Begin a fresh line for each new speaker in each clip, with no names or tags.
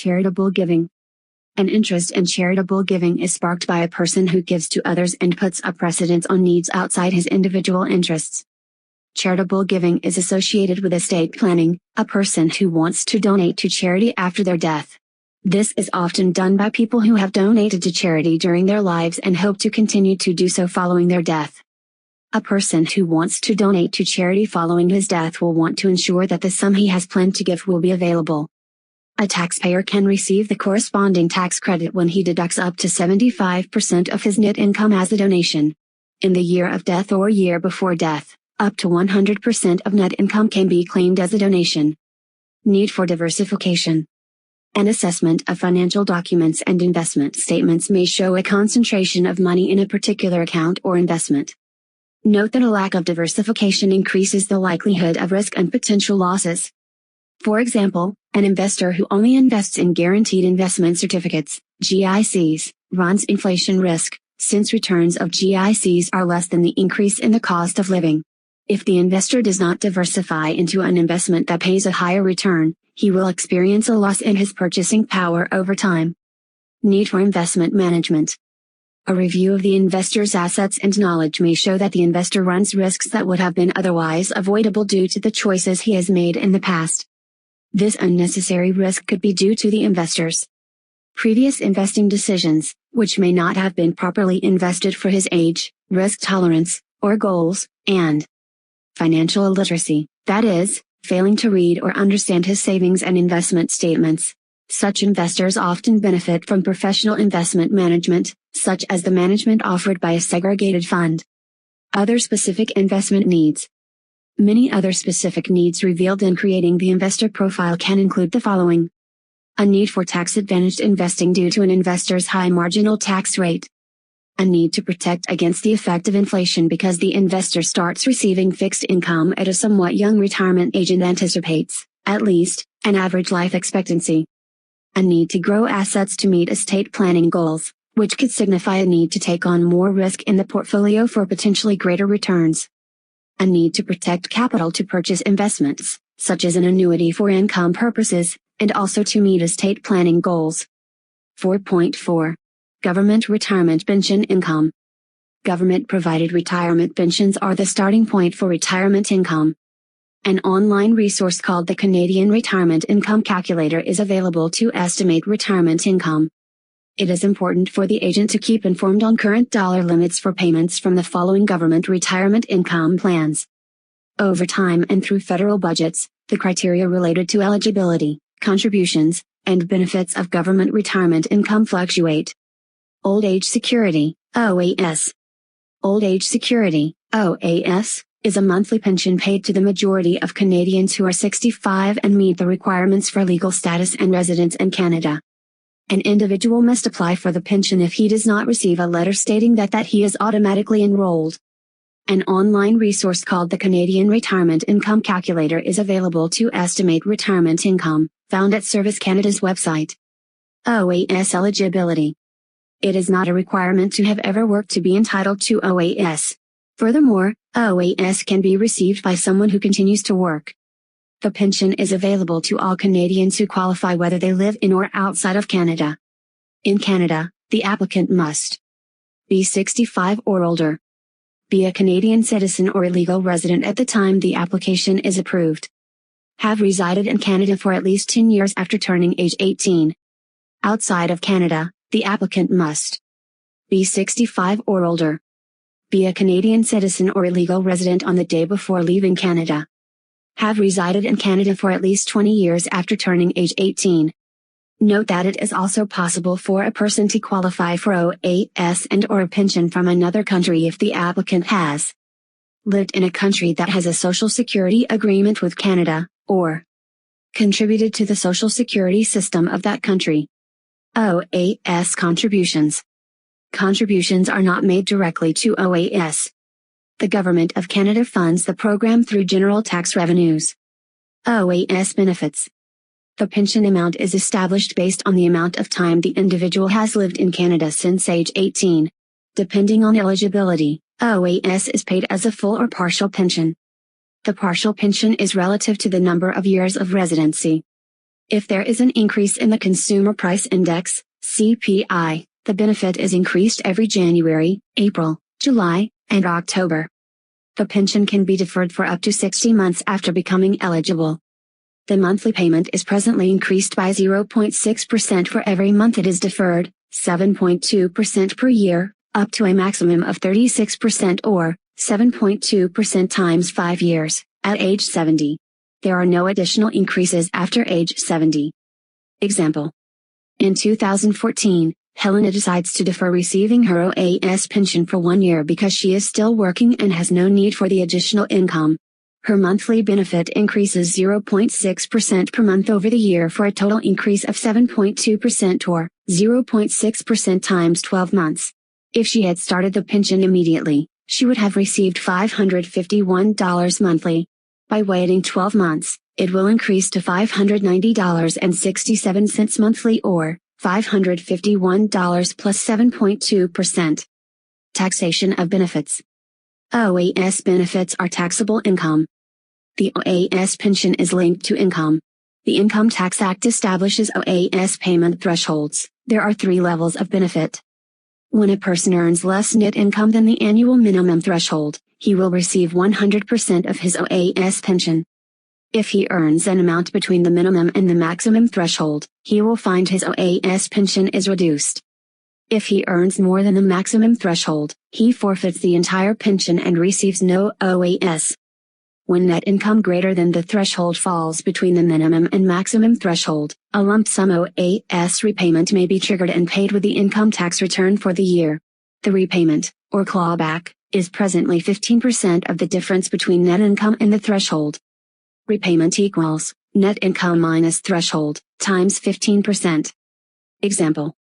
charitable giving. An interest in charitable giving is sparked by a person who gives to others and puts a precedence on needs outside his individual interests. Charitable giving is associated with estate planning, a person who wants to donate to charity after their death. This is often done by people who have donated to charity during their lives and hope to continue to do so following their death. A person who wants to donate to charity following his death will want to ensure that the sum he has planned to give will be available. A taxpayer can receive the corresponding tax credit when he deducts up to 75% of his net income as a donation. In the year of death or year before death, up to 100% of net income can be claimed as a donation. Need for diversification. An assessment of financial documents and investment statements may show a concentration of money in a particular account or investment. Note that a lack of diversification increases the likelihood of risk and potential losses. For example, an investor who only invests in guaranteed investment certificates, GICs, runs inflation risk, since returns of GICs are less than the increase in the cost of living. If the investor does not diversify into an investment that pays a higher return, he will experience a loss in his purchasing power over time. Need for investment management. A review of the investor's assets and knowledge may show that the investor runs risks that would have been otherwise avoidable due to the choices he has made in the past. This unnecessary risk could be due to the investor's previous investing decisions, which may not have been properly invested for his age, risk tolerance, or goals, and financial illiteracy, that is, failing to read or understand his savings and investment statements. Such investors often benefit from professional investment management, such as the management offered by a segregated fund. Other specific investment needs. Many other specific needs revealed in creating the investor profile can include the following. A need for tax-advantaged investing due to an investor's high marginal tax rate. A need to protect against the effect of inflation because the investor starts receiving fixed income at a somewhat young retirement age and anticipates, at least, an average life expectancy. A need to grow assets to meet estate planning goals, which could signify a need to take on more risk in the portfolio for potentially greater returns. A need to protect capital to purchase investments, such as an annuity for income purposes, and also to meet estate planning goals. 4.4. Government retirement pension income. Government-provided retirement pensions are the starting point for retirement income. An online resource called the Canadian Retirement Income Calculator is available to estimate retirement income. It is important for the agent to keep informed on current dollar limits for payments from the following government retirement income plans. Over time and through federal budgets, the criteria related to eligibility, contributions, and benefits of government retirement income fluctuate. Old Age Security, OAS. Old Age Security, OAS, is a monthly pension paid to the majority of Canadians who are 65 and meet the requirements for legal status and residence in Canada. An individual must apply for the pension if he does not receive a letter stating that he is automatically enrolled. An online resource called the Canadian Retirement Income Calculator is available to estimate retirement income, found at Service Canada's website. OAS eligibility. It is not a requirement to have ever worked to be entitled to OAS. Furthermore, OAS can be received by someone who continues to work. The pension is available to all Canadians who qualify whether they live in or outside of Canada. In Canada, the applicant must be 65 or older, be a Canadian citizen or a legal resident at the time the application is approved, have resided in Canada for at least 10 years after turning age 18. Outside of Canada, the applicant must be 65 or older, be a Canadian citizen or a legal resident on the day before leaving Canada, have resided in Canada for at least 20 years after turning age 18. Note that it is also possible for a person to qualify for OAS and/or a pension from another country if the applicant has lived in a country that has a social security agreement with Canada, or contributed to the social security system of that country. OAS contributions. Contributions are not made directly to OAS. The Government of Canada funds the program through general tax revenues. OAS benefits. The pension amount is established based on the amount of time the individual has lived in Canada since age 18. Depending on eligibility, OAS is paid as a full or partial pension. The partial pension is relative to the number of years of residency. If there is an increase in the Consumer Price Index, CPI, the benefit is increased every January, April, July, and October. The pension can be deferred for up to 60 months after becoming eligible. The monthly payment is presently increased by 0.6% for every month it is deferred, 7.2% per year, up to a maximum of 36% or 7.2% times 5 years, at age 70. There are no additional increases after age 70. Example. In 2014, Helena decides to defer receiving her OAS pension for 1 year because she is still working and has no need for the additional income. Her monthly benefit increases 0.6% per month over the year for a total increase of 7.2% or 0.6% times 12 months. If she had started the pension immediately, she would have received $551 monthly. By waiting 12 months, it will increase to $590.67 monthly or $551 plus 7.2%. Taxation of benefits. OAS benefits are taxable income. The OAS pension is linked to income. The Income Tax Act establishes OAS payment thresholds. There are 3 levels of benefit. When a person earns less net income than the annual minimum threshold, he will receive 100% of his OAS pension. If he earns an amount between the minimum and the maximum threshold, he will find his OAS pension is reduced. If he earns more than the maximum threshold, he forfeits the entire pension and receives no OAS. When net income greater than the threshold falls between the minimum and maximum threshold, a lump sum OAS repayment may be triggered and paid with the income tax return for the year. The repayment, or clawback, is presently 15% of the difference between net income and the threshold. Repayment equals net income minus threshold times 15%. Example.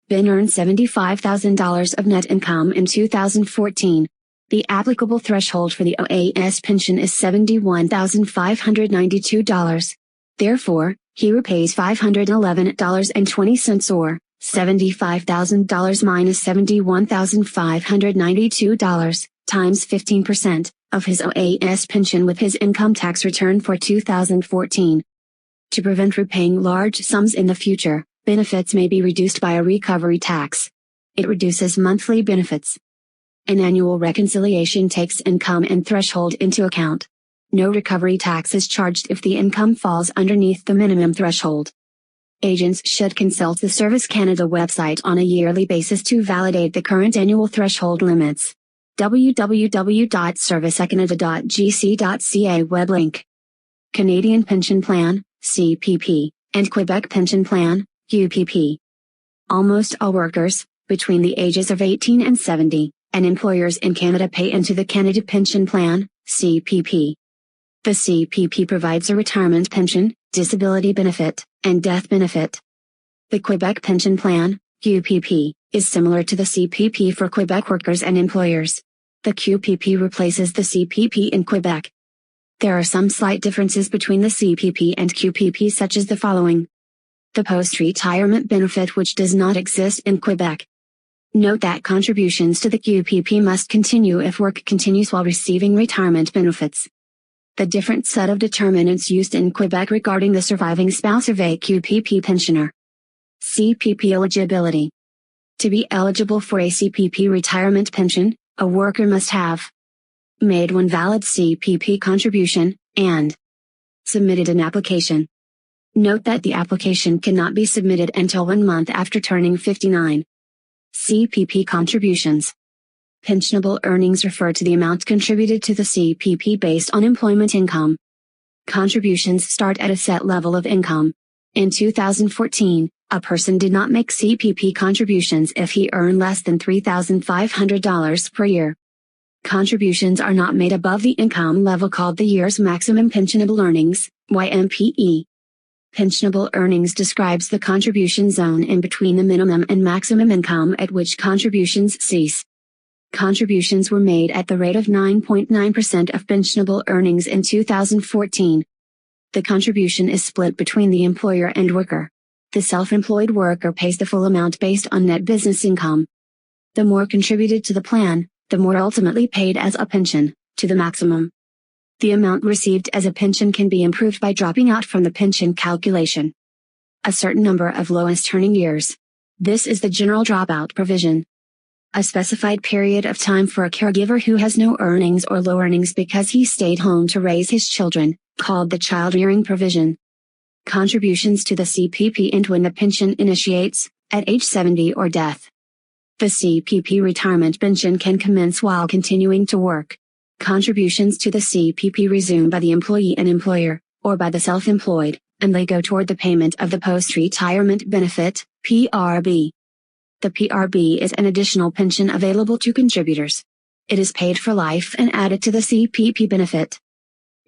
Ben earned $75,000 of net income in 2014. The applicable threshold for the OAS pension is $71,592. Therefore, he repays $511.20 or $75,000 minus $71,592 times 15% of his OAS pension with his income tax return for 2014. To prevent repaying large sums in the future, benefits may be reduced by a recovery tax. It reduces monthly benefits. An annual reconciliation takes income and threshold into account. No recovery tax is charged if the income falls underneath the minimum threshold. Agents should consult the Service Canada website on a yearly basis to validate the current annual threshold limits. www.servicecanada.gc.ca web link. Canadian Pension Plan, CPP, and Quebec Pension Plan, UPP. Almost all workers, between the ages of 18 and 70, and employers in Canada pay into the Canada Pension Plan, CPP. The CPP provides a retirement pension, disability benefit, and death benefit. The Quebec Pension Plan, UPP, is similar to the CPP for Quebec workers and employers. The QPP replaces the CPP in Quebec. There are some slight differences between the CPP and QPP such as the following. The post-retirement benefit which does not exist in Quebec. Note that contributions to the QPP must continue if work continues while receiving retirement benefits. The different set of determinants used in Quebec regarding the surviving spouse of a QPP pensioner. CPP eligibility. To be eligible for a CPP retirement pension, a worker must have made one valid CPP contribution, and submitted an application. Note that the application cannot be submitted until 1 month after turning 59. CPP contributions. Pensionable earnings refer to the amount contributed to the CPP based on employment income. Contributions start at a set level of income. In 2014, a person did not make CPP contributions if he earned less than $3,500 per year. Contributions are not made above the income level called the year's maximum pensionable earnings, YMPE. Pensionable earnings describes the contribution zone in between the minimum and maximum income at which contributions cease. Contributions were made at the rate of 9.9% of pensionable earnings in 2014. The contribution is split between the employer and worker. The self-employed worker pays the full amount based on net business income. The more contributed to the plan, the more ultimately paid as a pension, to the maximum. The amount received as a pension can be improved by dropping out from the pension calculation a certain number of lowest earning years. This is the general dropout provision. A specified period of time for a caregiver who has no earnings or low earnings because he stayed home to raise his children, called the child rearing provision. Contributions to the CPP end when the pension initiates, at age 70 or death. The CPP retirement pension can commence while continuing to work. Contributions to the CPP resume by the employee and employer, or by the self-employed, and they go toward the payment of the post-retirement benefit, PRB. The PRB is an additional pension available to contributors. It is paid for life and added to the CPP benefit.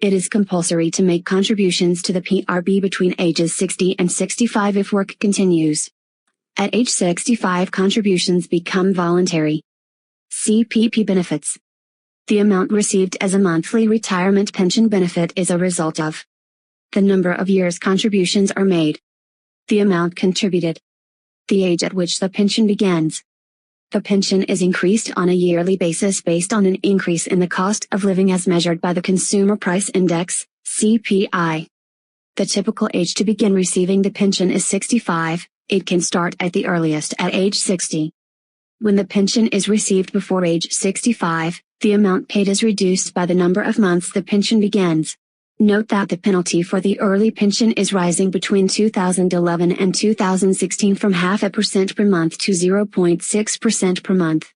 It is compulsory to make contributions to the PRB between ages 60 and 65 if work continues. At age 65, contributions become voluntary. CPP benefits. The amount received as a monthly retirement pension benefit is a result of the number of years contributions are made, the amount contributed, the age at which the pension begins. The pension is increased on a yearly basis based on an increase in the cost of living as measured by the Consumer Price Index, CPI. The typical age to begin receiving the pension is 65, it can start at the earliest at age 60. When the pension is received before age 65, the amount paid is reduced by the number of months the pension begins. Note that the penalty for the early pension is rising between 2011 and 2016 from 0.5% per month to 0.6% per month.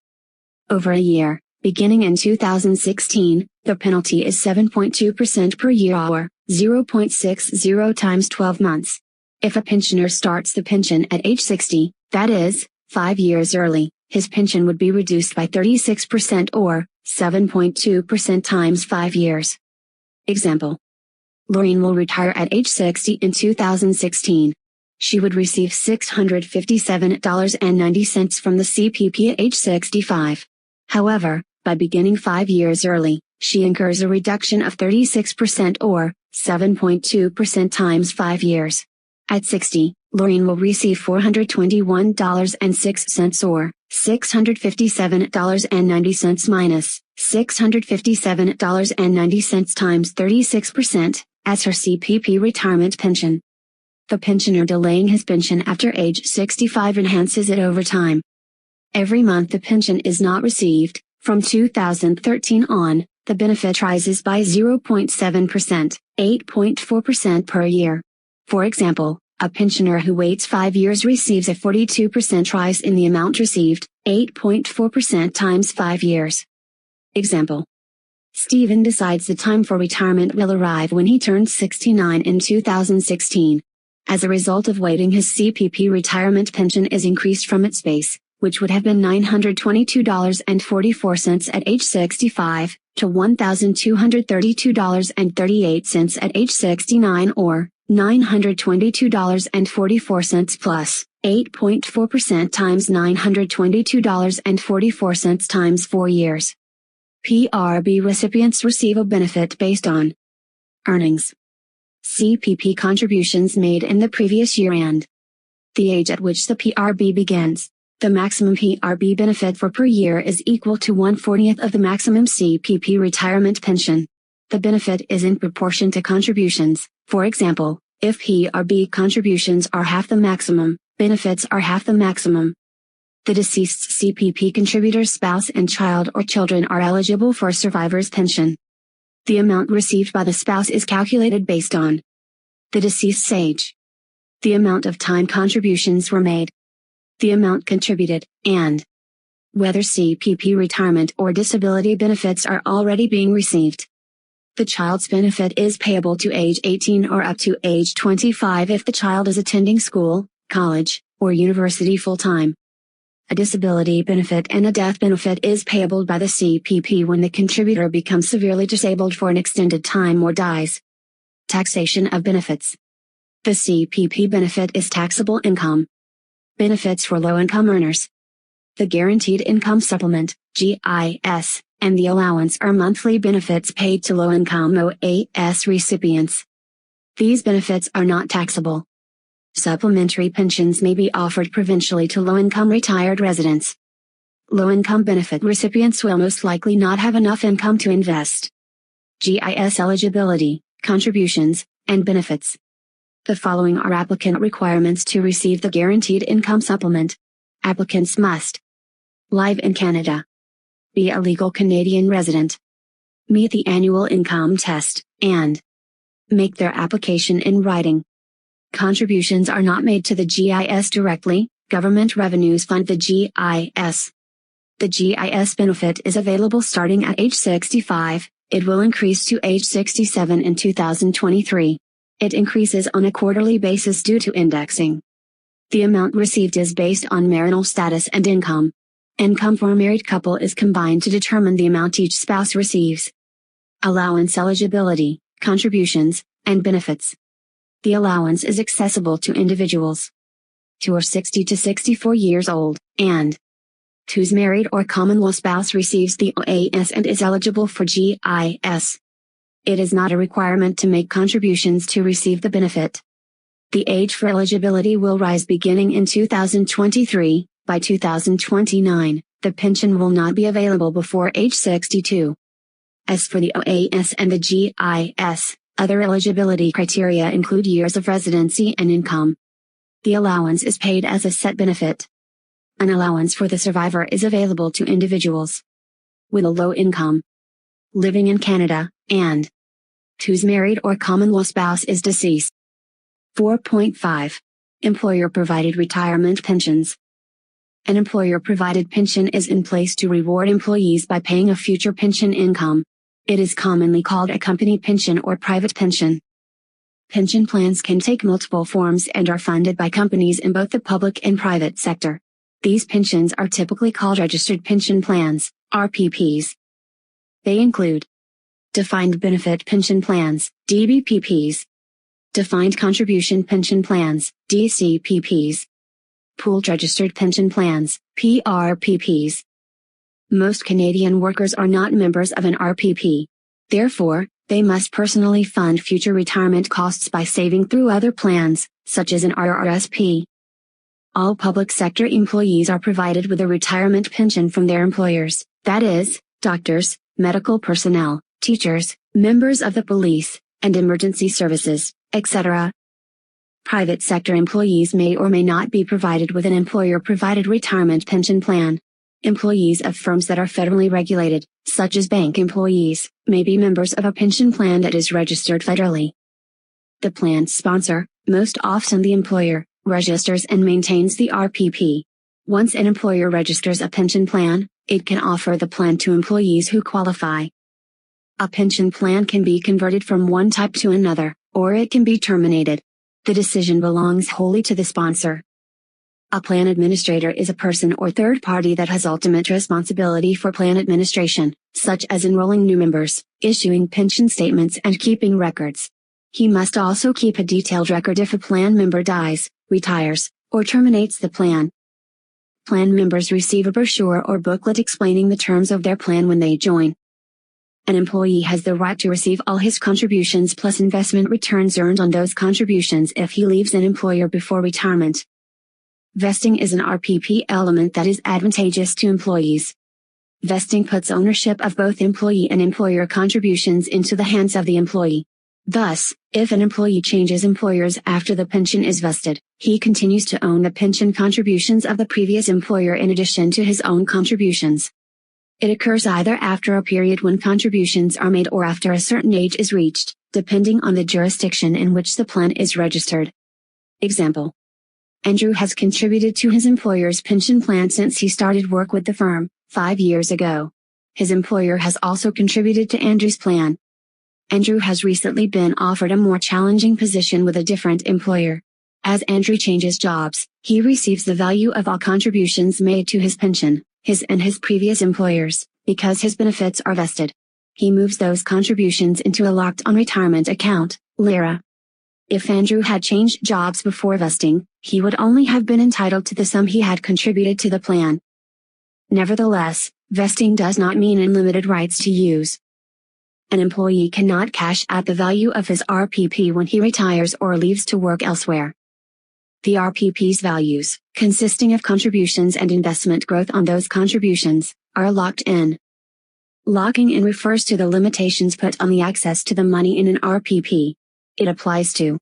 Over a year, beginning in 2016, the penalty is 7.2% per year or 0.60 times 12 months. If a pensioner starts the pension at age 60, that is, 5 years early, his pension would be reduced by 36% or 7.2% times 5 years. Example. Lorraine will retire at age 60 in 2016. She would receive $657.90 from the CPP at age 65. However, by beginning 5 years early, she incurs a reduction of 36% or 7.2% times 5 years. At 60, Lorraine will receive $421.06 or $657.90 minus $657.90 times 36%, as her CPP retirement pension. The pensioner delaying his pension after age 65 enhances it over time. Every month the pension is not received, from 2013 on, the benefit rises by 0.7%, 8.4% per year. For example, a pensioner who waits 5 years receives a 42% rise in the amount received, 8.4% times 5 years. Example. Stephen decides the time for retirement will arrive when he turns 69 in 2016. As a result of waiting, his CPP retirement pension is increased from its base, which would have been $922.44 at age 65, to $1,232.38 at age 69 or $922.44 plus 8.4% times $922.44 times 4 years. PRB recipients receive a benefit based on earnings, CPP contributions made in the previous year, and the age at which the PRB begins. The maximum PRB benefit for per year is equal to 1/40th of the maximum CPP retirement pension. The benefit is in proportion to contributions. For example, if PRB contributions are half the maximum, benefits are half the maximum. The deceased's CPP contributor's spouse and child or children are eligible for a survivor's pension. The amount received by the spouse is calculated based on the deceased's age, the amount of time contributions were made, the amount contributed, and whether CPP retirement or disability benefits are already being received. The child's benefit is payable to age 18 or up to age 25 if the child is attending school, college, or university full-time. A disability benefit and a death benefit is payable by the CPP when the contributor becomes severely disabled for an extended time or dies. Taxation of benefits. The CPP benefit is taxable income. Benefits for low-income earners. The Guaranteed Income Supplement, GIS, and the allowance are monthly benefits paid to low-income OAS recipients. These benefits are not taxable. Supplementary pensions may be offered provincially to low-income retired residents. Low-income benefit recipients will most likely not have enough income to invest. GIS eligibility, contributions, and benefits. The following are applicant requirements to receive the Guaranteed Income Supplement. Applicants must live in Canada, be a legal Canadian resident, meet the annual income test, and make their application in writing. Contributions are not made to the GIS directly. Government revenues fund the GIS. The GIS benefit is available starting at age 65. It will increase to age 67 in 2023. It increases on a quarterly basis due to indexing. The amount received is based on marital status and income. Income for a married couple is combined to determine the amount each spouse receives. Allowance eligibility, contributions, and benefits. The allowance is accessible to individuals who are 60 to 64 years old, and whose married or common law spouse receives the OAS and is eligible for GIS. It is not a requirement to make contributions to receive the benefit. The age for eligibility will rise beginning in 2023. By 2029, the pension will not be available before age 62. As for the OAS and the GIS, other eligibility criteria include years of residency and income. The allowance is paid as a set benefit. An allowance for the survivor is available to individuals with a low income, living in Canada, and whose married or common law spouse is deceased. 4.5. Employer-provided retirement pensions. An employer-provided pension is in place to reward employees by paying a future pension income. It is commonly called a company pension or private pension. Pension plans can take multiple forms and are funded by companies in both the public and private sector. These pensions are typically called registered pension plans, RPPs. They include defined benefit pension plans, DBPPs, defined contribution pension plans, DCPPs, pooled registered pension plans, PRPPs. Most Canadian workers are not members of an RPP. Therefore, they must personally fund future retirement costs by saving through other plans, such as an RRSP. All public sector employees are provided with a retirement pension from their employers, that is, doctors, medical personnel, teachers, members of the police, and emergency services, etc. Private sector employees may or may not be provided with an employer-provided retirement pension plan. Employees of firms that are federally regulated, such as bank employees, may be members of a pension plan that is registered federally. The plan sponsor, most often the employer, registers and maintains the RPP. Once an employer registers a pension plan, it can offer the plan to employees who qualify. A pension plan can be converted from one type to another, or it can be terminated. The decision belongs wholly to the sponsor. A plan administrator is a person or third party that has ultimate responsibility for plan administration, such as enrolling new members, issuing pension statements and keeping records. He must also keep a detailed record if a plan member dies, retires, or terminates the plan. Plan members receive a brochure or booklet explaining the terms of their plan when they join. An employee has the right to receive all his contributions plus investment returns earned on those contributions if he leaves an employer before retirement. Vesting is an RPP element that is advantageous to employees. Vesting puts ownership of both employee and employer contributions into the hands of the employee. Thus, if an employee changes employers after the pension is vested, he continues to own the pension contributions of the previous employer in addition to his own contributions. It occurs either after a period when contributions are made or after a certain age is reached, depending on the jurisdiction in which the plan is registered. Example: Andrew has contributed to his employer's pension plan since he started work with the firm, 5 years ago. His employer has also contributed to Andrew's plan. Andrew has recently been offered a more challenging position with a different employer. As Andrew changes jobs, he receives the value of all contributions made to his pension, his and his previous employers, because his benefits are vested. He moves those contributions into a locked-on retirement account, LIRA. If Andrew had changed jobs before vesting, he would only have been entitled to the sum he had contributed to the plan. Nevertheless, vesting does not mean unlimited rights to use. An employee cannot cash out the value of his RPP when he retires or leaves to work elsewhere. The RPP's values, consisting of contributions and investment growth on those contributions, are locked in. Locking in refers to the limitations put on the access to the money in an RPP. It applies to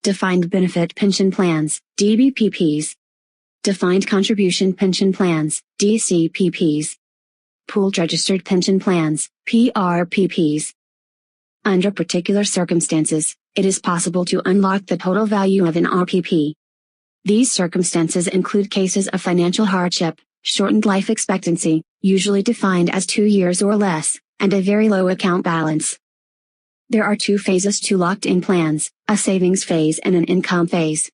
defined benefit pension plans, DBPPs, defined contribution pension plans, DCPPs, pooled registered pension plans, PRPPs. Under particular circumstances, it is possible to unlock the total value of an RPP. These circumstances include cases of financial hardship, shortened life expectancy, usually defined as 2 years or less, and a very low account balance. There are 2 phases to locked-in plans, a savings phase and an income phase.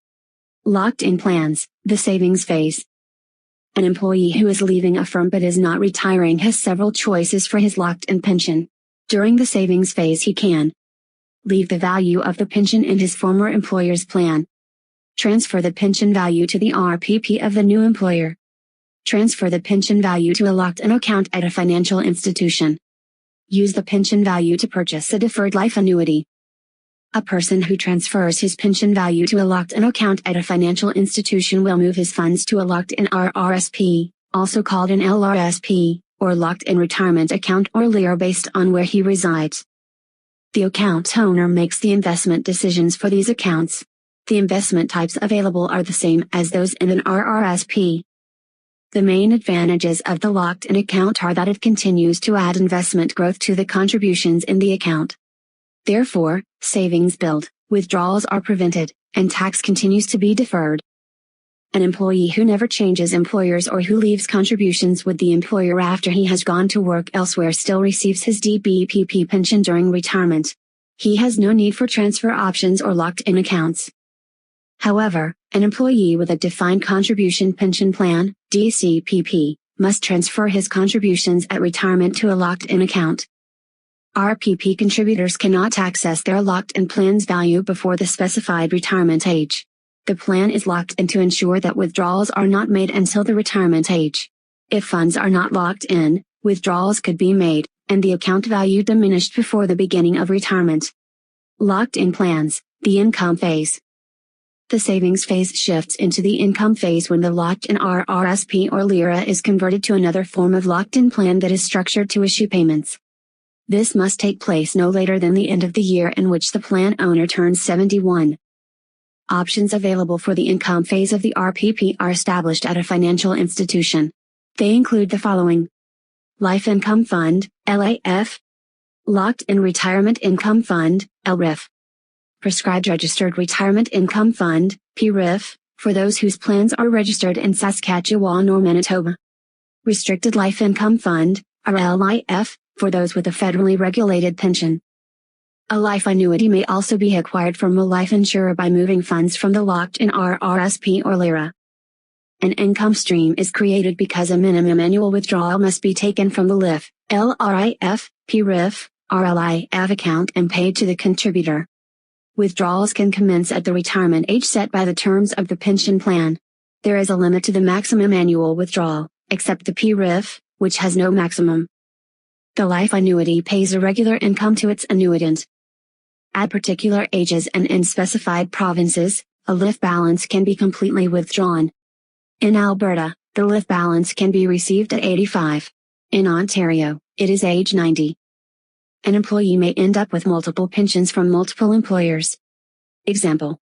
Locked-in plans, the savings phase. An employee who is leaving a firm but is not retiring has several choices for his locked-in pension. During the savings phase he can leave the value of the pension in his former employer's plan, transfer the pension value to the RPP of the new employer, transfer the pension value to a locked-in account at a financial institution, use the pension value to purchase a deferred life annuity. A person who transfers his pension value to a locked-in account at a financial institution will move his funds to a locked-in RRSP, also called an LRSP, or locked-in retirement account or LIRA based on where he resides. The account owner makes the investment decisions for these accounts. The investment types available are the same as those in an RRSP. The main advantages of the locked-in account are that it continues to add investment growth to the contributions in the account. Therefore, savings build, withdrawals are prevented, and tax continues to be deferred. An employee who never changes employers or who leaves contributions with the employer after he has gone to work elsewhere still receives his DBPP pension during retirement. He has no need for transfer options or locked-in accounts. However, an employee with a defined contribution pension plan, DCPP, must transfer his contributions at retirement to a locked-in account. RPP contributors cannot access their locked-in plan's value before the specified retirement age. The plan is locked in to ensure that withdrawals are not made until the retirement age. If funds are not locked in, withdrawals could be made, and the account value diminished before the beginning of retirement. Locked-in plans, the income phase. The savings phase shifts into the income phase when the locked-in RRSP or LIRA is converted to another form of locked-in plan that is structured to issue payments. This must take place no later than the end of the year in which the plan owner turns 71. Options available for the income phase of the RPP are established at a financial institution. They include the following: Life Income Fund, LIF, Locked-in Retirement Income Fund, LRIF, Prescribed Registered Retirement Income Fund, PRIF, for those whose plans are registered in Saskatchewan or Manitoba, Restricted Life Income Fund, RLIF, for those with a federally regulated pension. A life annuity may also be acquired from a life insurer by moving funds from the locked-in RRSP or LIRA. An income stream is created because a minimum annual withdrawal must be taken from the LIF, LRIF, PRIF, RLIF account and paid to the contributor. Withdrawals can commence at the retirement age set by the terms of the pension plan. There is a limit to the maximum annual withdrawal, except the PRIF, which has no maximum. The life annuity pays a regular income to its annuitant. At particular ages and in specified provinces, a LIF balance can be completely withdrawn. In Alberta, the LIF balance can be received at 85. In Ontario, it is age 90. An employee may end up with multiple pensions from multiple employers. Example: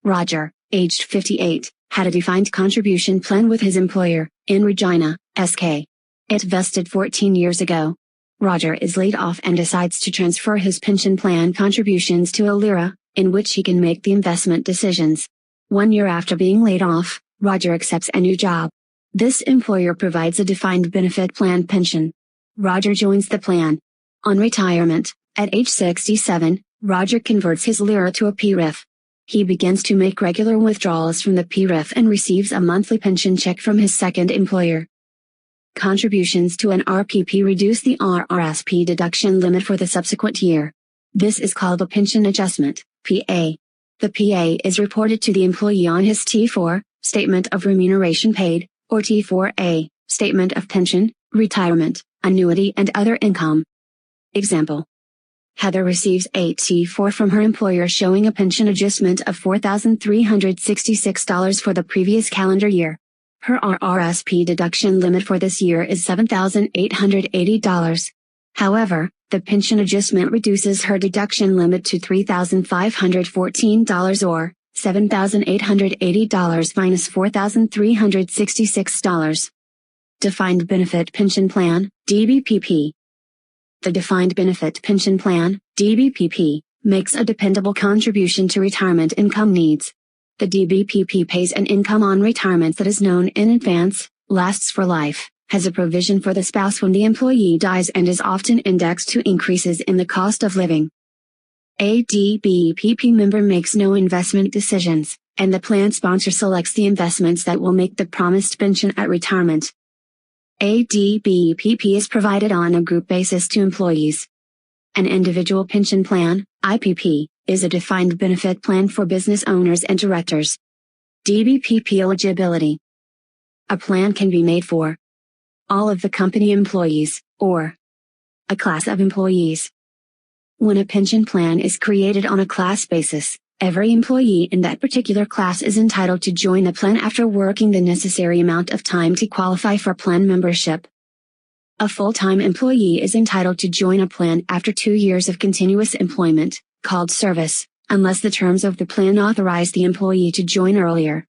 Roger, aged 58, had a defined contribution plan with his employer, in Regina, SK. It vested 14 years ago. Roger is laid off and decides to transfer his pension plan contributions to a LIRA, in which he can make the investment decisions. 1 year after being laid off, Roger accepts a new job. This employer provides a defined benefit plan pension. Roger joins the plan. On retirement, at age 67, Roger converts his LIRA to a PRIF. He begins to make regular withdrawals from the PRIF and receives a monthly pension check from his second employer. Contributions to an RPP reduce the RRSP deduction limit for the subsequent year. This is called a pension adjustment, PA. The PA is reported to the employee on his T4, Statement of Remuneration Paid, or T4A, Statement of Pension, Retirement, Annuity and Other Income. Example: Heather receives a T4 from her employer showing a pension adjustment of $4,366 for the previous calendar year. Her RRSP deduction limit for this year is $7,880. However, the pension adjustment reduces her deduction limit to $3,514 or $7,880 minus $4,366. Defined Benefit Pension Plan, DBPP. The Defined Benefit Pension Plan, DBPP, makes a dependable contribution to retirement income needs. The DBPP pays an income on retirement that is known in advance, lasts for life, has a provision for the spouse when the employee dies, and is often indexed to increases in the cost of living. A DBPP member makes no investment decisions, and the plan sponsor selects the investments that will make the promised pension at retirement. A DBPP is provided on a group basis to employees. An individual pension plan, IPP, is a defined benefit plan for business owners and directors. DBPP eligibility. A plan can be made for all of the company employees, or a class of employees. When a pension plan is created on a class basis, every employee in that particular class is entitled to join the plan after working the necessary amount of time to qualify for plan membership. A full-time employee is entitled to join a plan after 2 years of continuous employment, called service, unless the terms of the plan authorize the employee to join earlier.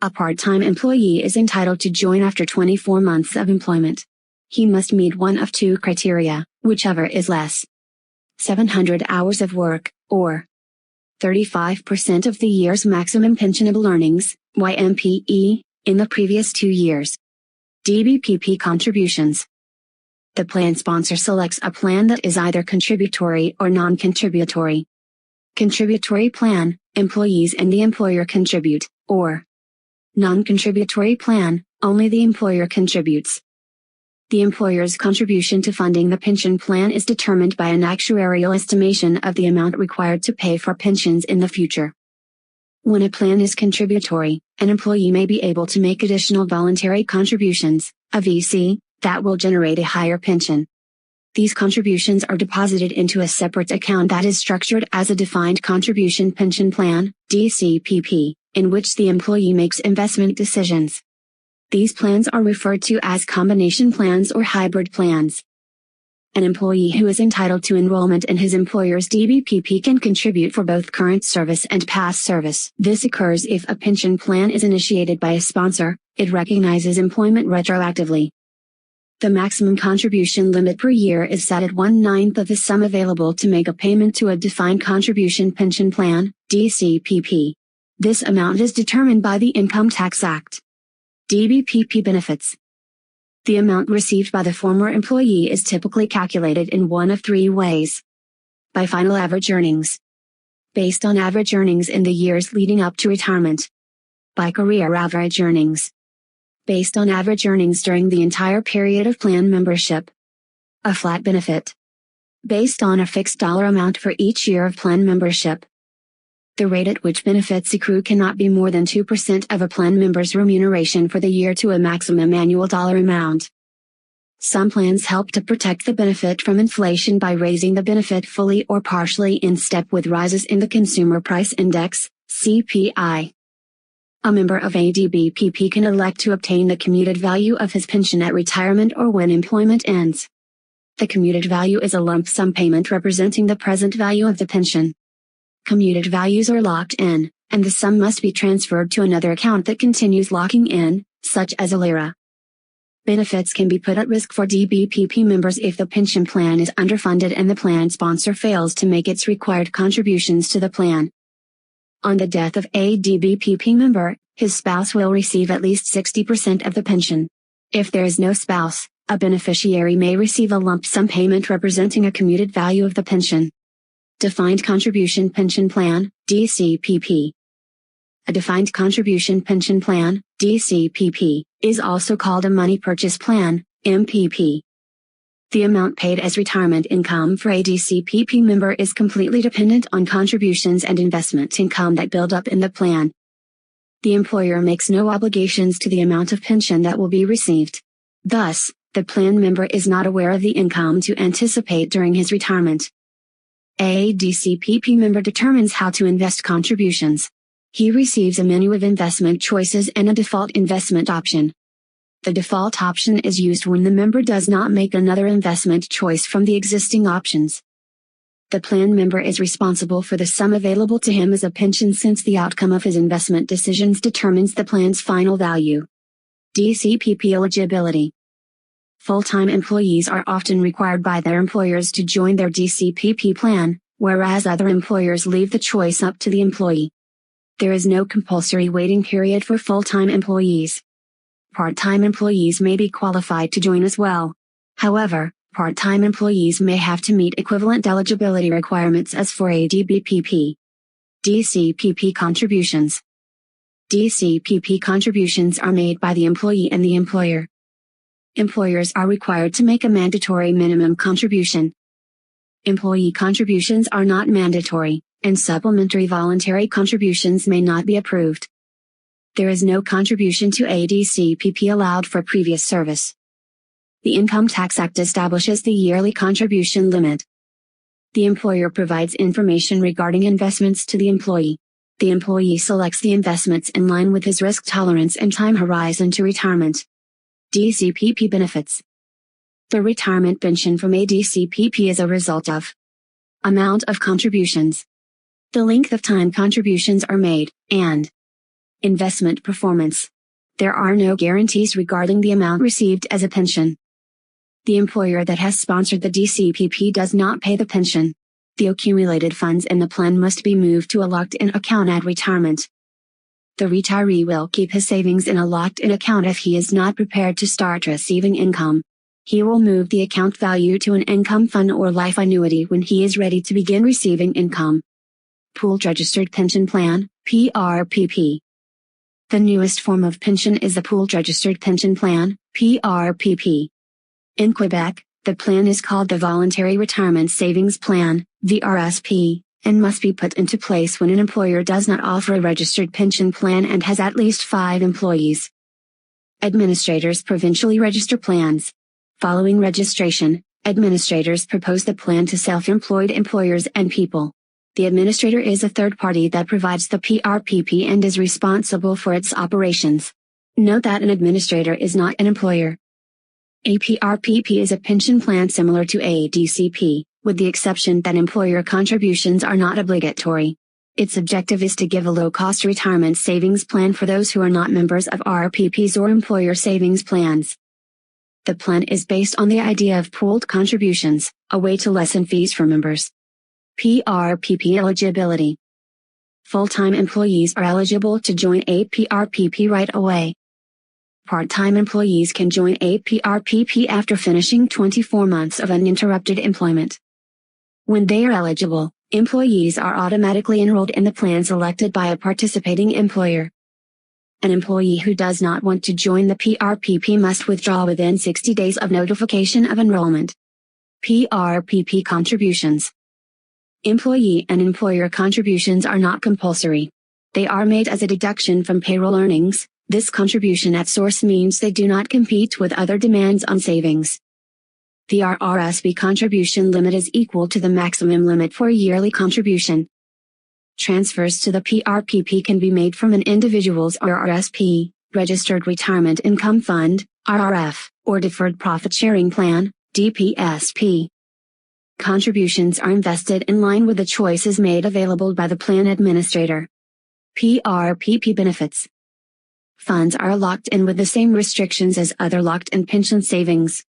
A part-time employee is entitled to join after 24 months of employment. He must meet one of two criteria, whichever is less. 700 hours of work, or 35% of the year's maximum pensionable earnings, YMPE, in the previous 2 years. DBPP contributions. The plan sponsor selects a plan that is either contributory or non-contributory. Contributory plan, employees and the employer contribute, or non-contributory plan, only the employer contributes. The employer's contribution to funding the pension plan is determined by an actuarial estimation of the amount required to pay for pensions in the future. When a plan is contributory, an employee may be able to make additional voluntary contributions, a VC, that will generate a higher pension. These contributions are deposited into a separate account that is structured as a defined contribution pension plan, DCPP, in which the employee makes investment decisions. These plans are referred to as combination plans or hybrid plans. An employee who is entitled to enrollment in his employer's DBPP can contribute for both current service and past service. This occurs if a pension plan is initiated by a sponsor. It recognizes employment retroactively. The maximum contribution limit per year is set at 1/9 of the sum available to make a payment to a defined contribution pension plan, DCPP. This amount is determined by the Income Tax Act. DBPP benefits. The amount received by the former employee is typically calculated in one of three ways. By final average earnings. Based on average earnings in the years leading up to retirement. By career average earnings. Based on average earnings during the entire period of plan membership. A flat benefit. Based on a fixed dollar amount for each year of plan membership. The rate at which benefits accrue cannot be more than 2% of a plan member's remuneration for the year to a maximum annual dollar amount. Some plans help to protect the benefit from inflation by raising the benefit fully or partially in step with rises in the Consumer Price Index, CPI. A member of a DBPP can elect to obtain the commuted value of his pension at retirement or when employment ends. The commuted value is a lump sum payment representing the present value of the pension. Commuted values are locked in, and the sum must be transferred to another account that continues locking in, such as a LIRA. Benefits can be put at risk for DBPP members if the pension plan is underfunded and the plan sponsor fails to make its required contributions to the plan. On the death of a DBPP member, his spouse will receive at least 60% of the pension. If there is no spouse, a beneficiary may receive a lump sum payment representing a commuted value of the pension. Defined Contribution Pension Plan, DCPP. A Defined Contribution Pension Plan, DCPP, is also called a Money Purchase Plan, MPP. The amount paid as retirement income for a DCPP member is completely dependent on contributions and investment income that build up in the plan. The employer makes no obligations to the amount of pension that will be received. Thus, the plan member is not aware of the income to anticipate during his retirement. A DCPP member determines how to invest contributions. He receives a menu of investment choices and a default investment option. The default option is used when the member does not make another investment choice from the existing options. The plan member is responsible for the sum available to him as a pension since the outcome of his investment decisions determines the plan's final value. DCPP eligibility. Full-time employees are often required by their employers to join their DCPP plan, whereas other employers leave the choice up to the employee. There is no compulsory waiting period for full-time employees. Part-time employees may be qualified to join as well. However, part-time employees may have to meet equivalent eligibility requirements as for a DBPP. DCPP contributions. DCPP contributions are made by the employee and the employer. Employers are required to make a mandatory minimum contribution. Employee contributions are not mandatory, and supplementary voluntary contributions may not be approved. There is no contribution to a DCPP allowed for previous service. The Income Tax Act establishes the yearly contribution limit. The employer provides information regarding investments to the employee. The employee selects the investments in line with his risk tolerance and time horizon to retirement. DCPP benefits. The retirement pension from a DCPP is a result of amount of contributions, the length of time contributions are made, and investment performance. There are no guarantees regarding the amount received as a pension. The employer that has sponsored the DCPP does not pay the pension. The accumulated funds in the plan must be moved to a locked-in account at retirement. The retiree will keep his savings in a locked-in account if he is not prepared to start receiving income. He will move the account value to an income fund or life annuity when he is ready to begin receiving income. Pooled Registered Pension Plan, PRPP. The newest form of pension is the Pooled Registered Pension Plan, PRPP. In Quebec, the plan is called the Voluntary Retirement Savings Plan, VRSP, and must be put into place when an employer does not offer a registered pension plan and has at least 5 employees. Administrators provincially register plans. Following registration, administrators propose the plan to self-employed employers and people. The administrator is a third party that provides the PRPP and is responsible for its operations. Note that an administrator is not an employer. A PRPP is a pension plan similar to a DCP, with the exception that employer contributions are not obligatory. Its objective is to give a low-cost retirement savings plan for those who are not members of RPPs or employer savings plans. The plan is based on the idea of pooled contributions, a way to lessen fees for members. PRPP eligibility. Full-time employees are eligible to join a PRPP right away. Part-time employees can join a PRPP after finishing 24 months of uninterrupted employment. When they are eligible, employees are automatically enrolled in the plan selected by a participating employer. An employee who does not want to join the PRPP must withdraw within 60 days of notification of enrollment. PRPP contributions. Employee and employer contributions are not compulsory. They are made as a deduction from payroll earnings. This contribution at source means they do not compete with other demands on savings. The RRSP contribution limit is equal to the maximum limit for a yearly contribution. Transfers to the PRPP can be made from an individual's RRSP, Registered Retirement Income Fund, RRF, or Deferred Profit Sharing Plan, DPSP. Contributions are invested in line with the choices made available by the plan administrator. PRPP benefits. Funds are locked in with the same restrictions as other locked-in pension savings.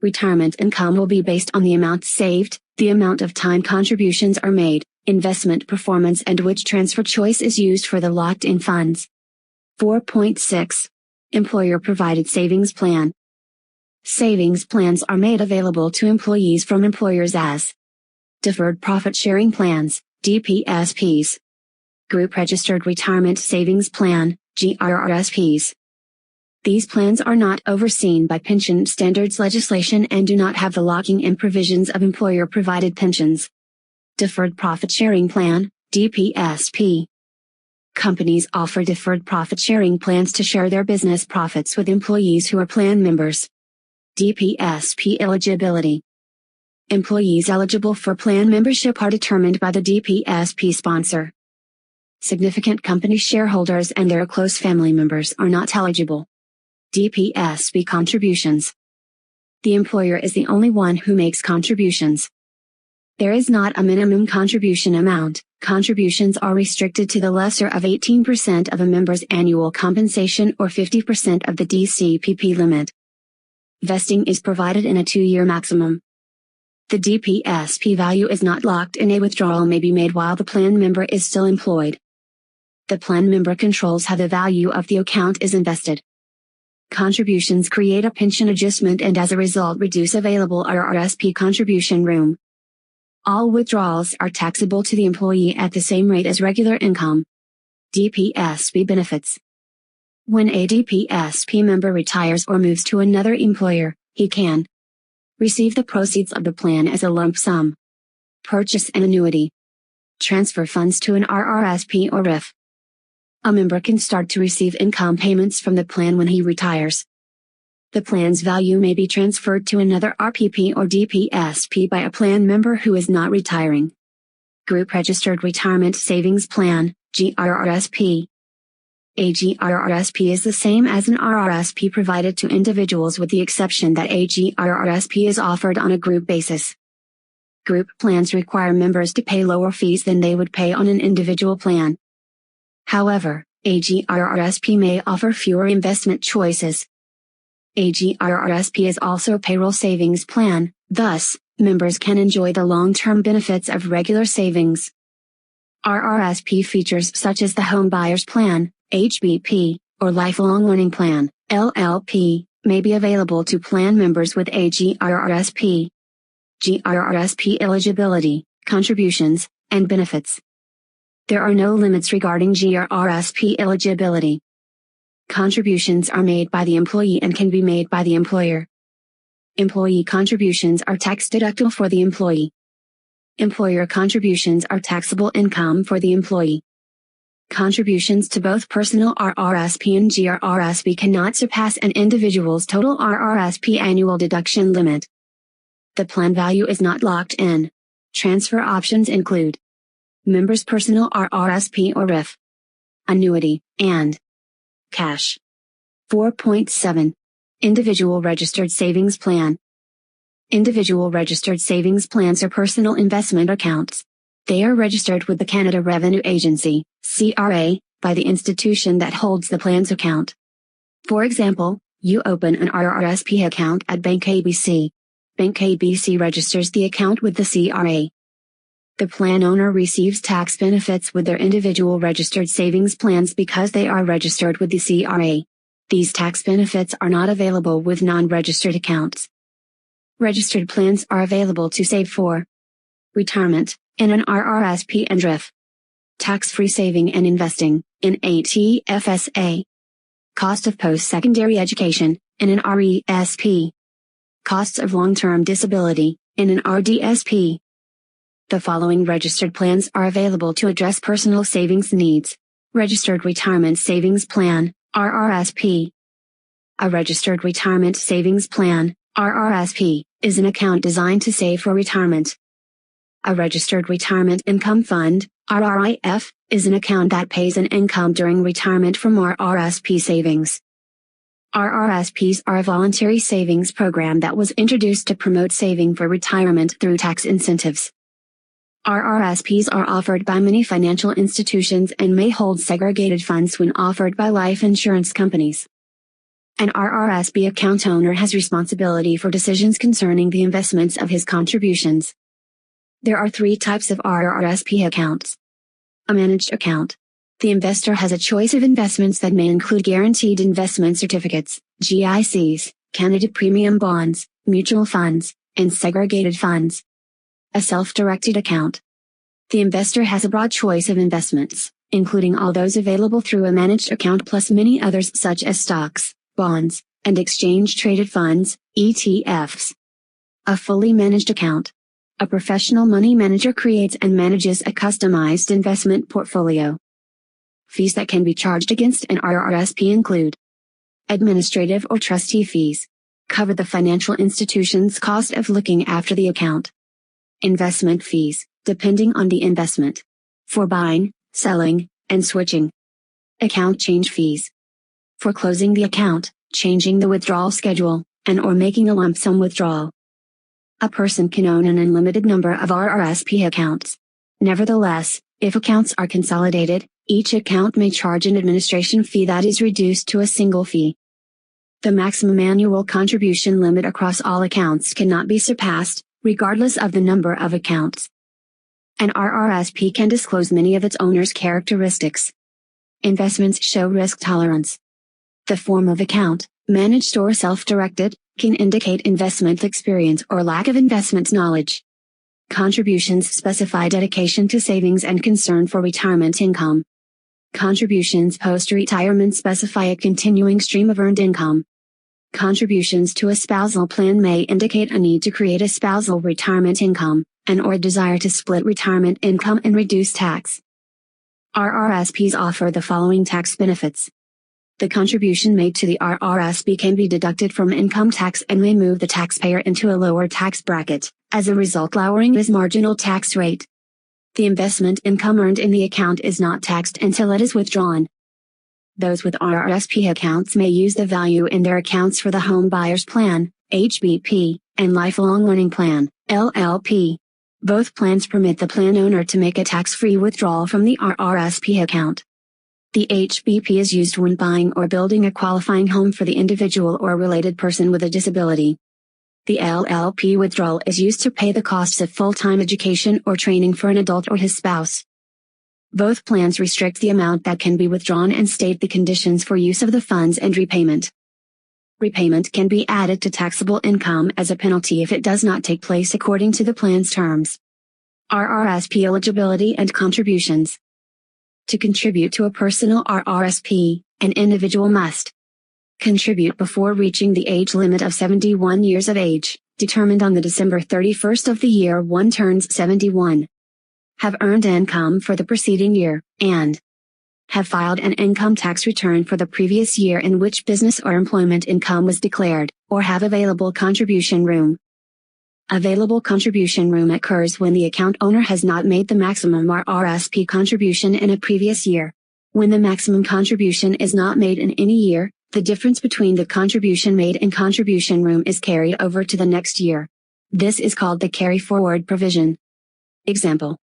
Retirement income will be based on the amount saved, the amount of time contributions are made, investment performance and which transfer choice is used for the locked-in funds. 4.6. Employer-provided savings plan. Savings plans are made available to employees from employers as Deferred Profit Sharing Plans, DPSPs. Group Registered Retirement Savings Plan, GRRSPs. These plans are not overseen by pension standards legislation and do not have the locking-in provisions of employer-provided pensions. Deferred Profit Sharing Plan, DPSP. Companies offer deferred profit sharing plans to share their business profits with employees who are plan members. DPSP eligibility. Employees eligible for plan membership are determined by the DPSP sponsor. Significant company shareholders and their close family members are not eligible. DPSP contributions. The employer is the only one who makes contributions. There is not a minimum contribution amount. Contributions are restricted to the lesser of 18% of a member's annual compensation or 50% of the DCPP limit. Vesting is provided in a 2-year maximum. The DPSP value is not locked and a withdrawal may be made while the plan member is still employed. The plan member controls how the value of the account is invested. Contributions create a pension adjustment and as a result reduce available RRSP contribution room. All withdrawals are taxable to the employee at the same rate as regular income. DPSP benefits. When a DPSP member retires or moves to another employer, he can receive the proceeds of the plan as a lump sum, purchase an annuity, transfer funds to an RRSP or RIF. A member can start to receive income payments from the plan when he retires. The plan's value may be transferred to another RPP or DPSP by a plan member who is not retiring. Group Registered Retirement Savings Plan, GRRSP. A GRRSP is the same as an RRSP provided to individuals with the exception that a GRRSP is offered on a group basis. Group plans require members to pay lower fees than they would pay on an individual plan. However, a GRRSP may offer fewer investment choices. A GRRSP is also a payroll savings plan, thus, members can enjoy the long-term benefits of regular savings. RRSP features such as the Home Buyers Plan, HBP, or Lifelong Learning Plan, LLP, may be available to plan members with a GRRSP. GRRSP eligibility, contributions, and benefits. There are no limits regarding GRRSP eligibility. Contributions are made by the employee and can be made by the employer. Employee contributions are tax deductible for the employee. Employer contributions are taxable income for the employee. Contributions to both personal RRSP and GRRSP cannot surpass an individual's total RRSP annual deduction limit. The plan value is not locked in. Transfer options include member's personal RRSP or RIF, annuity, and cash. 4.7. Individual Registered Savings Plan. Individual Registered Savings Plans are personal investment accounts. They are registered with the Canada Revenue Agency, CRA, by the institution that holds the plan's account. For example, you open an RRSP account at Bank ABC. Bank ABC registers the account with the CRA. The plan owner receives tax benefits with their individual registered savings plans because they are registered with the CRA. These tax benefits are not available with non-registered accounts. Registered plans are available to save for retirement, in an RRSP and RIF. Tax-free saving and investing, in a TFSA. Cost of post-secondary education, in an RESP. Costs of long-term disability, in an RDSP. The following registered plans are available to address personal savings needs. Registered Retirement Savings Plan, RRSP. A Registered Retirement Savings Plan, RRSP, is an account designed to save for retirement. A Registered Retirement Income Fund, RRIF, is an account that pays an income during retirement from RRSP savings. RRSPs are a voluntary savings program that was introduced to promote saving for retirement through tax incentives. RRSPs are offered by many financial institutions and may hold segregated funds when offered by life insurance companies. An RRSP account owner has responsibility for decisions concerning the investments of his contributions. There are 3 types of RRSP accounts. A managed account. The investor has a choice of investments that may include guaranteed investment certificates, GICs, Canada Premium Bonds, mutual funds, and segregated funds. A self-directed account. The investor has a broad choice of investments, including all those available through a managed account plus many others such as stocks, bonds, and exchange-traded funds, ETFs. A fully managed account. A professional money manager creates and manages a customized investment portfolio. Fees that can be charged against an RRSP include administrative or trustee fees. Cover the financial institution's cost of looking after the account. Investment fees, depending on the investment. For buying, selling, and switching. Account change fees. For closing the account, changing the withdrawal schedule, and/or making a lump sum withdrawal. A person can own an unlimited number of RRSP accounts. Nevertheless, if accounts are consolidated, each account may charge an administration fee that is reduced to a single fee. The maximum annual contribution limit across all accounts cannot be surpassed, regardless of the number of accounts. An RRSP can disclose many of its owner's characteristics. Investments show risk tolerance. The form of account, managed or self-directed, can indicate investment experience or lack of investment knowledge. Contributions specify dedication to savings and concern for retirement income. Contributions post-retirement specify a continuing stream of earned income. Contributions to a spousal plan may indicate a need to create a spousal retirement income, and/or a desire to split retirement income and reduce tax. RRSPs offer the following tax benefits. The contribution made to the RRSP can be deducted from income tax and may move the taxpayer into a lower tax bracket, as a result lowering his marginal tax rate. The investment income earned in the account is not taxed until it is withdrawn. Those with RRSP accounts may use the value in their accounts for the Home Buyers Plan, HBP, and Lifelong Learning Plan, LLP. Both plans permit the plan owner to make a tax-free withdrawal from the RRSP account. The HBP is used when buying or building a qualifying home for the individual or related person with a disability. The LLP withdrawal is used to pay the costs of full-time education or training for an adult or his spouse. Both plans restrict the amount that can be withdrawn and state the conditions for use of the funds and repayment. Repayment can be added to taxable income as a penalty if it does not take place according to the plan's terms. RRSP eligibility and contributions. To contribute to a personal RRSP, an individual must contribute before reaching the age limit of 71 years of age, determined on the December 31st of the year one turns 71. Have earned income for the preceding year, and have filed an income tax return for the previous year in which business or employment income was declared, or have available contribution room. Available contribution room occurs when the account owner has not made the maximum RRSP contribution in a previous year. When the maximum contribution is not made in any year, the difference between the contribution made and contribution room is carried over to the next year. This is called the carry-forward provision. Example.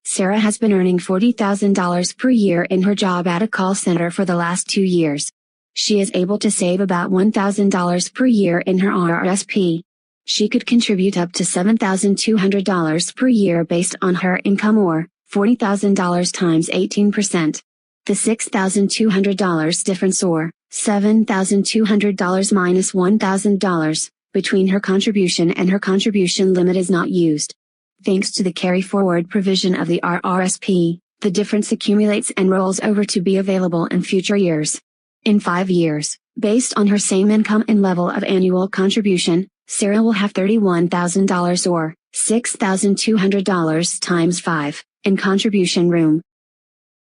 Sarah has been earning $40,000 per year in her job at a call center for the last 2 years. She is able to save about $1,000 per year in her RRSP. She could contribute up to $7,200 per year based on her income, or $40,000 times 18%. The $6,200 difference, or $7,200 minus $1,000, between her contribution and her contribution limit is not used. Thanks to the carry-forward provision of the RRSP, the difference accumulates and rolls over to be available in future years. In 5 years, based on her same income and level of annual contribution, Sarah will have $31,000 or $6,200 times 5 in contribution room.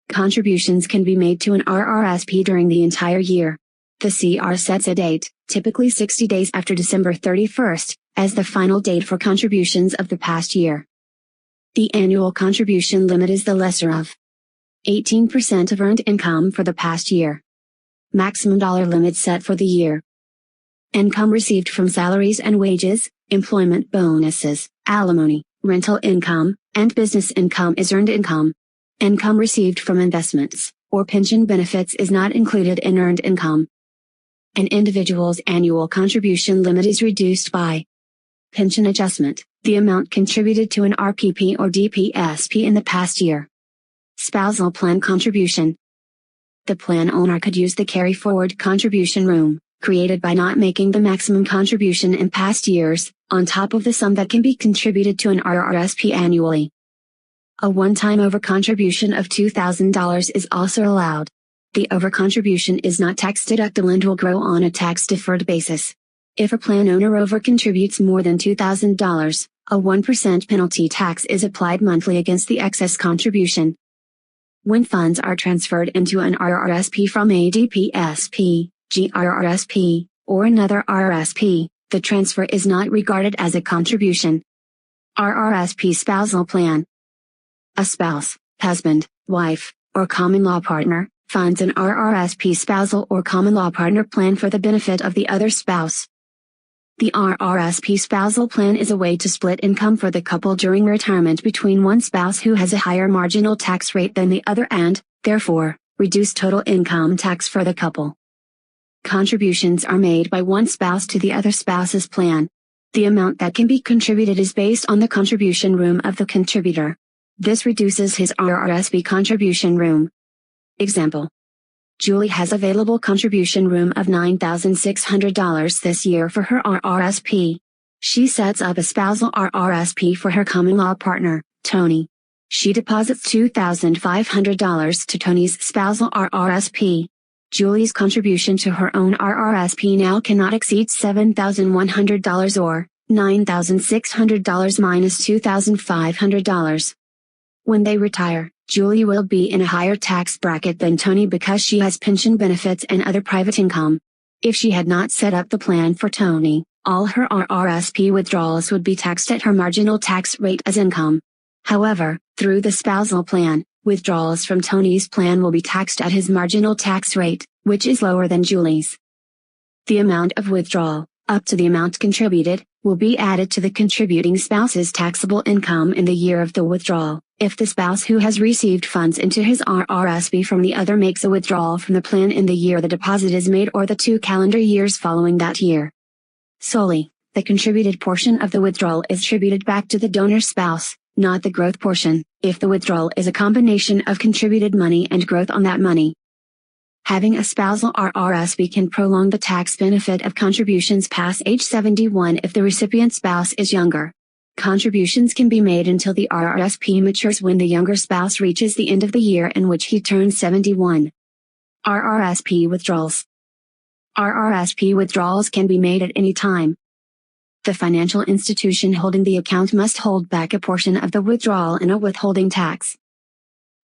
Contributions can be made to an RRSP during the entire year. The CR sets a date, typically 60 days after December 31st, as the final date for contributions of the past year. The annual contribution limit is the lesser of 18% of earned income for the past year. Maximum dollar limit set for the year. Income received from salaries and wages, employment bonuses, alimony, rental income, and business income is earned income. Income received from investments or pension benefits is not included in earned income. An individual's annual contribution limit is reduced by pension adjustment, the amount contributed to an RPP or DPSP in the past year. Spousal plan contribution. The plan owner could use the carry-forward contribution room, created by not making the maximum contribution in past years, on top of the sum that can be contributed to an RRSP annually. A one-time overcontribution of $2,000 is also allowed. The overcontribution is not tax-deductible and will grow on a tax-deferred basis. If a plan owner overcontributes more than $2,000, a 1% penalty tax is applied monthly against the excess contribution. When funds are transferred into an RRSP from a DPSP, GRRSP, or another RRSP, the transfer is not regarded as a contribution. RRSP spousal plan. A spouse, husband, wife, or common law partner, Funds an RRSP spousal or common law partner plan for the benefit of the other spouse. The RRSP spousal plan is a way to split income for the couple during retirement between one spouse who has a higher marginal tax rate than the other and, therefore, reduce total income tax for the couple. Contributions are made by one spouse to the other spouse's plan. The amount that can be contributed is based on the contribution room of the contributor. This reduces his RRSP contribution room. Example. Julie has available contribution room of $9,600 this year for her RRSP. She sets up a spousal RRSP for her common law partner, Tony. She deposits $2,500 to Tony's spousal RRSP. Julie's contribution to her own RRSP now cannot exceed $7,100 or $9,600 minus $2,500. When they retire, Julie will be in a higher tax bracket than Tony because she has pension benefits and other private income. If she had not set up the plan for Tony, all her RRSP withdrawals would be taxed at her marginal tax rate as income. However, through the spousal plan, withdrawals from Tony's plan will be taxed at his marginal tax rate, which is lower than Julie's. The amount of withdrawal, up to the amount contributed, will be added to the contributing spouse's taxable income in the year of the withdrawal. If the spouse who has received funds into his RRSP from the other makes a withdrawal from the plan in the year the deposit is made or the 2 calendar years following that year. Solely, the contributed portion of the withdrawal is attributed back to the donor spouse, not the growth portion, if the withdrawal is a combination of contributed money and growth on that money. Having a spousal RRSP can prolong the tax benefit of contributions past age 71 if the recipient spouse is younger. Contributions can be made until the RRSP matures when the younger spouse reaches the end of the year in which he turns 71. RRSP withdrawals. RRSP withdrawals can be made at any time. The financial institution holding the account must hold back a portion of the withdrawal in a withholding tax.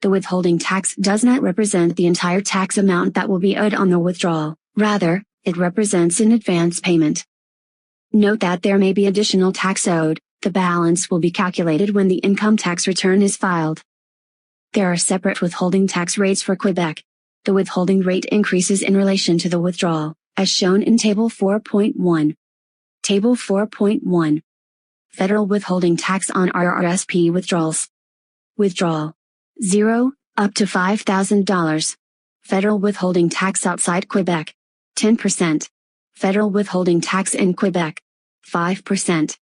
The withholding tax does not represent the entire tax amount that will be owed on the withdrawal, rather, it represents an advance payment. Note that there may be additional tax owed. The balance will be calculated when the income tax return is filed. There are separate withholding tax rates for Quebec. The withholding rate increases in relation to the withdrawal, as shown in Table 4.1. Table 4.1. Federal withholding tax on RRSP withdrawals. Withdrawal. 0, up to $5,000. Federal withholding tax outside Quebec. 10%. Federal withholding tax in Quebec. 5%.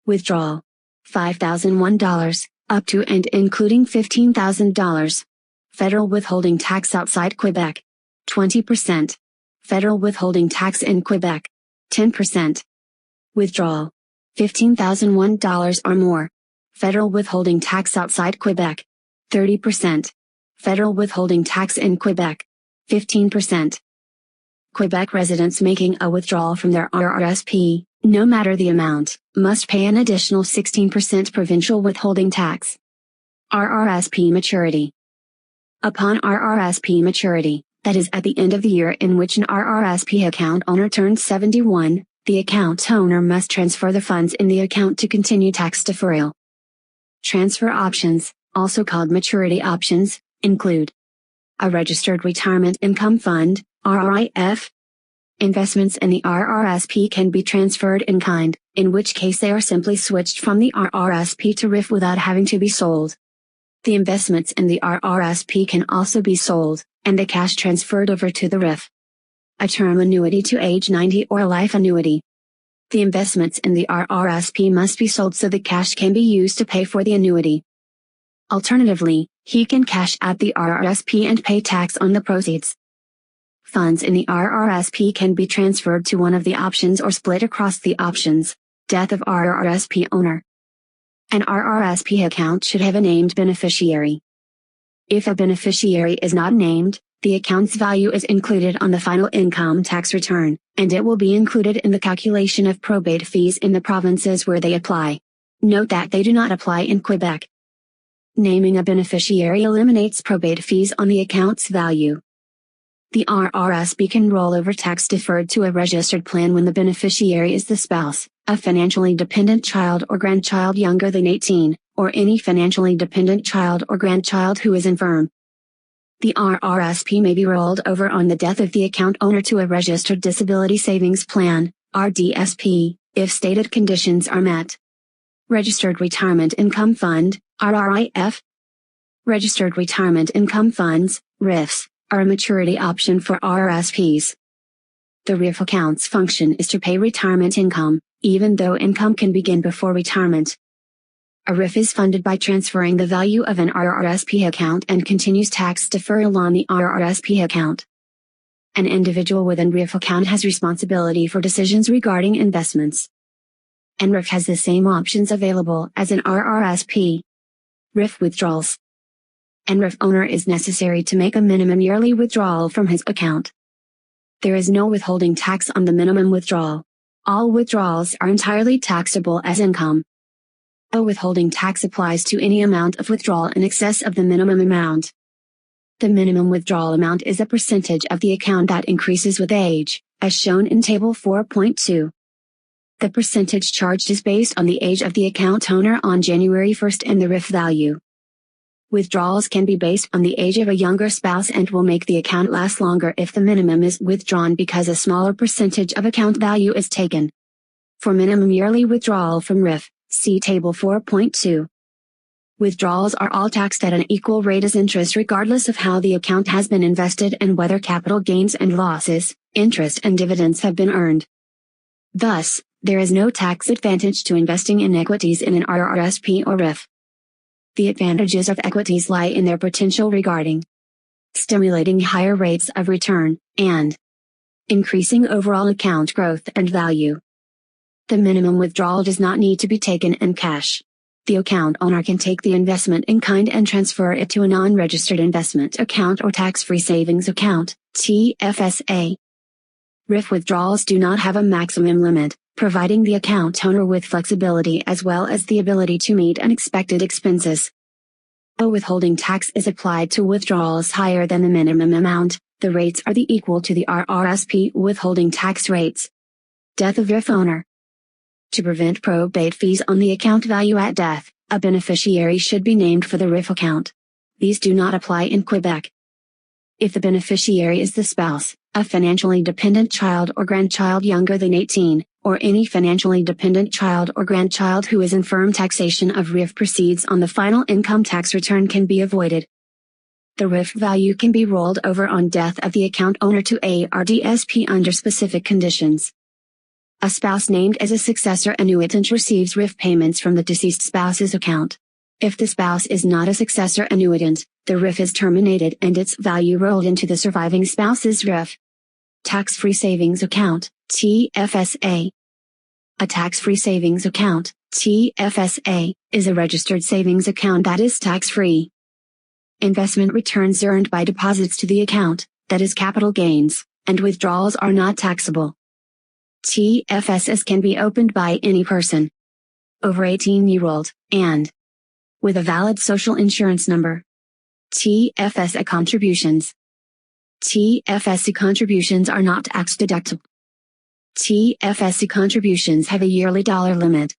Withdrawal. $5,001, up to and including $15,000. Federal withholding tax outside Quebec. 20%. Federal withholding tax in Quebec. 10%. Withdrawal. $15,001 or more. Federal withholding tax outside Quebec. 30%. Federal withholding tax in Quebec. 15%. Quebec residents making a withdrawal from their RRSP, no matter the amount, must pay an additional 16% provincial withholding tax. RRSP maturity. Upon RRSP maturity, that is at the end of the year in which an RRSP account owner turns 71, the account owner must transfer the funds in the account to continue tax deferral. Transfer options, also called maturity options, include a registered retirement income fund, RRIF. Investments in the RRSP can be transferred in kind, in which case they are simply switched from the RRSP to RIF without having to be sold. The investments in the RRSP can also be sold, and the cash transferred over to the RIF. A term annuity to age 90 or a life annuity. The investments in the RRSP must be sold so the cash can be used to pay for the annuity. Alternatively, he can cash out the RRSP and pay tax on the proceeds. Funds in the RRSP can be transferred to one of the options or split across the options. Death of RRSP owner. An RRSP account should have a named beneficiary. If a beneficiary is not named, the account's value is included on the final income tax return, and it will be included in the calculation of probate fees in the provinces where they apply. Note that they do not apply in Quebec. Naming a beneficiary eliminates probate fees on the account's value. The RRSP can roll over tax deferred to a registered plan when the beneficiary is the spouse, a financially dependent child or grandchild younger than 18, or any financially dependent child or grandchild who is infirm. The RRSP may be rolled over on the death of the account owner to a registered disability savings plan, RDSP, if stated conditions are met. Registered Retirement Income Fund, RRIF. Registered Retirement Income Funds, RIFs, are a maturity option for RRSPs. The RIF account's function is to pay retirement income, even though income can begin before retirement. A RIF is funded by transferring the value of an RRSP account and continues tax deferral on the RRSP account. An individual with an RIF account has responsibility for decisions regarding investments. An RIF has the same options available as an RRSP. RIF withdrawals. An RIF owner is necessary to make a minimum yearly withdrawal from his account. There is no withholding tax on the minimum withdrawal. All withdrawals are entirely taxable as income. A withholding tax applies to any amount of withdrawal in excess of the minimum amount. The minimum withdrawal amount is a percentage of the account that increases with age, as shown in Table 4.2. The percentage charged is based on the age of the account owner on January 1st and the RIF value. Withdrawals can be based on the age of a younger spouse and will make the account last longer if the minimum is withdrawn because a smaller percentage of account value is taken. For minimum yearly withdrawal from RIF, see Table 4.2. Withdrawals are all taxed at an equal rate as interest regardless of how the account has been invested and whether capital gains and losses, interest and dividends have been earned. Thus, there is no tax advantage to investing in equities in an RRSP or RIF. The advantages of equities lie in their potential regarding stimulating higher rates of return, and increasing overall account growth and value. The minimum withdrawal does not need to be taken in cash. The account owner can take the investment in kind and transfer it to a non-registered investment account or tax-free savings account, TFSA. RIF withdrawals do not have a maximum limit, providing the account owner with flexibility as well as the ability to meet unexpected expenses. A withholding tax is applied to withdrawals higher than the minimum amount. The rates are equal to the RRSP withholding tax rates. Death of RIF owner. To prevent probate fees on the account value at death, a beneficiary should be named for the RIF account. These do not apply in Quebec. If the beneficiary is the spouse, a financially dependent child or grandchild younger than 18, or any financially dependent child or grandchild who is infirm, taxation of RIF proceeds on the final income tax return can be avoided. The RIF value can be rolled over on death of the account owner to a RDSP under specific conditions. A spouse named as a successor annuitant receives RIF payments from the deceased spouse's account. If the spouse is not a successor annuitant, the RIF is terminated and its value rolled into the surviving spouse's RIF. Tax-free savings account, TFSA. A tax-free savings account, TFSA, is a registered savings account that is tax-free. Investment returns earned by deposits to the account, that is capital gains, and withdrawals are not taxable. TFSs can be opened by any person over 18-year-old, and with a valid social insurance number. TFSA contributions. TFSA contributions are not tax deductible. TFSA contributions have a yearly dollar limit.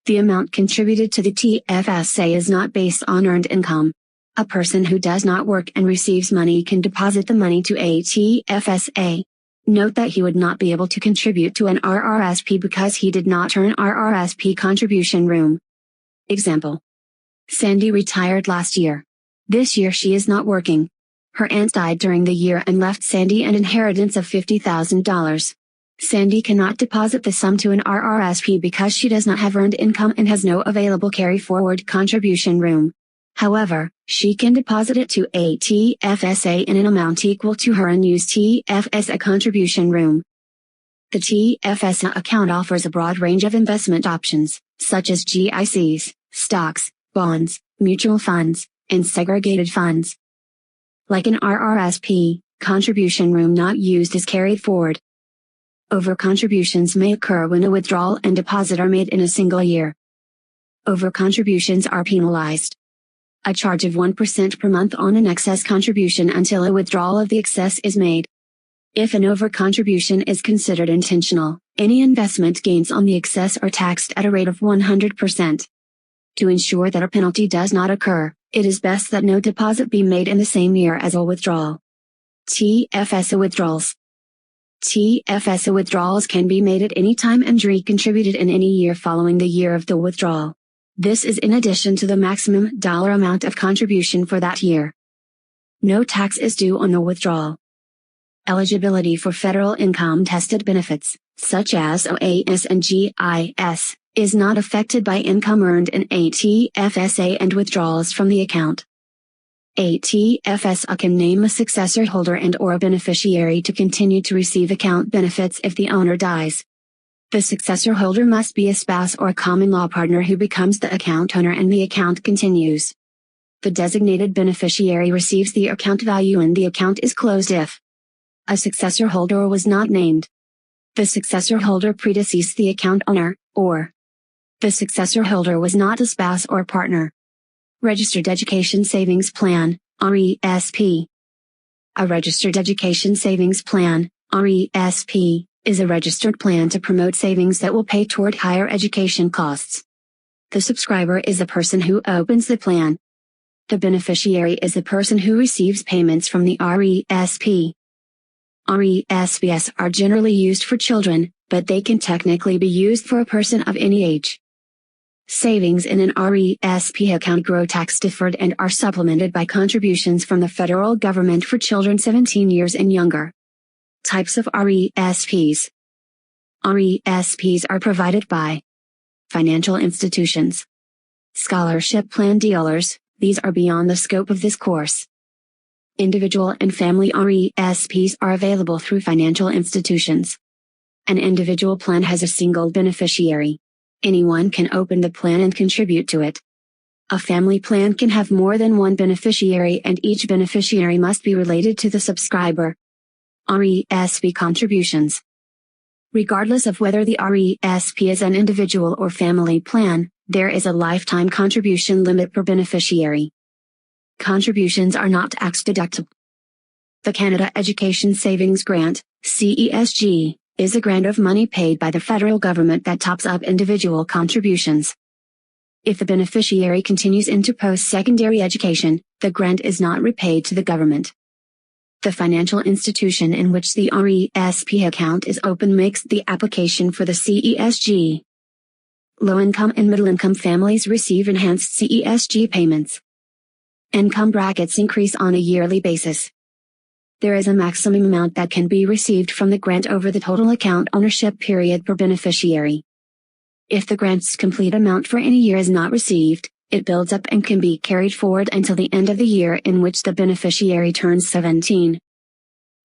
The amount contributed to the TFSA is not based on earned income. A person who does not work and receives money can deposit the money to a TFSA. Note that he would not be able to contribute to an RRSP because he did not earn RRSP contribution room. Example. Sandy retired last year. This year she is not working. Her aunt died during the year and left Sandy an inheritance of $50,000. Sandy cannot deposit the sum to an RRSP because she does not have earned income and has no available carry-forward contribution room. However, she can deposit it to a TFSA in an amount equal to her unused TFSA contribution room. The TFSA account offers a broad range of investment options, such as GICs, stocks, bonds, mutual funds, and segregated funds. Like an RRSP, contribution room not used is carried forward. Over-contributions may occur when a withdrawal and deposit are made in a single year. Over-contributions are penalized. A charge of 1% per month on an excess contribution until a withdrawal of the excess is made. If an over-contribution is considered intentional, any investment gains on the excess are taxed at a rate of 100%. To ensure that a penalty does not occur, It is best that no deposit be made in the same year as a withdrawal. TFSA withdrawals. TFSA withdrawals can be made at any time and recontributed in any year following the year of the withdrawal. This is in addition to the maximum dollar amount of contribution for that year. No tax is due on the withdrawal. Eligibility for federal income-tested benefits, such as OAS and GIS, is not affected by income earned in a TFSA and withdrawals from the account. A TFSA can name a successor holder and/or a beneficiary to continue to receive account benefits if the owner dies. The successor holder must be a spouse or a common law partner who becomes the account owner and the account continues. The designated beneficiary receives the account value and the account is closed if a successor holder was not named, the successor holder predeceased the account owner, or the successor holder was not a spouse or partner. Registered Education Savings Plan, RESP. A Registered Education Savings Plan, RESP, is a registered plan to promote savings that will pay toward higher education costs. The subscriber is the person who opens the plan. The beneficiary is the person who receives payments from the RESP. RESPs are generally used for children, but they can technically be used for a person of any age. Savings in an RESP account grow tax-deferred and are supplemented by contributions from the federal government for children 17 years and younger. Types of RESPs. RESPs are provided by financial institutions. Scholarship plan dealers, these are beyond the scope of this course. Individual and family RESPs are available through financial institutions. An individual plan has a single beneficiary. Anyone can open the plan and contribute to it. A family plan can have more than one beneficiary and each beneficiary must be related to the subscriber. RESP contributions. Regardless of whether the RESP is an individual or family plan, there is a lifetime contribution limit per beneficiary. Contributions are not tax-deductible. The Canada Education Savings Grant, CESG, is a grant of money paid by the federal government that tops up individual contributions. If the beneficiary continues into post-secondary education, the grant is not repaid to the government. The financial institution in which the RESP account is open makes the application for the CESG. Low-income and middle-income families receive enhanced CESG payments. Income brackets increase on a yearly basis. There is a maximum amount that can be received from the grant over the total account ownership period per beneficiary. If the grant's complete amount for any year is not received, it builds up and can be carried forward until the end of the year in which the beneficiary turns 17.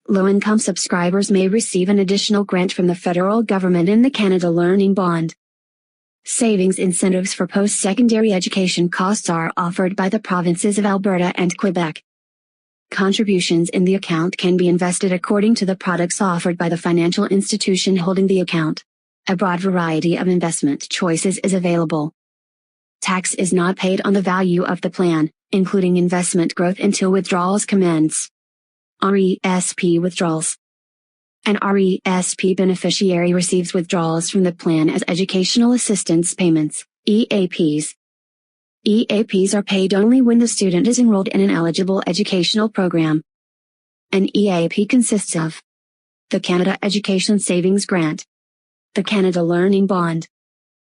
Low-income subscribers may receive an additional grant from the federal government in the Canada Learning Bond. Savings incentives for post-secondary education costs are offered by the provinces of Alberta and Quebec. Contributions in the account can be invested according to the products offered by the financial institution holding the account. A broad variety of investment choices is available. Tax is not paid on the value of the plan, including investment growth until withdrawals commence. RESP withdrawals. An RESP beneficiary receives withdrawals from the plan as educational assistance payments, EAPs. EAPs are paid only when the student is enrolled in an eligible educational program. An EAP consists of the Canada Education Savings Grant, the Canada Learning Bond,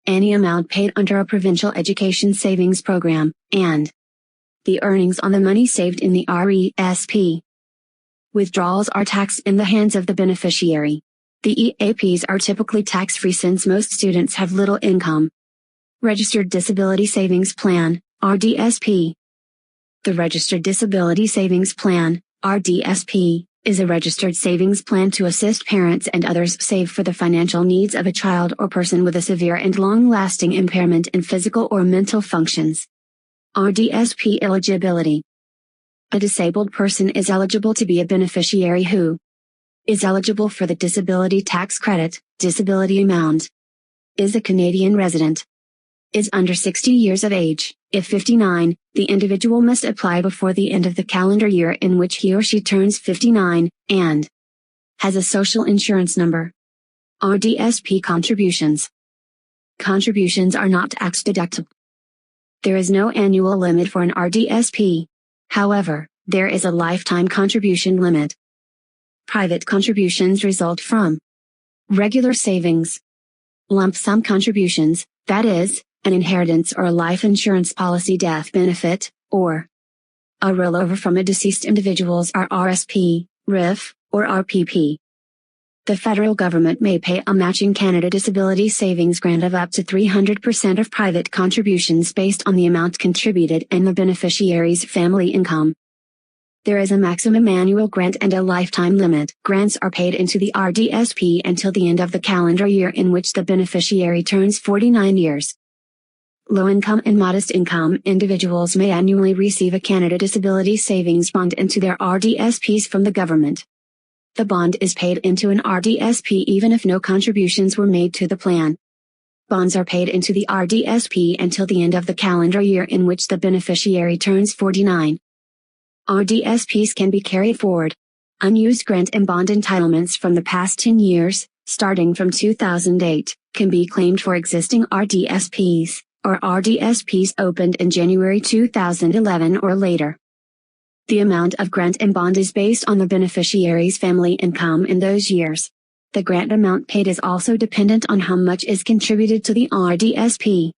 any amount paid under a provincial education savings program, and the earnings on the money saved in the RESP. Withdrawals are taxed in the hands of the beneficiary. The EAPs are typically tax-free since most students have little income. Registered Disability Savings Plan, RDSP. The Registered Disability Savings Plan, RDSP, is a registered savings plan to assist parents and others save for the financial needs of a child or person with a severe and long-lasting impairment in physical or mental functions. RDSP eligibility. A disabled person is eligible to be a beneficiary who is eligible for the disability tax credit, disability amount, is a Canadian resident, is under 60 years of age. If 59, the individual must apply before the end of the calendar year in which he or she turns 59, and has a social insurance number. RDSP contributions. Contributions are not tax deductible. There is no annual limit for an RDSP. However, there is a lifetime contribution limit. Private contributions result from regular savings, lump sum contributions, that is, an inheritance or a life insurance policy death benefit, or a rollover from a deceased individual's RRSP, RIF, or RPP. The federal government may pay a matching Canada Disability Savings Grant of up to 300% of private contributions based on the amount contributed and the beneficiary's family income. There is a maximum annual grant and a lifetime limit. Grants are paid into the RDSP until the end of the calendar year in which the beneficiary turns 49 years. Low-income and modest-income individuals may annually receive a Canada Disability Savings Bond into their RDSPs from the government. The bond is paid into an RDSP even if no contributions were made to the plan. Bonds are paid into the RDSP until the end of the calendar year in which the beneficiary turns 49. RDSPs can be carried forward. Unused grant and bond entitlements from the past 10 years, starting from 2008, can be claimed for existing RDSPs, or RDSPs opened in January 2011 or later. The amount of grant and bond is based on the beneficiary's family income in those years. The grant amount paid is also dependent on how much is contributed to the RDSP.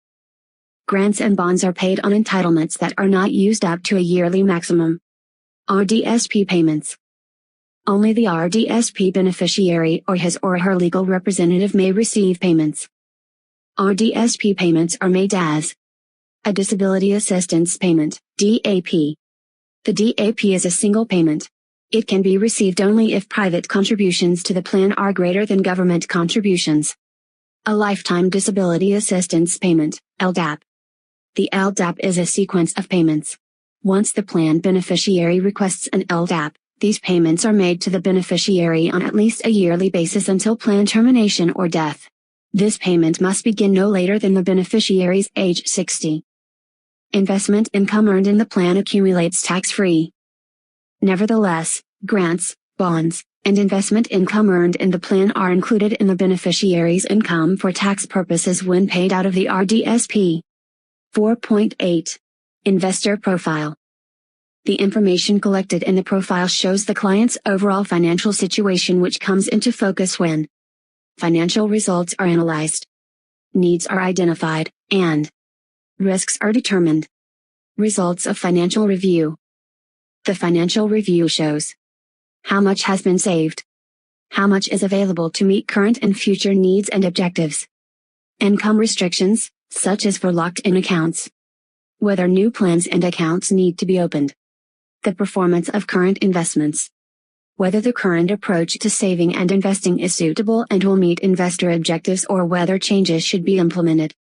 Grants and bonds are paid on entitlements that are not used up to a yearly maximum. RDSP payments. Only the RDSP beneficiary or his or her legal representative may receive payments. RDSP payments are made as a Disability Assistance Payment, DAP. The DAP is a single payment. It can be received only if private contributions to the plan are greater than government contributions. A Lifetime Disability Assistance Payment, LDAP. The LDAP is a sequence of payments. Once the plan beneficiary requests an LDAP, these payments are made to the beneficiary on at least a yearly basis until plan termination or death. This payment must begin no later than the beneficiary's age 60. Investment income earned in the plan accumulates tax-free. Nevertheless, grants, bonds, and investment income earned in the plan are included in the beneficiary's income for tax purposes when paid out of the RDSP. 4.8. Investor Profile. The information collected in the profile shows the client's overall financial situation, which comes into focus when financial results are analyzed, needs are identified, and risks are determined. Results of financial review. The financial review shows how much has been saved, how much is available to meet current and future needs and objectives, income restrictions, such as for locked-in accounts, whether new plans and accounts need to be opened, the performance of current investments, whether the current approach to saving and investing is suitable and will meet investor objectives or whether changes should be implemented.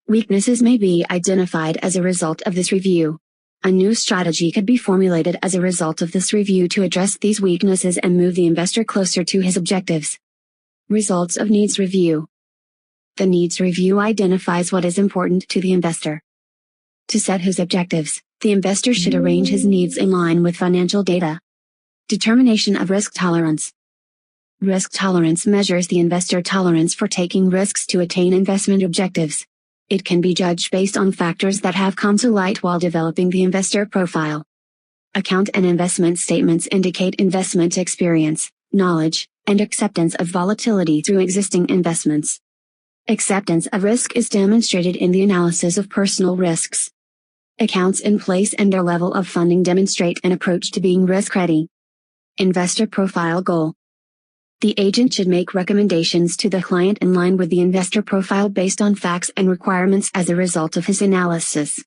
Weaknesses may be identified as a result of this review. A new strategy could be formulated as a result of this review to address these weaknesses and move the investor closer to his objectives. Results of needs review. The needs review identifies what is important to the investor. To set his objectives, the investor should arrange his needs in line with financial data. Determination of risk tolerance. Risk tolerance measures the investor tolerance for taking risks to attain investment objectives. It can be judged based on factors that have come to light while developing the investor profile. Account and investment statements indicate investment experience, knowledge, and acceptance of volatility through existing investments. Acceptance of risk is demonstrated in the analysis of personal risks. Accounts in place and their level of funding demonstrate an approach to being risk-ready. Investor profile goal. The agent should make recommendations to the client in line with the investor profile based on facts and requirements as a result of his analysis.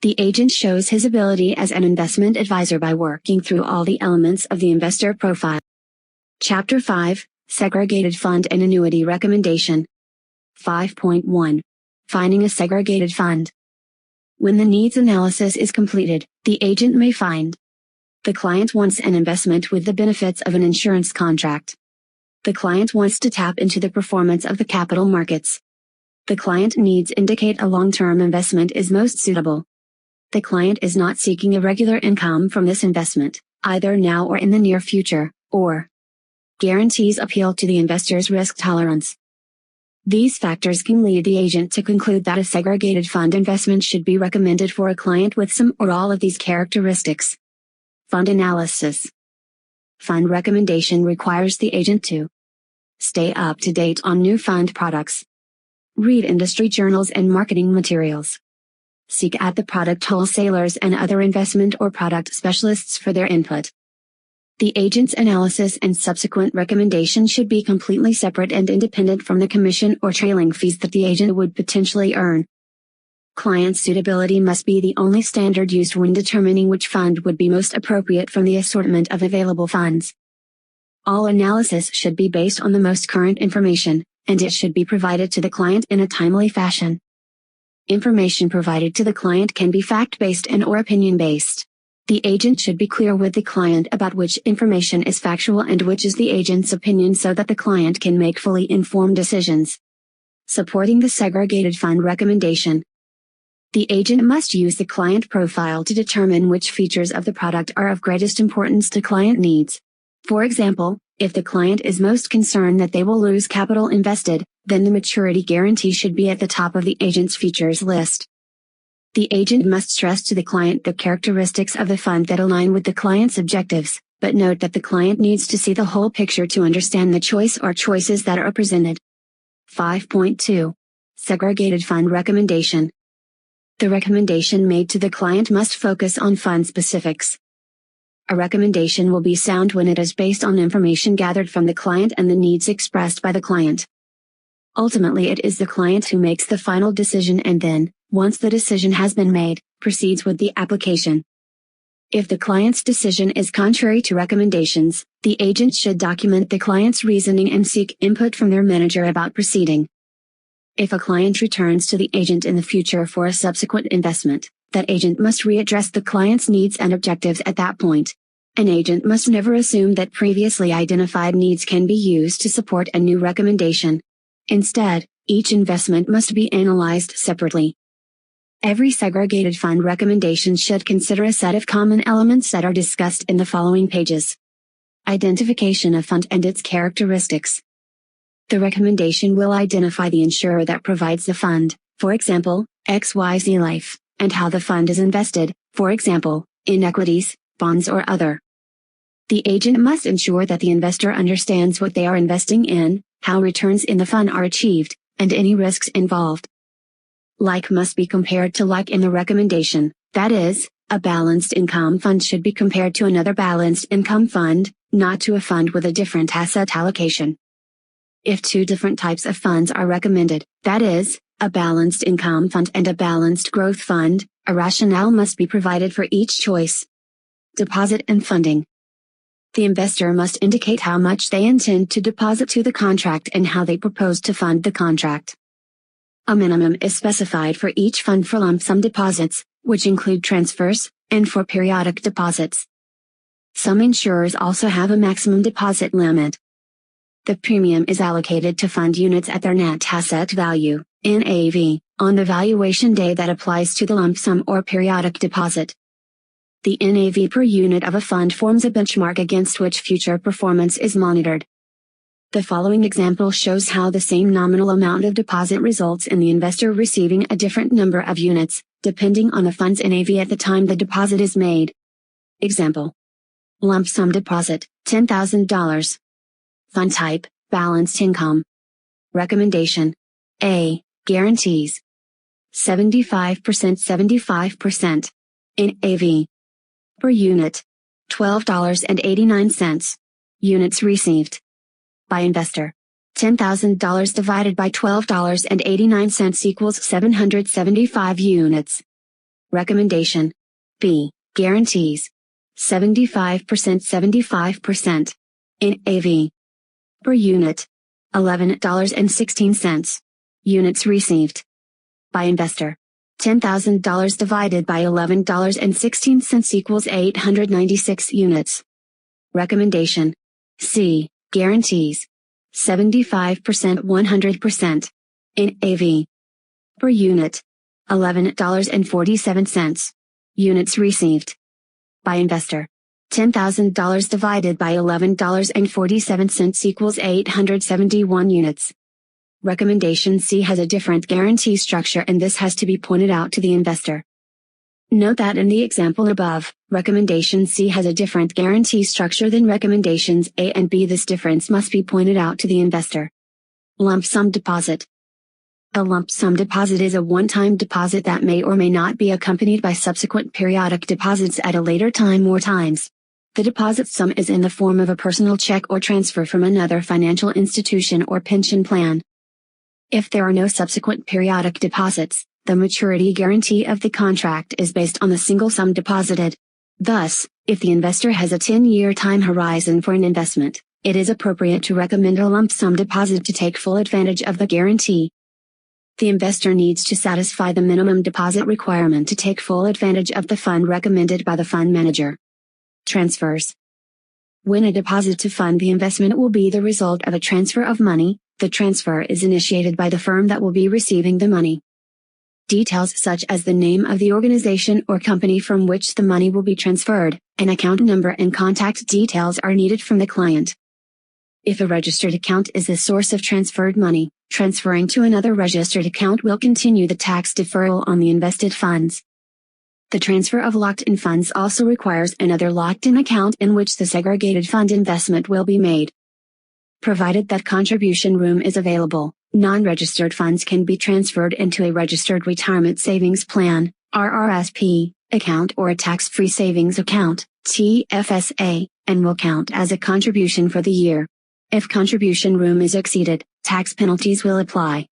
The agent shows his ability as an investment advisor by working through all the elements of the investor profile. Chapter 5, Segregated Fund and Annuity Recommendation. 5.1. Finding a segregated fund. When the needs analysis is completed, the agent may find the client wants an investment with the benefits of an insurance contract. The client wants to tap into the performance of the capital markets. The client needs indicate a long-term investment is most suitable. The client is not seeking a regular income from this investment, either now or in the near future, or guarantees appeal to the investor's risk tolerance. These factors can lead the agent to conclude that a segregated fund investment should be recommended for a client with some or all of these characteristics. Fund analysis. Fund recommendation requires the agent to stay up to date on new fund products, read industry journals and marketing materials, seek out the product wholesalers and other investment or product specialists for their input. The agent's analysis and subsequent recommendation should be completely separate and independent from the commission or trailing fees that the agent would potentially earn. Client suitability must be the only standard used when determining which fund would be most appropriate from the assortment of available funds. All analysis should be based on the most current information, and it should be provided to the client in a timely fashion. Information provided to the client can be fact-based and/or opinion-based. The agent should be clear with the client about which information is factual and which is the agent's opinion so that the client can make fully informed decisions. Supporting the segregated fund recommendation. The agent must use the client profile to determine which features of the product are of greatest importance to client needs. For example, if the client is most concerned that they will lose capital invested, then the maturity guarantee should be at the top of the agent's features list. The agent must stress to the client the characteristics of the fund that align with the client's objectives, but note that the client needs to see the whole picture to understand the choice or choices that are presented. 5.2. Segregated fund recommendation. The recommendation made to the client must focus on fund specifics. A recommendation will be sound when it is based on information gathered from the client and the needs expressed by the client. Ultimately, it is the client who makes the final decision and then, once the decision has been made, proceeds with the application. If the client's decision is contrary to recommendations, the agent should document the client's reasoning and seek input from their manager about proceeding. If a client returns to the agent in the future for a subsequent investment, that agent must readdress the client's needs and objectives at that point. An agent must never assume that previously identified needs can be used to support a new recommendation. Instead, each investment must be analyzed separately. Every segregated fund recommendation should consider a set of common elements that are discussed in the following pages. Identification of fund and its characteristics. The recommendation will identify the insurer that provides the fund, for example, XYZ Life, and how the fund is invested, for example, in equities, bonds or other. The agent must ensure that the investor understands what they are investing in, how returns in the fund are achieved, and any risks involved. Like must be compared to like in the recommendation, that is, a balanced income fund should be compared to another balanced income fund, not to a fund with a different asset allocation. If two different types of funds are recommended, that is, a balanced income fund and a balanced growth fund, a rationale must be provided for each choice. Deposit and funding. The investor must indicate how much they intend to deposit to the contract and how they propose to fund the contract. A minimum is specified for each fund for lump sum deposits, which include transfers, and for periodic deposits. Some insurers also have a maximum deposit limit. The premium is allocated to fund units at their net asset value, NAV, on the valuation day that applies to the lump sum or periodic deposit. The NAV per unit of a fund forms a benchmark against which future performance is monitored. The following example shows how the same nominal amount of deposit results in the investor receiving a different number of units, depending on the fund's NAV at the time the deposit is made. Example. Lump sum deposit, $10,000. Fund type, balanced income. Recommendation. A. Guarantees. 75% 75%. NAV. Per unit. $12.89. Units received. By investor. $10,000 divided by $12.89 equals 775 units. Recommendation. B. Guarantees. 75% 75%. NAV. Per unit. $11.16. Units received. By investor. $10,000 divided by $11.16 equals 896 units. Recommendation. C. Guarantees. 75% 100%. NAV. Per unit. $11.47. Units received. By investor. $10,000 divided by $11.47 equals 871 units. Recommendation C has a different guarantee structure, and this has to be pointed out to the investor. Note that in the example above, Recommendation C has a different guarantee structure than Recommendations A and B. This difference must be pointed out to the investor. Lump sum deposit. A lump sum deposit is a one-time deposit that may or may not be accompanied by subsequent periodic deposits at a later time or times. The deposit sum is in the form of a personal check or transfer from another financial institution or pension plan. If there are no subsequent periodic deposits, the maturity guarantee of the contract is based on the single sum deposited. Thus, if the investor has a 10-year time horizon for an investment, it is appropriate to recommend a lump sum deposit to take full advantage of the guarantee. The investor needs to satisfy the minimum deposit requirement to take full advantage of the fund recommended by the fund manager. Transfers. When a deposit to fund the investment will be the result of a transfer of money, the transfer is initiated by the firm that will be receiving the money. Details such as the name of the organization or company from which the money will be transferred, an account number and contact details are needed from the client. If a registered account is the source of transferred money, transferring to another registered account will continue the tax deferral on the invested funds. The transfer of locked-in funds also requires another locked-in account in which the segregated fund investment will be made. Provided that contribution room is available, non-registered funds can be transferred into a registered retirement savings plan, RRSP, account or a tax-free savings account, TFSA, and will count as a contribution for the year. If contribution room is exceeded, tax penalties will apply.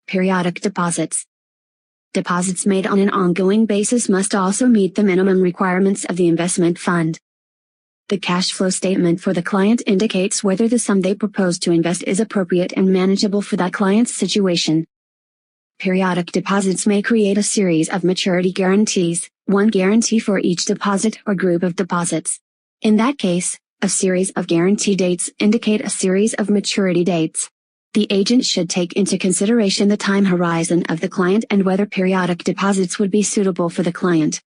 Periodic deposits. Deposits made on an ongoing basis must also meet the minimum requirements of the investment fund. The cash flow statement for the client indicates whether the sum they propose to invest is appropriate and manageable for that client's situation. Periodic deposits may create a series of maturity guarantees, one guarantee for each deposit or group of deposits. In that case, a series of guarantee dates indicate a series of maturity dates. The agent should take into consideration the time horizon of the client and whether periodic deposits would be suitable for the client.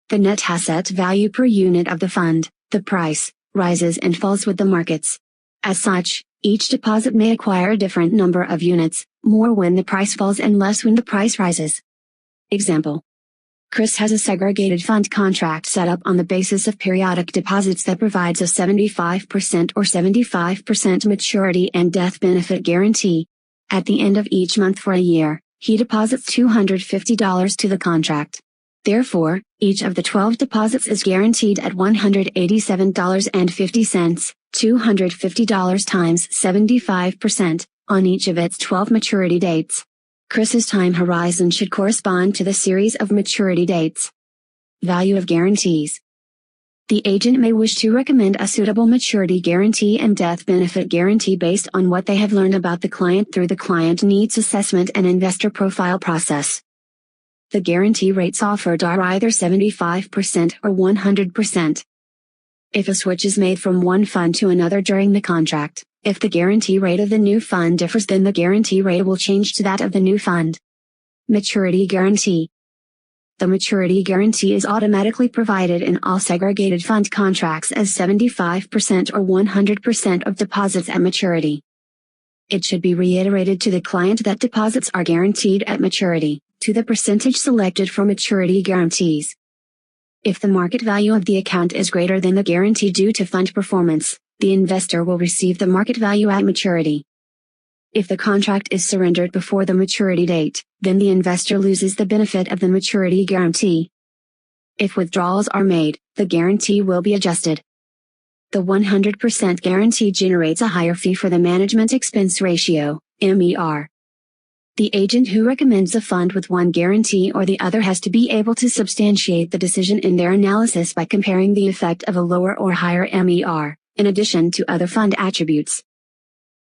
The net asset value per unit of the fund, the price, rises and falls with the markets. As such, each deposit may acquire a different number of units, more when the price falls and less when the price rises. Example. Chris has a segregated fund contract set up on the basis of periodic deposits that provides a 75% or 75% maturity and death benefit guarantee. At the end of each month for a year, he deposits $250 to the contract. Therefore, each of the 12 deposits is guaranteed at $187.50, $250 times 75%, on each of its 12 maturity dates. Chris's time horizon should correspond to the series of maturity dates. Value of guarantees. The agent may wish to recommend a suitable maturity guarantee and death benefit guarantee based on what they have learned about the client through the client needs assessment and investor profile process. The guarantee rates offered are either 75% or 100%. If a switch is made from one fund to another during the contract, if the guarantee rate of the new fund differs, then the guarantee rate will change to that of the new fund. Maturity guarantee. The maturity guarantee is automatically provided in all segregated fund contracts as 75% or 100% of deposits at maturity. It should be reiterated to the client that deposits are guaranteed at maturity, to the percentage selected for maturity guarantees. If the market value of the account is greater than the guarantee due to fund performance, the investor will receive the market value at maturity. If the contract is surrendered before the maturity date, then the investor loses the benefit of the maturity guarantee. If withdrawals are made, the guarantee will be adjusted. The 100% guarantee generates a higher fee for the management expense ratio, MER. The agent who recommends a fund with one guarantee or the other has to be able to substantiate the decision in their analysis by comparing the effect of a lower or higher MER, in addition to other fund attributes.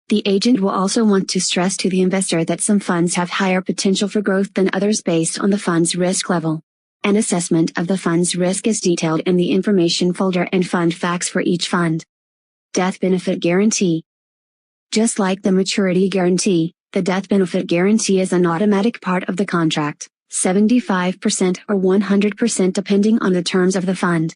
The agent will also want to stress to the investor that some funds have higher potential for growth than others based on the fund's risk level. An assessment of the fund's risk is detailed in the information folder and fund facts for each fund. Death benefit guarantee. Just like the maturity guarantee, the death benefit guarantee is an automatic part of the contract, 75% or 100% depending on the terms of the fund.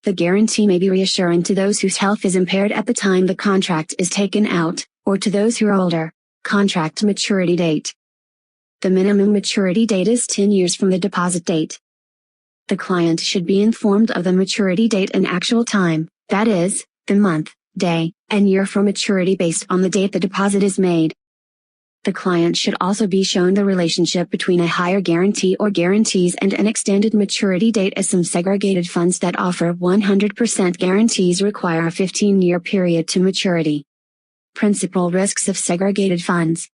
The guarantee may be reassuring to those whose health is impaired at the time the contract is taken out, or to those who are older. Contract maturity date. The minimum maturity date is 10 years from the deposit date. The client should be informed of the maturity date and actual time, that is, the month, day, and year for maturity based on the date the deposit is made. The client should also be shown the relationship between a higher guarantee or guarantees and an extended maturity date, as some segregated funds that offer 100% guarantees require a 15-year period to maturity. Principal risks of segregated funds.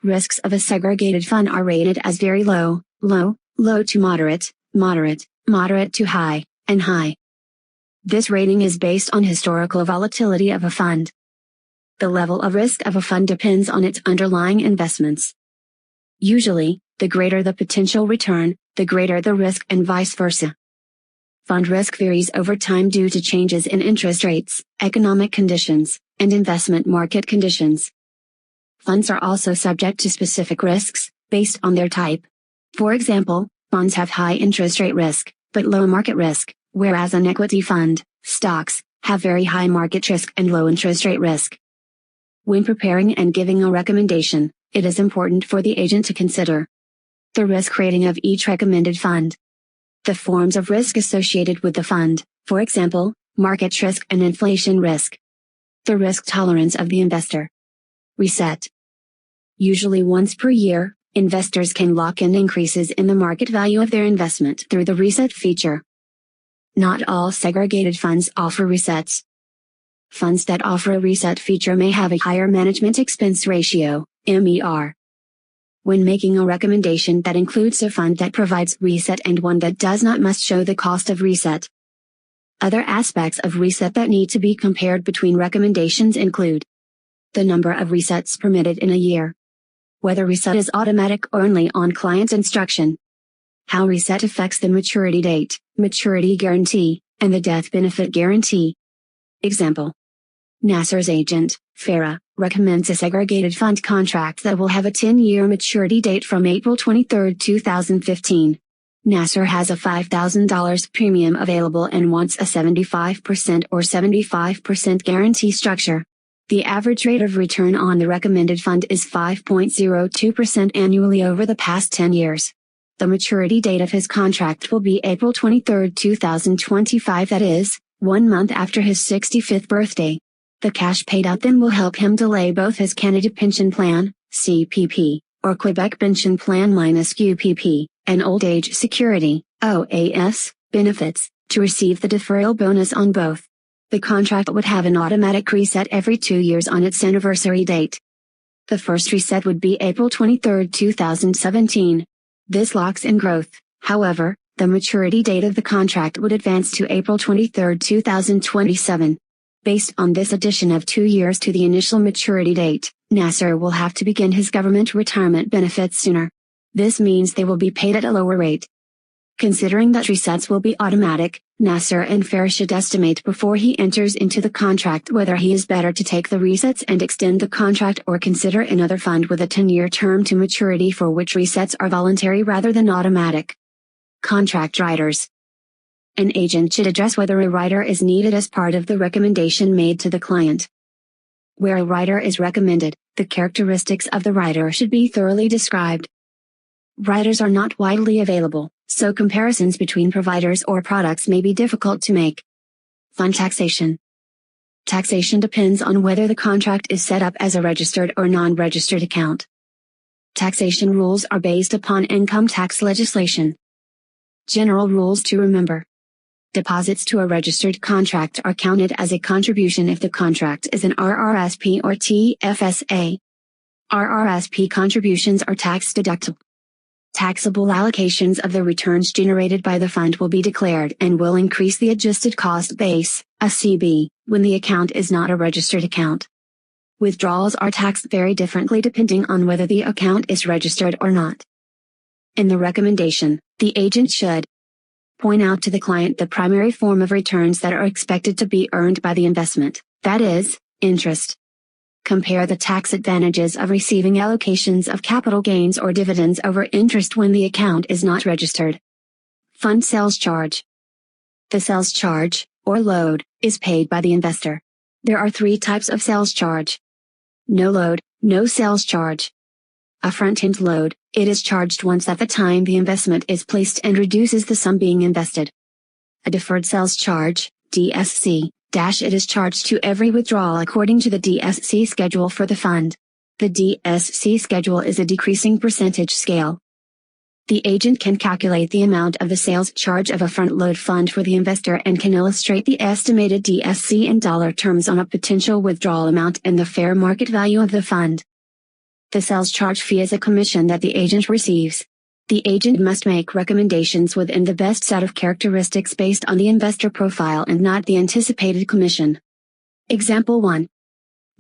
Risks of a segregated fund are rated as very low, low, low to moderate, moderate, moderate to high, and high. This rating is based on historical volatility of a fund. The level of risk of a fund depends on its underlying investments. Usually, the greater the potential return, the greater the risk, and vice versa. Fund risk varies over time due to changes in interest rates, economic conditions, and investment market conditions. Funds are also subject to specific risks, based on their type. For example, bonds have high interest rate risk, but low market risk, whereas an equity fund, stocks, have very high market risk and low interest rate risk. When preparing and giving a recommendation, it is important for the agent to consider the risk rating of each recommended fund, the forms of risk associated with the fund, for example, market risk and inflation risk, the risk tolerance of the investor. Reset. Usually once per year, investors can lock in increases in the market value of their investment through the reset feature. Not all segregated funds offer resets. Funds that offer a reset feature may have a higher management expense ratio, MER. When making a recommendation that includes a fund that provides reset and one that does not, must show the cost of reset. Other aspects of reset that need to be compared between recommendations include the number of resets permitted in a year, whether reset is automatic or only on client's instruction, how reset affects the maturity date, maturity guarantee, and the death benefit guarantee. Example. Nasser's agent, Farah, recommends a segregated fund contract that will have a 10-year maturity date from April 23, 2015. Nasser has a $5,000 premium available and wants a 75% or 75% guarantee structure. The average rate of return on the recommended fund is 5.02% annually over the past 10 years. The maturity date of his contract will be April 23, 2025, that is, 1 month after his 65th birthday. The cash paid out then will help him delay both his Canada Pension Plan, CPP, or Quebec Pension Plan minus QPP, and Old Age Security, OAS, benefits, to receive the deferral bonus on both. The contract would have an automatic reset every 2 years on its anniversary date. The first reset would be April 23, 2017. This locks in growth, however, the maturity date of the contract would advance to April 23, 2027. Based on this addition of 2 years to the initial maturity date, Nasser will have to begin his government retirement benefits sooner. This means they will be paid at a lower rate. Considering that resets will be automatic, Nasser and Farah should estimate before he enters into the contract whether he is better to take the resets and extend the contract or consider another fund with a 10-year term to maturity for which resets are voluntary rather than automatic. Contract riders. An agent should address whether a rider is needed as part of the recommendation made to the client. Where a rider is recommended, the characteristics of the rider should be thoroughly described. Riders are not widely available, so comparisons between providers or products may be difficult to make. Fund taxation. Taxation depends on whether the contract is set up as a registered or non-registered account. Taxation rules are based upon income tax legislation. General rules to remember. Deposits to a registered contract are counted as a contribution if the contract is an RRSP or TFSA. RRSP contributions are tax deductible. Taxable allocations of the returns generated by the fund will be declared and will increase the adjusted cost base, ACB, when the account is not a registered account. Withdrawals are taxed very differently depending on whether the account is registered or not. In the recommendation, the agent should point out to the client the primary form of returns that are expected to be earned by the investment, that is, interest. Compare the tax advantages of receiving allocations of capital gains or dividends over interest when the account is not registered. Fund sales charge. The sales charge, or load, is paid by the investor. There are 3 types of sales charge. No load, No sales charge. A front-end load, it is charged once at the time the investment is placed and reduces the sum being invested. A deferred sales charge, DSC, it is charged to every withdrawal according to the DSC schedule for the fund. The DSC schedule is a decreasing percentage scale. The agent can calculate the amount of the sales charge of a front-load fund for the investor and can illustrate the estimated DSC in dollar terms on a potential withdrawal amount and the fair market value of the fund. The sales charge fee is a commission that the agent receives. The agent must make recommendations within the best set of characteristics based on the investor profile and not the anticipated commission. Example 1.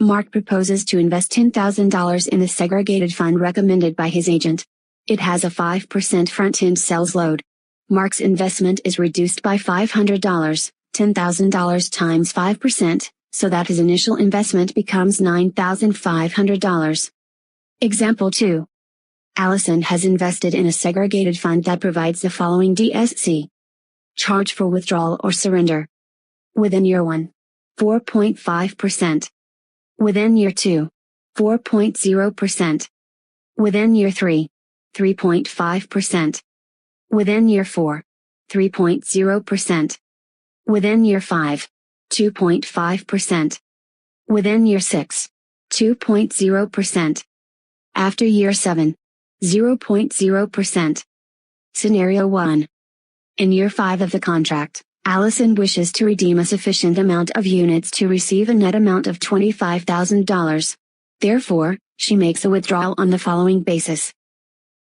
Mark proposes to invest $10,000 in the segregated fund recommended by his agent. It has a 5% front-end sales load. Mark's investment is reduced by $500, $10,000 times 5%, so that his initial investment becomes $9,500. Example 2. Allison has invested in a segregated fund that provides the following DSC. Charge for withdrawal or surrender. Within year 1. 4.5%. Within year 2. 4.0%. Within year 3. 3.5%. Within year 4. 3.0%. Within year 5. 2.5%. Within year 6. 2.0%. After year 7. 0.0%. Scenario 1. In year 5 of the contract, Allison wishes to redeem a sufficient amount of units to receive a net amount of $25,000. Therefore, she makes a withdrawal on the following basis.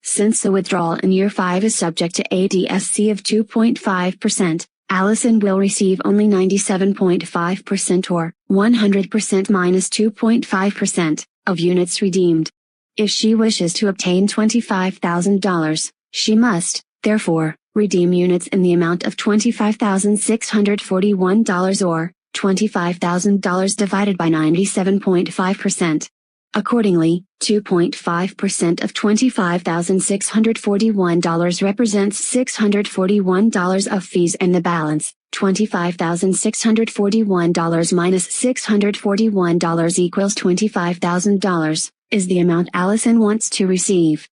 Since the withdrawal in year 5 is subject to a DSC of 2.5%, Allison will receive only 97.5% or 100% minus 2.5% of units redeemed. If she wishes to obtain $25,000, she must, therefore, redeem units in the amount of $25,641 or $25,000 divided by 97.5%. Accordingly, 2.5% of $25,641 represents $641 of fees and the balance, $25,641 minus $641 equals $25,000, is the amount Allison wants to receive.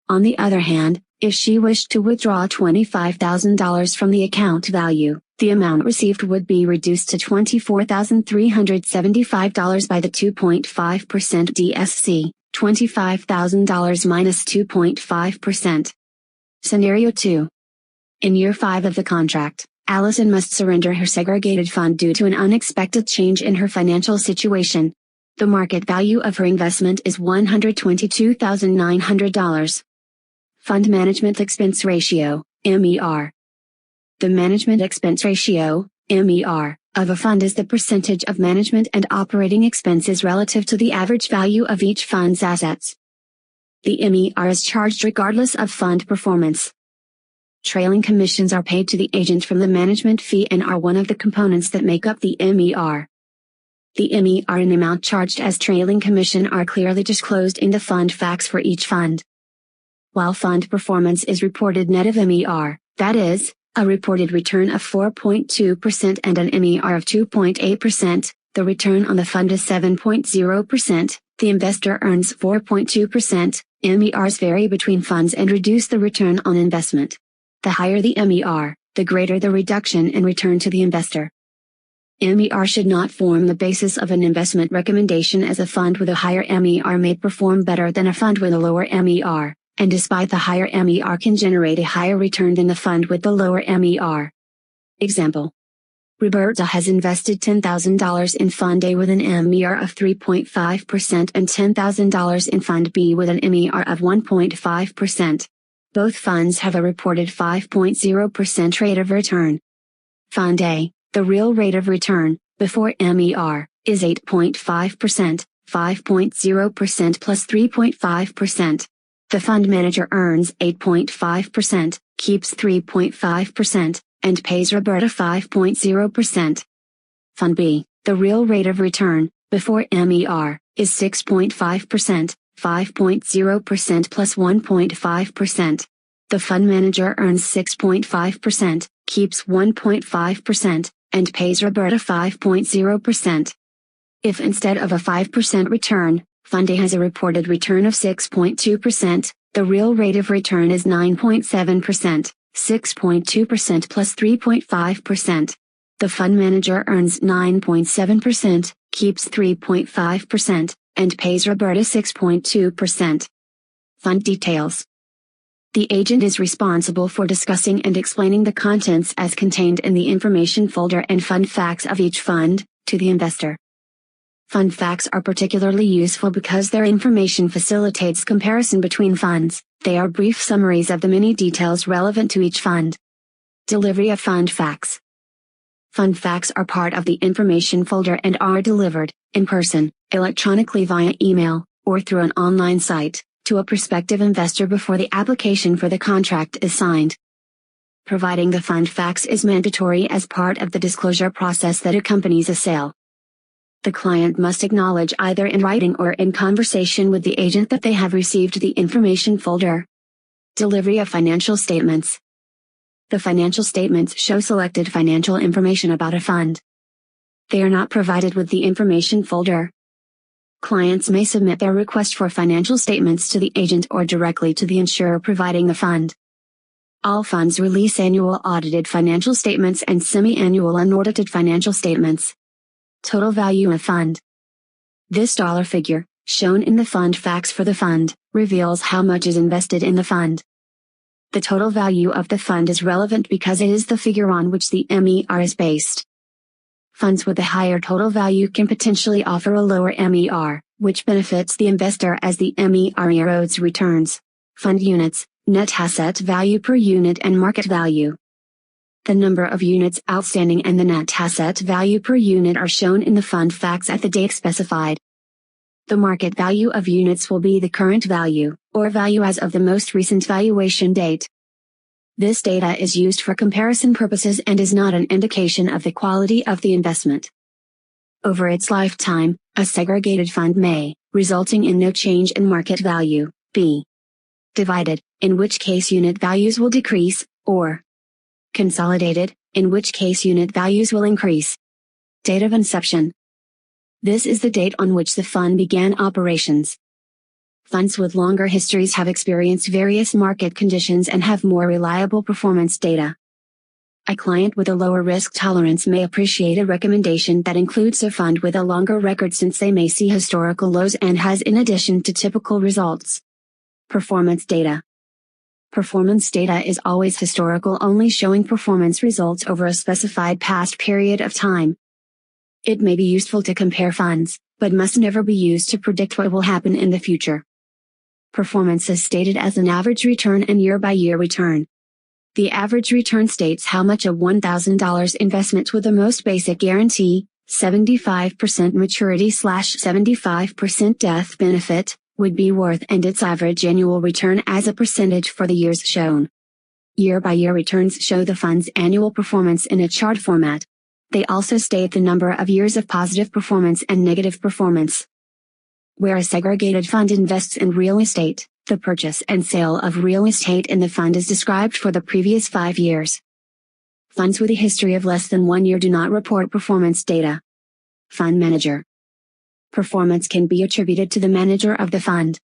On the other hand, if she wished to withdraw $25,000 from the account value, the amount received would be reduced to $24,375 by the 2.5% DSC, $25,000 minus 2.5%. Scenario 2. In year 5 of the contract, Allison must surrender her segregated fund due to an unexpected change in her financial situation. The market value of her investment is $122,900. Fund Management Expense Ratio, MER. The management expense ratio, MER, of a fund is the percentage of management and operating expenses relative to the average value of each fund's assets. The MER is charged regardless of fund performance. Trailing commissions are paid to the agent from the management fee and are one of the components that make up the MER. The MER and amount charged as trailing commission are clearly disclosed in the fund facts for each fund. While fund performance is reported net of MER, that is, a reported return of 4.2% and an MER of 2.8%, the return on the fund is 7.0%, the investor earns 4.2%, MERs vary between funds and reduce the return on investment. The higher the MER, the greater the reduction in return to the investor. MER should not form the basis of an investment recommendation, as a fund with a higher MER may perform better than a fund with a lower MER, and despite the higher MER can generate a higher return than the fund with the lower MER. Example. Roberta has invested $10,000 in Fund A with an MER of 3.5% and $10,000 in Fund B with an MER of 1.5%. Both funds have a reported 5.0% rate of return. Fund A, the real rate of return, before MER, is 8.5%, 5.0% plus 3.5%. The fund manager earns 8.5%, keeps 3.5%, and pays Roberta 5.0%. Fund B, the real rate of return, before MER, is 6.5%, 5.0% plus 1.5%. The fund manager earns 6.5%, keeps 1.5%, and pays Roberta 5.0%. If instead of a 5% return, Fund A has a reported return of 6.2%, the real rate of return is 9.7%, 6.2% plus 3.5%. The fund manager earns 9.7%, keeps 3.5%, and pays Roberta 6.2%. Fund details. The agent is responsible for discussing and explaining the contents as contained in the information folder and fund facts of each fund, to the investor. Fund facts are particularly useful because their information facilitates comparison between funds. They are brief summaries of the many details relevant to each fund. Delivery of fund facts. Fund facts are part of the information folder and are delivered, in person, electronically via email, or through an online site, to a prospective investor before the application for the contract is signed. Providing the fund facts is mandatory as part of the disclosure process that accompanies a sale. The client must acknowledge either in writing or in conversation with the agent that they have received the information folder. Delivery of financial statements. The financial statements show selected financial information about a fund. They are not provided with the information folder. Clients may submit their request for financial statements to the agent or directly to the insurer providing the fund. All funds release annual audited financial statements and semi-annual unaudited financial statements. Total value of fund. This dollar figure, shown in the fund facts for the fund, reveals how much is invested in the fund. The total value of the fund is relevant because it is the figure on which the MER is based. Funds with a higher total value can potentially offer a lower MER, which benefits the investor as the MER erodes returns. Fund units, net asset value per unit and market value. The number of units outstanding and the net asset value per unit are shown in the fund facts at the date specified. The market value of units will be the current value, or value as of the most recent valuation date. This data is used for comparison purposes and is not an indication of the quality of the investment. Over its lifetime, a segregated fund may, resulting in no change in market value, be divided, in which case unit values will decrease, or consolidated, in which case unit values will increase. Date of inception. This is the date on which the fund began operations. Funds with longer histories have experienced various market conditions and have more reliable performance data. A client with a lower risk tolerance may appreciate a recommendation that includes a fund with a longer record since they may see historical lows and has in addition to typical results. Performance data. Performance data is always historical, only showing performance results over a specified past period of time. It may be useful to compare funds, but must never be used to predict what will happen in the future. Performance is stated as an average return and year-by-year return. The average return states how much a $1,000 investment with the most basic guarantee, 75% maturity/75% death benefit, would be worth and its average annual return as a percentage for the years shown. Year-by-year returns show the fund's annual performance in a chart format. They also state the number of years of positive performance and negative performance. Where a segregated fund invests in real estate, the purchase and sale of real estate in the fund is described for the previous 5 years. Funds with a history of less than 1 year do not report performance data. Fund manager. Performance can be attributed to the manager of the fund.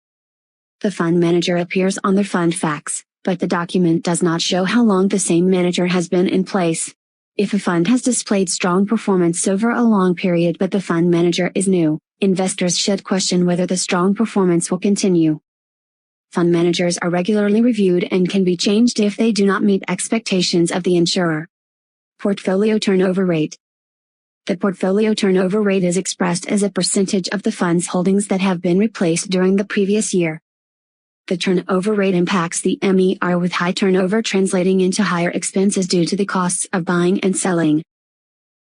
The fund manager appears on the fund facts, but the document does not show how long the same manager has been in place. If a fund has displayed strong performance over a long period but the fund manager is new, investors should question whether the strong performance will continue. Fund managers are regularly reviewed and can be changed if they do not meet expectations of the insurer. Portfolio turnover rate. The portfolio turnover rate is expressed as a percentage of the fund's holdings that have been replaced during the previous year. The turnover rate impacts the MER, with high turnover translating into higher expenses due to the costs of buying and selling.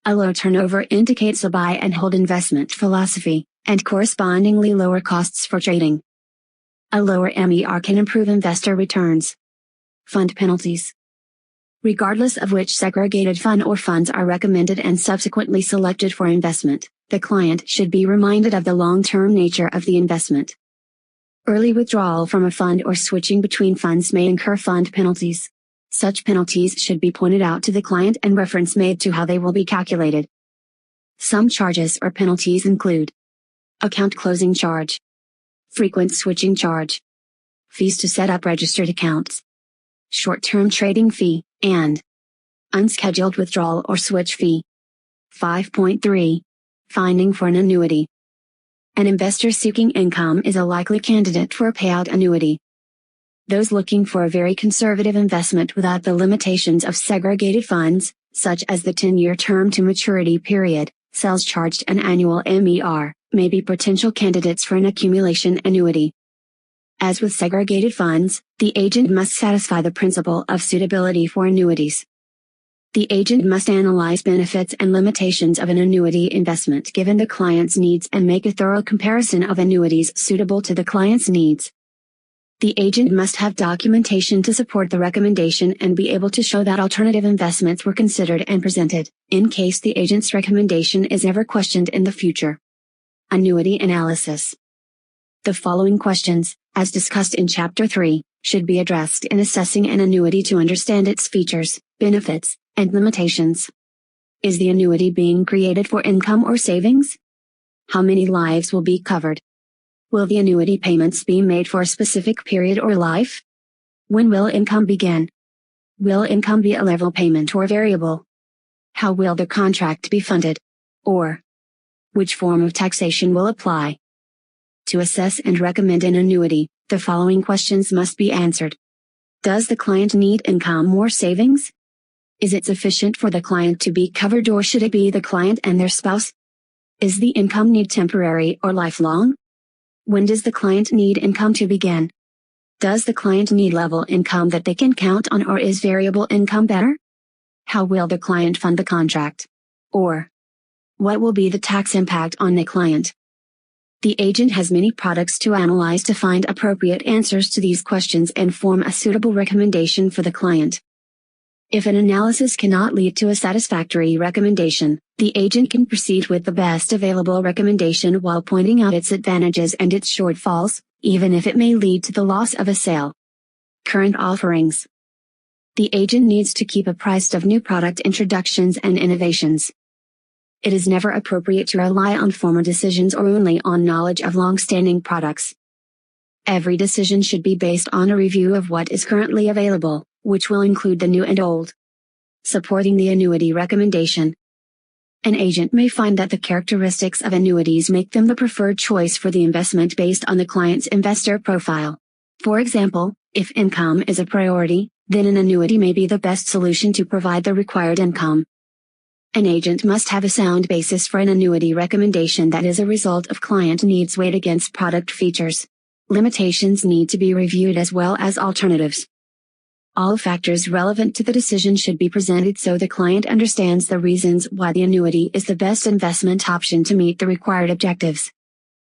A low turnover indicates a buy and hold investment philosophy, and correspondingly lower costs for trading. A lower MER can improve investor returns. Fund penalties. Regardless of which segregated fund or funds are recommended and subsequently selected for investment, the client should be reminded of the long-term nature of the investment. Early withdrawal from a fund or switching between funds may incur fund penalties. Such penalties should be pointed out to the client and reference made to how they will be calculated. Some charges or penalties include account closing charge, frequent switching charge, fees to set up registered accounts, short-term trading fee, and unscheduled withdrawal or switch fee. 5.3. Finding for an annuity. An investor seeking income is a likely candidate for a payout annuity. Those looking for a very conservative investment without the limitations of segregated funds, such as the 10-year term to maturity period, sales charged an annual MER, may be potential candidates for an accumulation annuity. As with segregated funds, the agent must satisfy the principle of suitability for annuities. The agent must analyze benefits and limitations of an annuity investment given the client's needs and make a thorough comparison of annuities suitable to the client's needs. The agent must have documentation to support the recommendation and be able to show that alternative investments were considered and presented, in case the agent's recommendation is ever questioned in the future. Annuity analysis. The following questions, as discussed in Chapter 3, should be addressed in assessing an annuity to understand its features, benefits, and limitations. Is the annuity being created for income or savings? How many lives will be covered? Will the annuity payments be made for a specific period or life? When will income begin? Will income be a level payment or variable? How will the contract be funded? Or, which form of taxation will apply? To assess and recommend an annuity, the following questions must be answered. Does the client need income or savings? Is it sufficient for the client to be covered, or should it be the client and their spouse? Is the income need temporary or lifelong? When does the client need income to begin? Does the client need level income that they can count on, or is variable income better? How will the client fund the contract? Or, what will be the tax impact on the client? The agent has many products to analyze to find appropriate answers to these questions and form a suitable recommendation for the client. If an analysis cannot lead to a satisfactory recommendation, the agent can proceed with the best available recommendation while pointing out its advantages and its shortfalls, even if it may lead to the loss of a sale. Current offerings. The agent needs to keep apprised of new product introductions and innovations. It is never appropriate to rely on former decisions or only on knowledge of long-standing products. Every decision should be based on a review of what is currently available, which will include the new and old. Supporting the annuity recommendation. An agent may find that the characteristics of annuities make them the preferred choice for the investment based on the client's investor profile. For example, if income is a priority, then an annuity may be the best solution to provide the required income. An agent must have a sound basis for an annuity recommendation that is a result of client needs weighed against product features. Limitations need to be reviewed as well as alternatives. All factors relevant to the decision should be presented so the client understands the reasons why the annuity is the best investment option to meet the required objectives.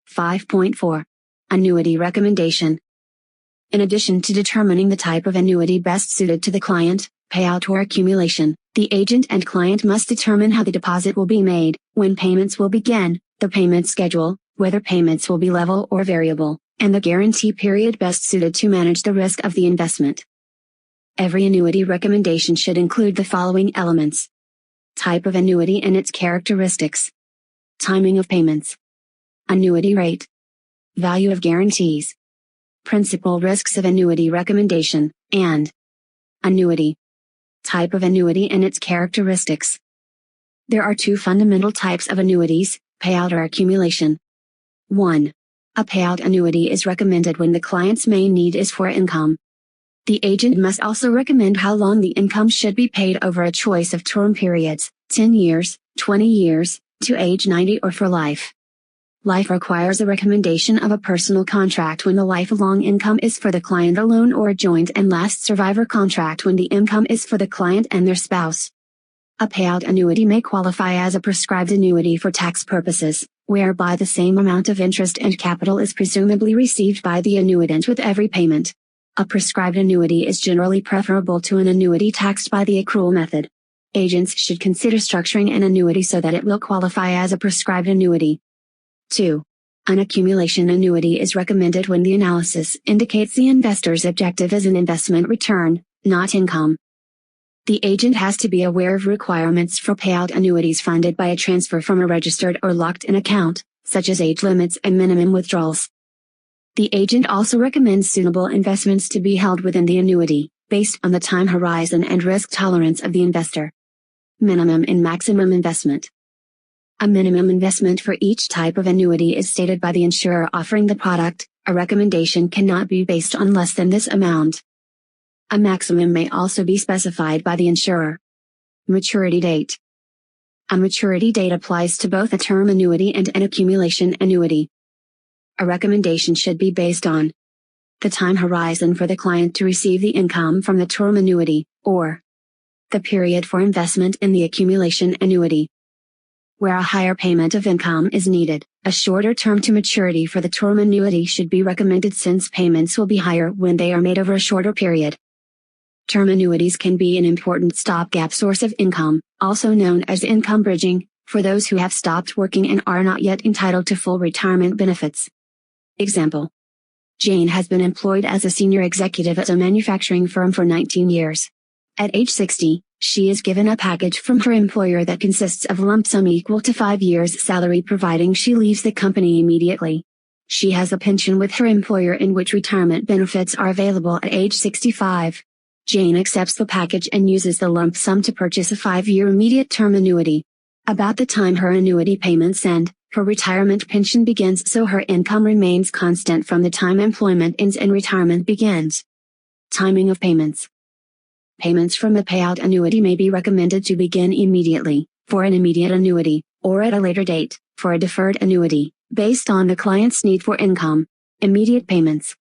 5.4. Annuity recommendation. In addition to determining the type of annuity best suited to the client, payout or accumulation, the agent and client must determine how the deposit will be made, when payments will begin, the payment schedule, whether payments will be level or variable, and the guarantee period best suited to manage the risk of the investment. Every annuity recommendation should include the following elements: type of annuity and its characteristics, timing of payments, annuity rate, value of guarantees, principal risks of annuity recommendation, and annuity. Type of annuity and its characteristics. There are two fundamental types of annuities, payout or accumulation. 1. A payout annuity is recommended when the client's main need is for income. The agent must also recommend how long the income should be paid over a choice of term periods, 10 years, 20 years, to age 90 or for life. Life requires a recommendation of a personal contract when the lifelong income is for the client alone, or a joint and last survivor contract when the income is for the client and their spouse. A payout annuity may qualify as a prescribed annuity for tax purposes, whereby the same amount of interest and capital is presumably received by the annuitant with every payment. A prescribed annuity is generally preferable to an annuity taxed by the accrual method. Agents should consider structuring an annuity so that it will qualify as a prescribed annuity. 2. An accumulation annuity is recommended when the analysis indicates the investor's objective is an investment return, not income. The agent has to be aware of requirements for payout annuities funded by a transfer from a registered or locked-in account, such as age limits and minimum withdrawals. The agent also recommends suitable investments to be held within the annuity, based on the time horizon and risk tolerance of the investor. Minimum and maximum investment. A minimum investment for each type of annuity is stated by the insurer offering the product. A recommendation cannot be based on less than this amount. A maximum may also be specified by the insurer. Maturity date. A maturity date applies to both a term annuity and an accumulation annuity. A recommendation should be based on the time horizon for the client to receive the income from the term annuity, or the period for investment in the accumulation annuity. Where a higher payment of income is needed, a shorter term to maturity for the term annuity should be recommended since payments will be higher when they are made over a shorter period. Term annuities can be an important stopgap source of income, also known as income bridging, for those who have stopped working and are not yet entitled to full retirement benefits. Example: Jane has been employed as a senior executive at a manufacturing firm for 19 years. At age 60, she is given a package from her employer that consists of lump sum equal to 5 years' salary providing she leaves the company immediately. She has a pension with her employer in which retirement benefits are available at age 65. Jane accepts the package and uses the lump sum to purchase a 5-year immediate term annuity. About the time her annuity payments end, her retirement pension begins, so her income remains constant from the time employment ends and retirement begins. Timing of payments. Payments from a payout annuity may be recommended to begin immediately, for an immediate annuity, or at a later date, for a deferred annuity, based on the client's need for income. Immediate payments.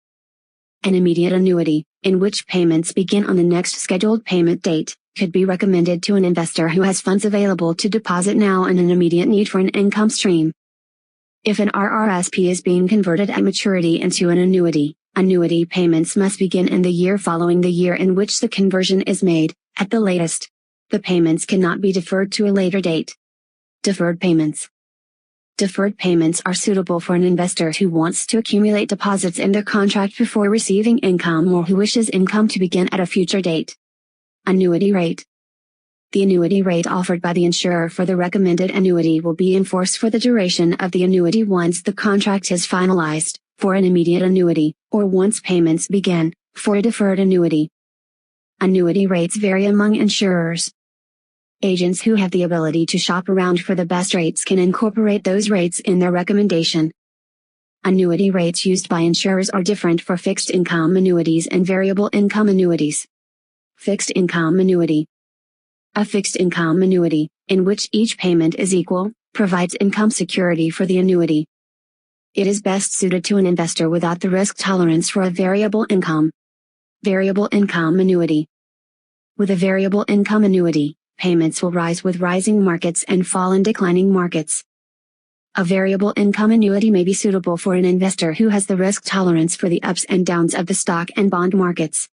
An immediate annuity, in which payments begin on the next scheduled payment date, could be recommended to an investor who has funds available to deposit now and an immediate need for an income stream. If an RRSP is being converted at maturity into an annuity, annuity payments must begin in the year following the year in which the conversion is made, at the latest. The payments cannot be deferred to a later date. Deferred payments. Deferred payments are suitable for an investor who wants to accumulate deposits in their contract before receiving income or who wishes income to begin at a future date. Annuity rate. The annuity rate offered by the insurer for the recommended annuity will be in force for the duration of the annuity once the contract is finalized, for an immediate annuity, or once payments begin, for a deferred annuity. Annuity rates vary among insurers. Agents who have the ability to shop around for the best rates can incorporate those rates in their recommendation. Annuity rates used by insurers are different for fixed income annuities and variable income annuities. Fixed income annuity. A fixed income annuity, in which each payment is equal, provides income security for the annuity. It is best suited to an investor without the risk tolerance for a variable income. Variable income annuity. With a variable income annuity, payments will rise with rising markets and fall in declining markets. A variable income annuity may be suitable for an investor who has the risk tolerance for the ups and downs of the stock and bond markets.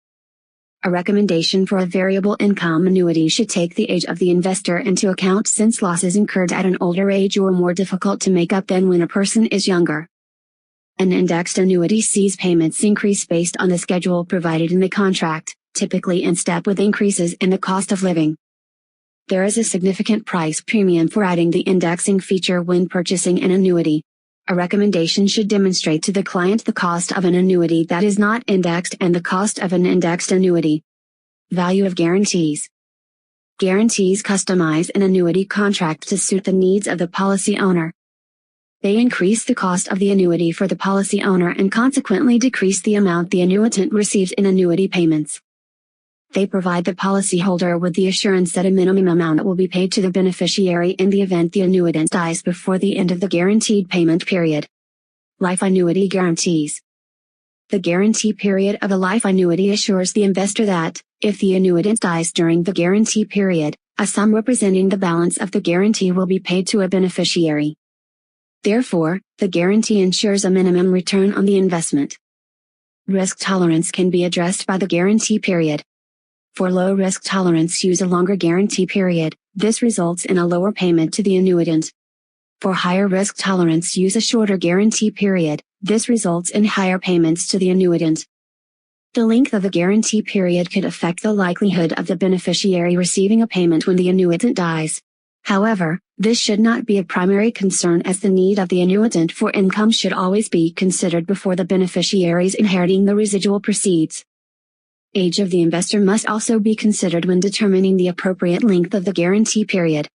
A recommendation for a variable income annuity should take the age of the investor into account, since losses incurred at an older age are more difficult to make up than when a person is younger. An indexed annuity sees payments increase based on the schedule provided in the contract, typically in step with increases in the cost of living. There is a significant price premium for adding the indexing feature when purchasing an annuity. A recommendation should demonstrate to the client the cost of an annuity that is not indexed and the cost of an indexed annuity. Value of guarantees. Guarantees customize an annuity contract to suit the needs of the policy owner. They increase the cost of the annuity for the policy owner and consequently decrease the amount the annuitant receives in annuity payments. They provide the policyholder with the assurance that a minimum amount will be paid to the beneficiary in the event the annuitant dies before the end of the guaranteed payment period. Life annuity guarantees. The guarantee period of a life annuity assures the investor that, if the annuitant dies during the guarantee period, a sum representing the balance of the guarantee will be paid to a beneficiary. Therefore, the guarantee ensures a minimum return on the investment. Risk tolerance can be addressed by the guarantee period. For low risk tolerance, use a longer guarantee period. This results in a lower payment to the annuitant. For higher risk tolerance, use a shorter guarantee period. This results in higher payments to the annuitant. The length of the guarantee period could affect the likelihood of the beneficiary receiving a payment when the annuitant dies. However, this should not be a primary concern, as the need of the annuitant for income should always be considered before the beneficiaries inheriting the residual proceeds. Age of the investor must also be considered when determining the appropriate length of the guarantee period.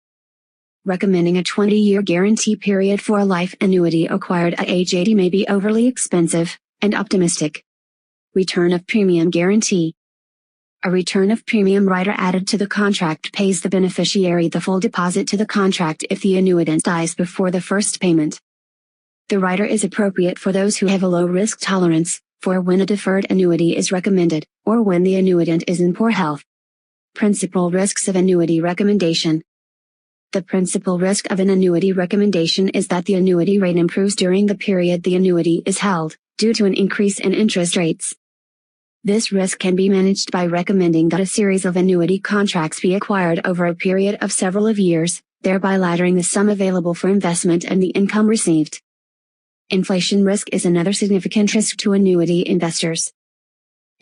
Recommending a 20-year guarantee period for a life annuity acquired at age 80 may be overly expensive and optimistic. Return of premium guarantee. A return of premium rider added to the contract pays the beneficiary the full deposit to the contract if the annuitant dies before the first payment. The rider is appropriate for those who have a low risk tolerance, for when a deferred annuity is recommended, or when the annuitant is in poor health. Principal risks of annuity recommendation. The principal risk of an annuity recommendation is that the annuity rate improves during the period the annuity is held, due to an increase in interest rates. This risk can be managed by recommending that a series of annuity contracts be acquired over a period of several years, thereby laddering the sum available for investment and the income received. Inflation risk is another significant risk to annuity investors.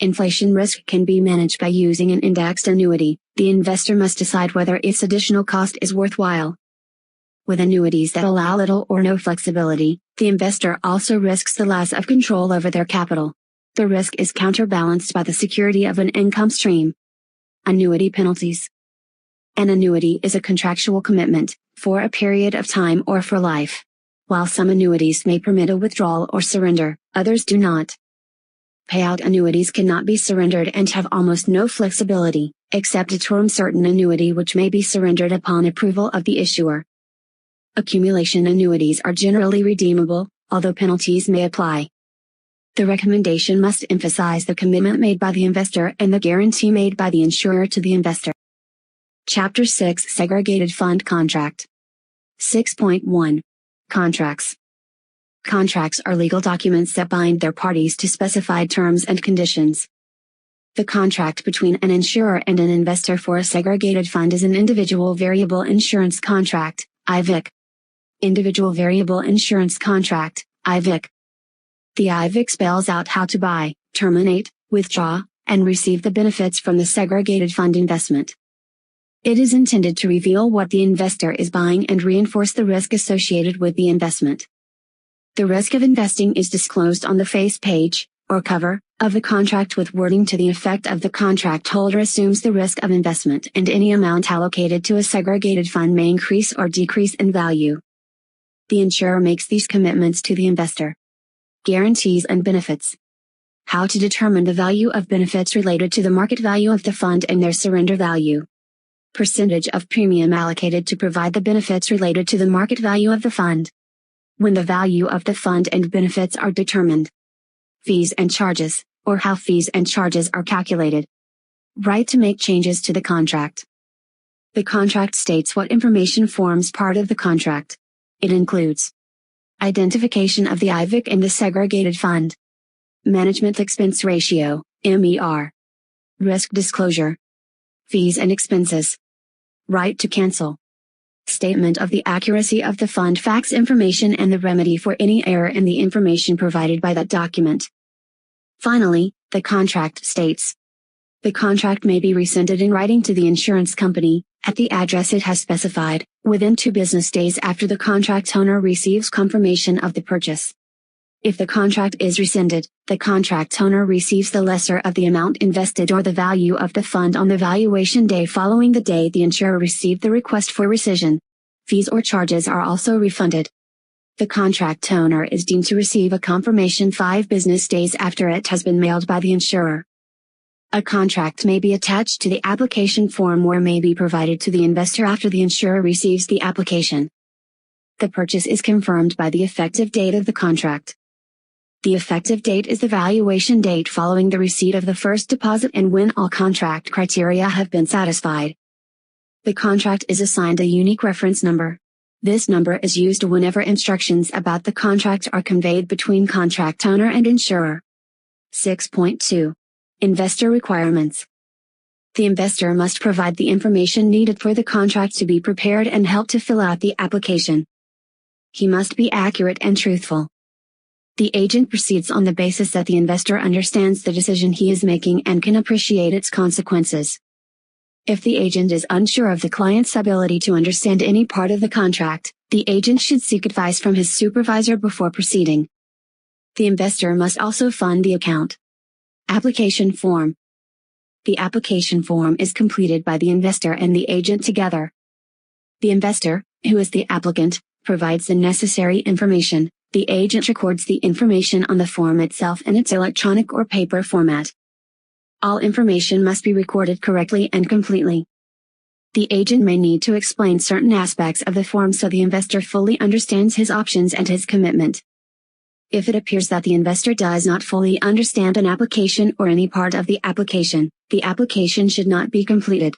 Inflation risk can be managed by using an indexed annuity. The investor must decide whether its additional cost is worthwhile. With annuities that allow little or no flexibility, the investor also risks the loss of control over their capital. The risk is counterbalanced by the security of an income stream. Annuity penalties. An annuity is a contractual commitment, for a period of time or for life. While some annuities may permit a withdrawal or surrender, others do not. Payout annuities cannot be surrendered and have almost no flexibility, except a term certain annuity which may be surrendered upon approval of the issuer. Accumulation annuities are generally redeemable, although penalties may apply. The recommendation must emphasize the commitment made by the investor and the guarantee made by the insurer to the investor. Chapter 6 Segregated Fund Contract. 6.1 Contracts. Contracts are legal documents that bind their parties to specified terms and conditions. The contract between an insurer and an investor for a segregated fund is an individual variable insurance contract, IVIC. Individual variable insurance contract, IVIC. The IVIC spells out how to buy, terminate, withdraw, and receive the benefits from the segregated fund investment. It is intended to reveal what the investor is buying and reinforce the risk associated with the investment. The risk of investing is disclosed on the face page, or cover, of the contract with wording to the effect of the contract holder assumes the risk of investment and any amount allocated to a segregated fund may increase or decrease in value. The insurer makes these commitments to the investor. Guarantees and benefits. How to determine the value of benefits related to the market value of the fund and their surrender value. Percentage of premium allocated to provide the benefits related to the market value of the fund. When the value of the fund and benefits are determined. Fees and charges, or how fees and charges are calculated. Right to make changes to the contract. The contract states what information forms part of the contract. It includes identification of the IVIC and the segregated fund. Management expense ratio, MER. Risk disclosure. Fees and expenses. Right to cancel. Statement of the accuracy of the fund facts information and the remedy for any error in the information provided by that document. Finally, the contract states. The contract may be rescinded in writing to the insurance company, at the address it has specified, within 2 business days after the contract owner receives confirmation of the purchase. If the contract is rescinded, the contract owner receives the lesser of the amount invested or the value of the fund on the valuation day following the day the insurer received the request for rescission. Fees or charges are also refunded. The contract owner is deemed to receive a confirmation 5 business days after it has been mailed by the insurer. A contract may be attached to the application form or may be provided to the investor after the insurer receives the application. The purchase is confirmed by the effective date of the contract. The effective date is the valuation date following the receipt of the first deposit and when all contract criteria have been satisfied. The contract is assigned a unique reference number. This number is used whenever instructions about the contract are conveyed between contract owner and insurer. 6.2 Investor requirements. The investor must provide the information needed for the contract to be prepared and help to fill out the application. He must be accurate and truthful. The agent proceeds on the basis that the investor understands the decision he is making and can appreciate its consequences. If the agent is unsure of the client's ability to understand any part of the contract, the agent should seek advice from his supervisor before proceeding. The investor must also fund the account. Application form. The application form is completed by the investor and the agent together. The investor, who is the applicant, provides the necessary information. The agent records the information on the form itself in its electronic or paper format. All information must be recorded correctly and completely. The agent may need to explain certain aspects of the form so the investor fully understands his options and his commitment. If it appears that the investor does not fully understand an application or any part of the application should not be completed.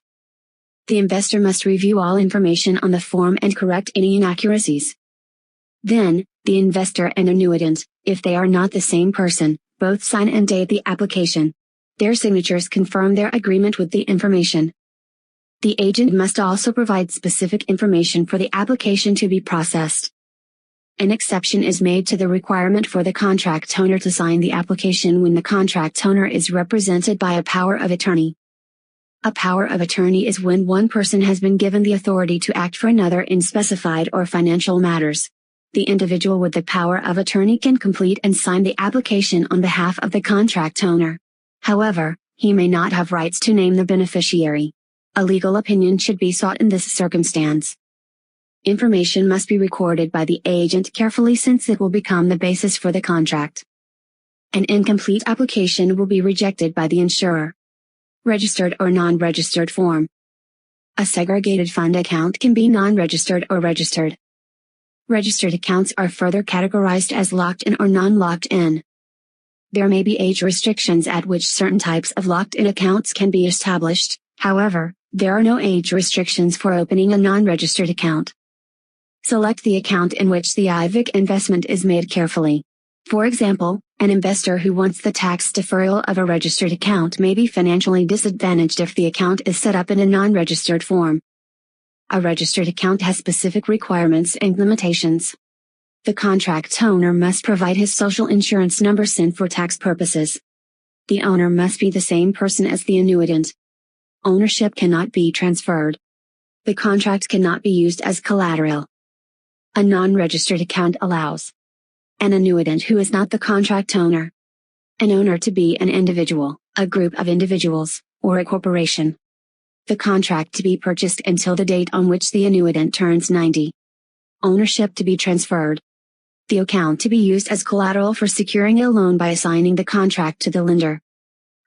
The investor must review all information on the form and correct any inaccuracies. Then, the investor and annuitant, if they are not the same person, both sign and date the application. Their signatures confirm their agreement with the information. The agent must also provide specific information for the application to be processed. An exception is made to the requirement for the contract owner to sign the application when the contract owner is represented by a power of attorney. A power of attorney is when one person has been given the authority to act for another in specified or financial matters. The individual with the power of attorney can complete and sign the application on behalf of the contract owner. However, he may not have rights to name the beneficiary. A legal opinion should be sought in this circumstance. Information must be recorded by the agent carefully since it will become the basis for the contract. An incomplete application will be rejected by the insurer. Registered or non-registered form. A segregated fund account can be non-registered or registered. Registered accounts are further categorized as locked-in or non-locked-in. There may be age restrictions at which certain types of locked-in accounts can be established. However, there are no age restrictions for opening a non-registered account. Select the account in which the IVIC investment is made carefully. For example, an investor who wants the tax deferral of a registered account may be financially disadvantaged if the account is set up in a non-registered form. A registered account has specific requirements and limitations. The contract owner must provide his social insurance number SIN for tax purposes. The owner must be the same person as the annuitant. Ownership cannot be transferred. The contract cannot be used as collateral. A non-registered account allows an annuitant who is not the contract owner, an owner to be an individual, a group of individuals, or a corporation. The contract to be purchased until the date on which the annuitant turns 90. Ownership to be transferred. The account to be used as collateral for securing a loan by assigning the contract to the lender.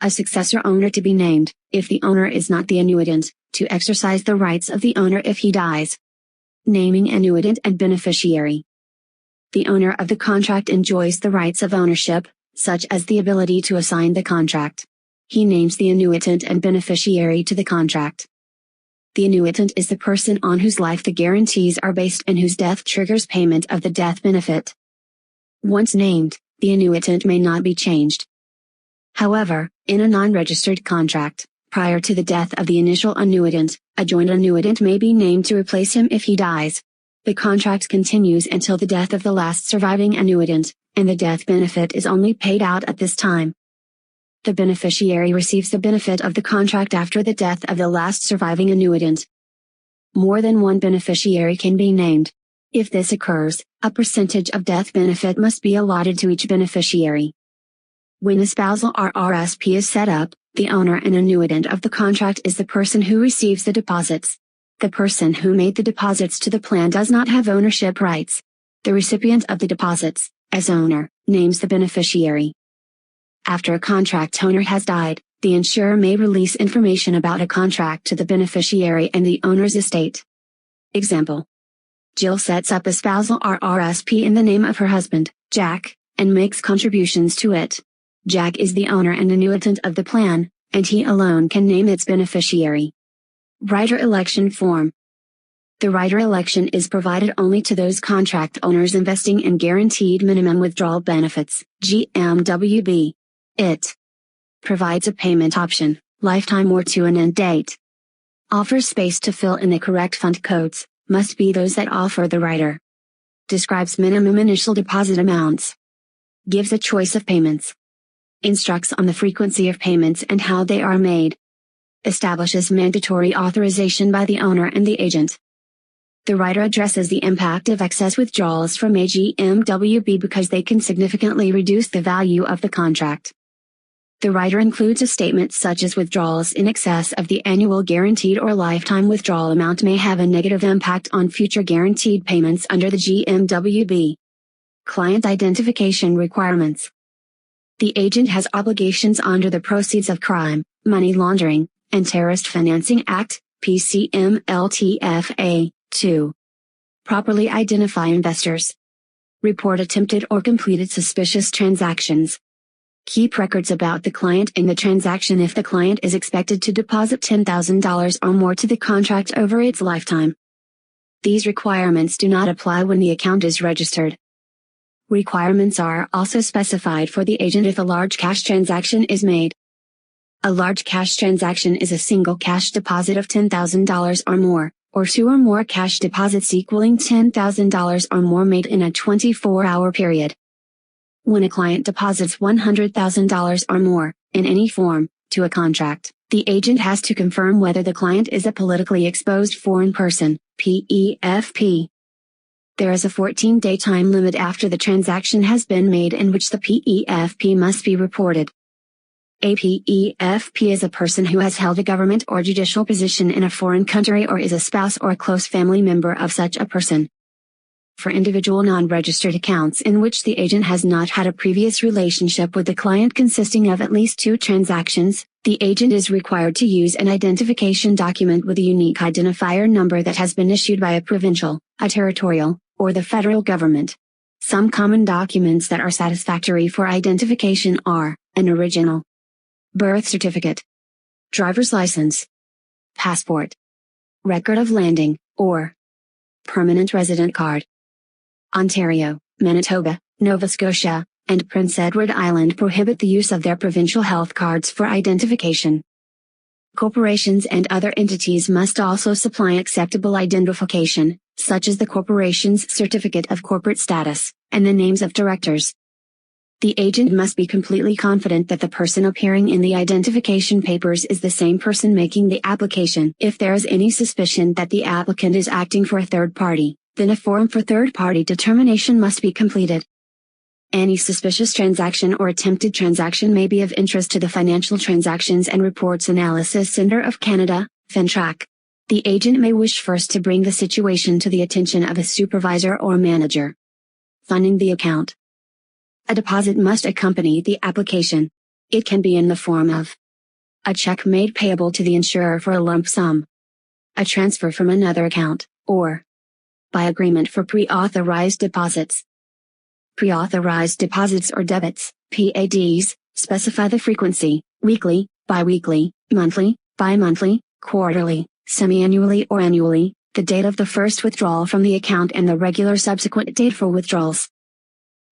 A successor owner to be named, if the owner is not the annuitant, to exercise the rights of the owner if he dies. Naming annuitant and beneficiary. The owner of the contract enjoys the rights of ownership, such as the ability to assign the contract. He names the annuitant and beneficiary to the contract. The annuitant is the person on whose life the guarantees are based and whose death triggers payment of the death benefit. Once named, the annuitant may not be changed. However, in a non-registered contract, prior to the death of the initial annuitant, a joint annuitant may be named to replace him if he dies. The contract continues until the death of the last surviving annuitant, and the death benefit is only paid out at this time. The beneficiary receives the benefit of the contract after the death of the last surviving annuitant. More than one beneficiary can be named. If this occurs, a percentage of death benefit must be allotted to each beneficiary. When a spousal RRSP is set up, the owner and annuitant of the contract is the person who receives the deposits. The person who made the deposits to the plan does not have ownership rights. The recipient of the deposits, as owner, names the beneficiary. After a contract owner has died, the insurer may release information about a contract to the beneficiary and the owner's estate. Example: Jill sets up a spousal RRSP in the name of her husband, Jack, and makes contributions to it. Jack is the owner and annuitant of the plan, and he alone can name its beneficiary. Rider election form. The rider election is provided only to those contract owners investing in guaranteed minimum withdrawal benefits, GMWB. It provides a payment option, lifetime or to an end date. Offers space to fill in the correct fund codes, must be those that offer the rider. Describes minimum initial deposit amounts. Gives a choice of payments. Instructs on the frequency of payments and how they are made. establishes mandatory authorization by the owner and the agent. The rider addresses the impact of excess withdrawals from a GMWB because they can significantly reduce the value of the contract. The rider includes a statement such as withdrawals in excess of the annual guaranteed or lifetime withdrawal amount may have a negative impact on future guaranteed payments under the GMWB. Client identification requirements. The agent has obligations under the Proceeds of Crime, Money Laundering, and Terrorist Financing Act, PCMLTFA, to properly identify investors, report attempted or completed suspicious transactions, keep records about the client in the transaction if the client is expected to deposit $10,000 or more to the contract over its lifetime. These requirements do not apply when the account is registered. Requirements are also specified for the agent if a large cash transaction is made. A large cash transaction is a single cash deposit of $10,000 or more, or two or more cash deposits equaling $10,000 or more made in a 24-hour period. When a client deposits $100,000 or more, in any form, to a contract, the agent has to confirm whether the client is a politically exposed foreign person, PEFP. There is a 14-day time limit after the transaction has been made in which the PEFP must be reported. A PEFP is a person who has held a government or judicial position in a foreign country or is a spouse or a close family member of such a person. For individual non-registered accounts in which the agent has not had a previous relationship with the client consisting of at least 2 transactions, the agent is required to use an identification document with a unique identifier number that has been issued by a provincial, a territorial, or the federal government. Some common documents that are satisfactory for identification are an original birth certificate, driver's license, passport, record of landing, or permanent resident card. Ontario, Manitoba, Nova Scotia, and Prince Edward Island prohibit the use of their provincial health cards for identification. Corporations and other entities must also supply acceptable identification, such as the corporation's certificate of corporate status, and the names of directors. The agent must be completely confident that the person appearing in the identification papers is the same person making the application. If there is any suspicion that the applicant is acting for a third party, then a form for third-party determination must be completed. Any suspicious transaction or attempted transaction may be of interest to the Financial Transactions and Reports Analysis Centre of Canada, FINTRAC. The agent may wish first to bring the situation to the attention of a supervisor or manager. Funding the account. A deposit must accompany the application. It can be in the form of a check made payable to the insurer for a lump sum, a transfer from another account, or by agreement for pre-authorized deposits. Pre-authorized deposits or debits, PADs, specify the frequency, weekly, bi-weekly, monthly, bi-monthly, quarterly, semi-annually or annually, the date of the first withdrawal from the account and the regular subsequent date for withdrawals.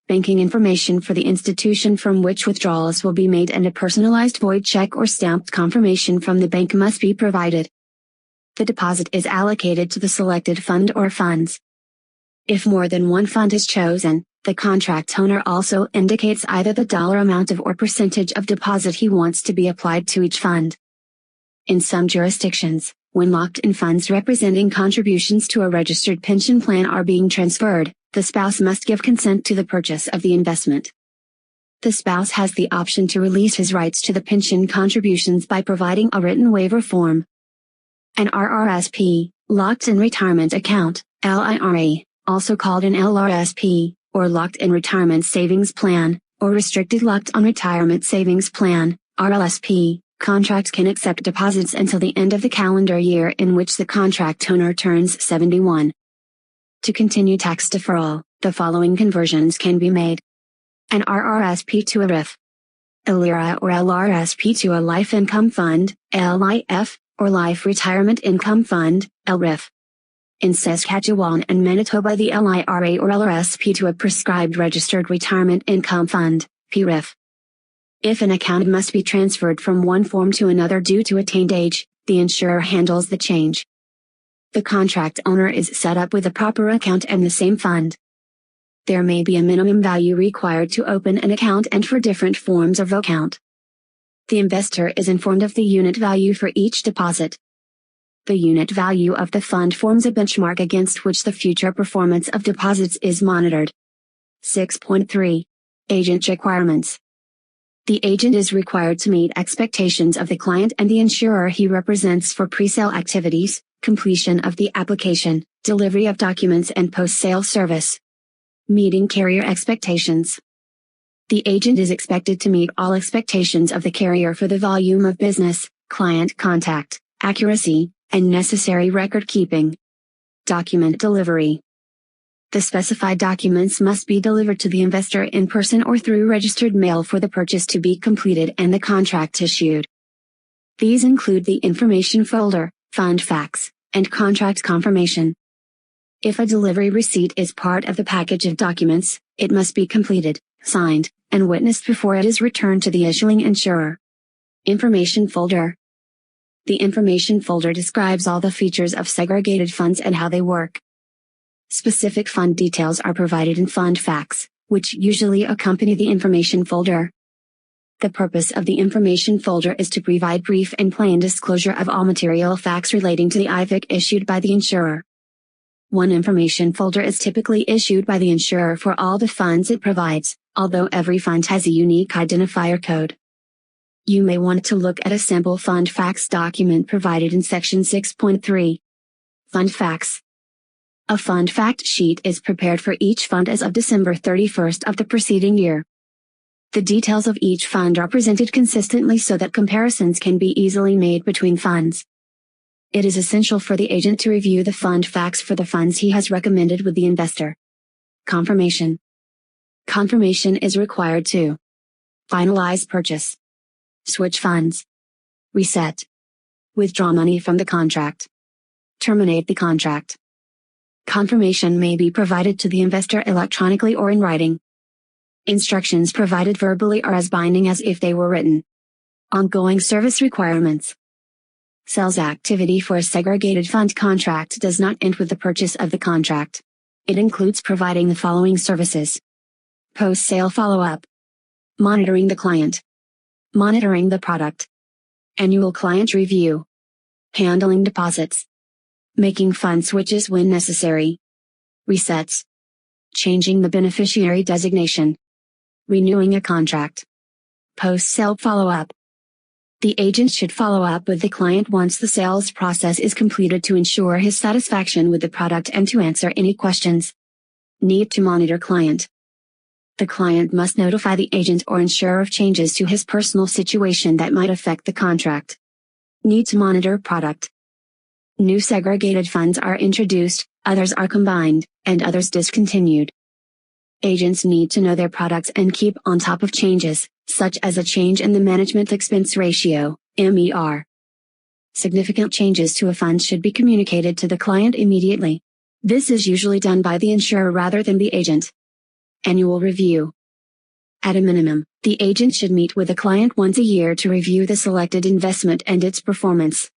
Banking information for the institution from which withdrawals will be made and a personalized void check or stamped confirmation from the bank must be provided. The deposit is allocated to the selected fund or funds. If more than one fund is chosen, the contract owner also indicates either the dollar amount of or percentage of deposit he wants to be applied to each fund. In some jurisdictions, when locked-in funds representing contributions to a registered pension plan are being transferred, the spouse must give consent to the purchase of the investment. The spouse has the option to release his rights to the pension contributions by providing a written waiver form. An RRSP, Locked-in Retirement Account, LIRA, also called an LRSP, or Locked-in Retirement Savings Plan, or Restricted Locked-on Retirement Savings Plan, RLSP, contract can accept deposits until the end of the calendar year in which the contract owner turns 71. To continue tax deferral, the following conversions can be made. An RRSP to a RIF. A LIRA or LRSP to a Life Income Fund, LIF, or Life Retirement Income Fund, LRIF. In Saskatchewan and Manitoba, the LIRA or LRSP to a Prescribed Registered Retirement Income Fund, PRIF. If an account must be transferred from one form to another due to attained age, the insurer handles the change. The contract owner is set up with a proper account and the same fund. There may be a minimum value required to open an account and for different forms of account. The investor is informed of the unit value for each deposit. The unit value of the fund forms a benchmark against which the future performance of deposits is monitored. 6.3. Agent requirements. The agent is required to meet expectations of the client and the insurer he represents for pre-sale activities, completion of the application, delivery of documents and post-sale service. Meeting carrier expectations. The agent is expected to meet all expectations of the carrier for the volume of business, client contact, accuracy, and necessary record keeping. Document delivery. The specified documents must be delivered to the investor in person or through registered mail for the purchase to be completed and the contract issued. These include the information folder, fund facts, and contract confirmation. If a delivery receipt is part of the package of documents, it must be completed, signed, and witnessed before it is returned to the issuing insurer. Information folder. The information folder describes all the features of segregated funds and how they work. Specific fund details are provided in fund facts, which usually accompany the information folder. The purpose of the information folder is to provide brief and plain disclosure of all material facts relating to the IVIC issued by the insurer. One information folder is typically issued by the insurer for all the funds it provides, although every fund has a unique identifier code. You may want to look at a sample fund facts document provided in section 6.3. Fund facts. A fund fact sheet is prepared for each fund as of December 31st of the preceding year. The details of each fund are presented consistently so that comparisons can be easily made between funds. It is essential for the agent to review the fund facts for the funds he has recommended with the investor. Confirmation. Confirmation is required to finalize purchase, switch funds, reset, withdraw money from the contract, terminate the contract. Confirmation may be provided to the investor electronically or in writing. Instructions provided verbally are as binding as if they were written. Ongoing service requirements. Sales activity for a segregated fund contract does not end with the purchase of the contract. It includes providing the following services: post-sale follow-up, monitoring the client, monitoring the product, annual client review, handling deposits, making fund switches when necessary, resets, changing the beneficiary designation, renewing a contract, post-sale follow-up. The agent should follow up with the client once the sales process is completed to ensure his satisfaction with the product and to answer any questions. Need to monitor client. The client must notify the agent or insurer of changes to his personal situation that might affect the contract. Need to monitor product. New segregated funds are introduced, others are combined, and others discontinued. Agents need to know their products and keep on top of changes, such as a change in the management expense ratio, MER. Significant changes to a fund should be communicated to the client immediately. This is usually done by the insurer rather than the agent. Annual review. At a minimum, the agent should meet with the client once a year to review the selected investment and its performance.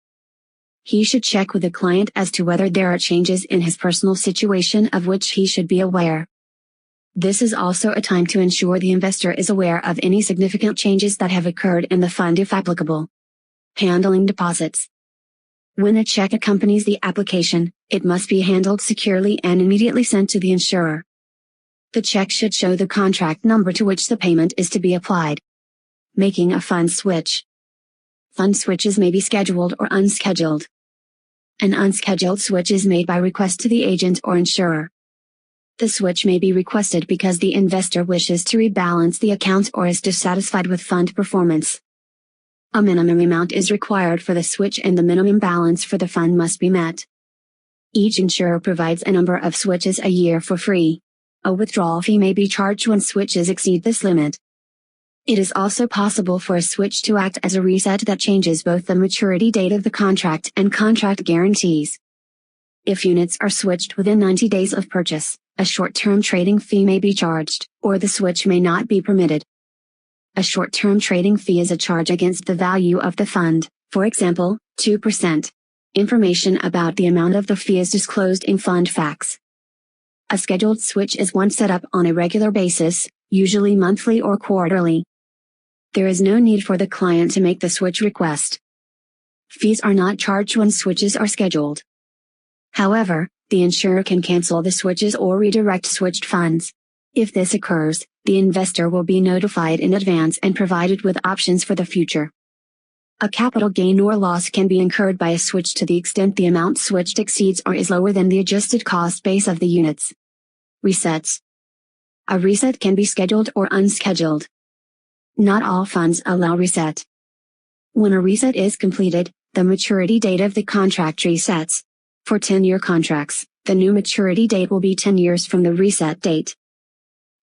He should check with the client as to whether there are changes in his personal situation of which he should be aware. This is also a time to ensure the investor is aware of any significant changes that have occurred in the fund if applicable. Handling deposits. When a check accompanies the application, it must be handled securely and immediately sent to the insurer. The check should show the contract number to which the payment is to be applied. Making a fund switch. Fund switches may be scheduled or unscheduled. An unscheduled switch is made by request to the agent or insurer. The switch may be requested because the investor wishes to rebalance the account or is dissatisfied with fund performance. A minimum amount is required for the switch and the minimum balance for the fund must be met. Each insurer provides a number of switches a year for free. A withdrawal fee may be charged when switches exceed this limit. It is also possible for a switch to act as a reset that changes both the maturity date of the contract and contract guarantees. If units are switched within 90 days of purchase, a short-term trading fee may be charged, or the switch may not be permitted. A short-term trading fee is a charge against the value of the fund, for example, 2%. Information about the amount of the fee is disclosed in fund facts. A scheduled switch is one set up on a regular basis, usually monthly or quarterly. There is no need for the client to make the switch request. Fees are not charged when switches are scheduled. However, the insurer can cancel the switches or redirect switched funds. If this occurs, the investor will be notified in advance and provided with options for the future. A capital gain or loss can be incurred by a switch to the extent the amount switched exceeds or is lower than the adjusted cost base of the units. Resets. A reset can be scheduled or unscheduled. Not all funds allow reset. When a reset is completed, the maturity date of the contract resets. For 10-year contracts, the new maturity date will be 10 years from the reset date.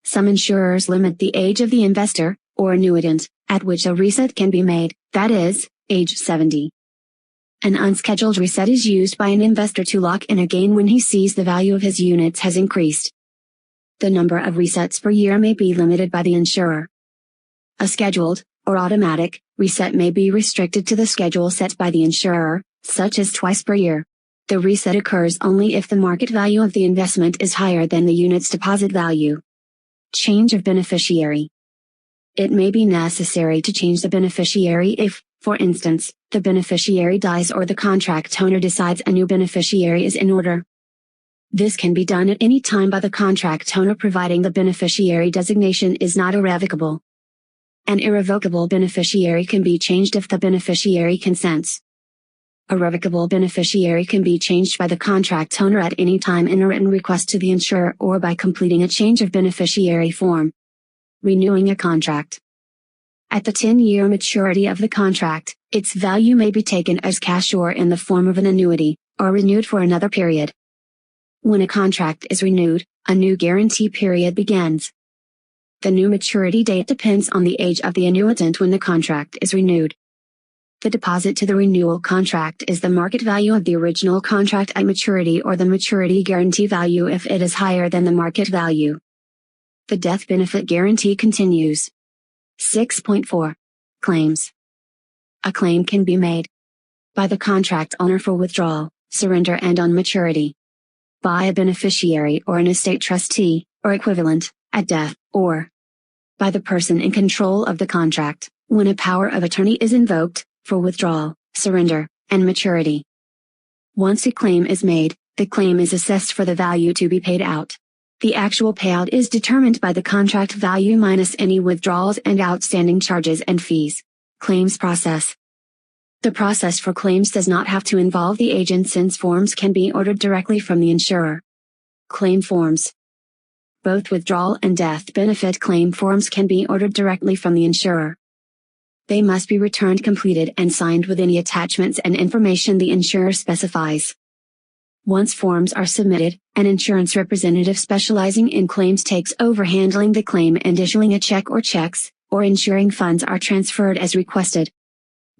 Some insurers limit the age of the investor, or annuitant, at which a reset can be made, that is, age 70. An unscheduled reset is used by an investor to lock in a gain when he sees the value of his units has increased. The number of resets per year may be limited by the insurer. A scheduled, or automatic, reset may be restricted to the schedule set by the insurer, such as twice per year. The reset occurs only if the market value of the investment is higher than the unit's deposit value. Change of beneficiary. It may be necessary to change the beneficiary if, for instance, the beneficiary dies or the contract owner decides a new beneficiary is in order. This can be done at any time by the contract owner providing the beneficiary designation is not irrevocable. An irrevocable beneficiary can be changed if the beneficiary consents. A revocable beneficiary can be changed by the contract owner at any time in a written request to the insurer or by completing a change of beneficiary form. Renewing a contract. At the 10-year maturity of the contract, its value may be taken as cash or in the form of an annuity, or renewed for another period. When a contract is renewed, a new guarantee period begins. The new maturity date depends on the age of the annuitant when the contract is renewed. The deposit to the renewal contract is the market value of the original contract at maturity or the maturity guarantee value if it is higher than the market value. The death benefit guarantee continues. 6.4. Claims. A claim can be made by the contract owner for withdrawal, surrender and on maturity, by a beneficiary or an estate trustee, or equivalent, at death, or by the person in control of the contract, when a power of attorney is invoked, for withdrawal, surrender, and maturity. Once a claim is made, the claim is assessed for the value to be paid out. The actual payout is determined by the contract value minus any withdrawals and outstanding charges and fees. Claims process. The process for claims does not have to involve the agent since forms can be ordered directly from the insurer. Claim forms. Both withdrawal and death benefit claim forms can be ordered directly from the insurer. They must be returned completed and signed with any attachments and information the insurer specifies. Once forms are submitted, an insurance representative specializing in claims takes over handling the claim and issuing a check or checks, or ensuring funds are transferred as requested.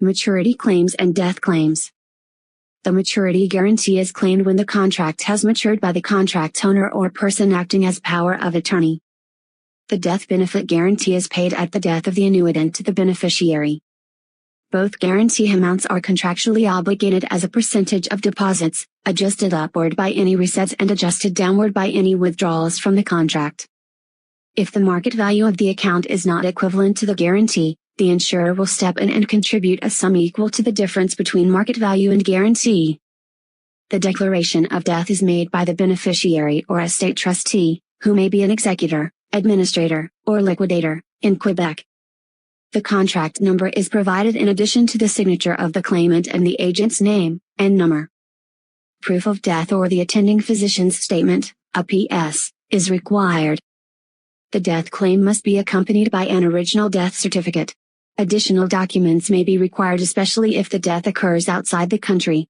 Maturity claims and death claims. The maturity guarantee is claimed when the contract has matured by the contract owner or person acting as power of attorney. The death benefit guarantee is paid at the death of the annuitant to the beneficiary. Both guarantee amounts are contractually obligated as a percentage of deposits, adjusted upward by any resets and adjusted downward by any withdrawals from the contract. If the market value of the account is not equivalent to the guarantee, the insurer will step in and contribute a sum equal to the difference between market value and guarantee. The declaration of death is made by the beneficiary or estate trustee, who may be an executor, administrator, or liquidator, in Quebec. The contract number is provided in addition to the signature of the claimant and the agent's name and number. Proof of death or the attending physician's statement, a PS, is required. The death claim must be accompanied by an original death certificate. Additional documents may be required especially if the death occurs outside the country.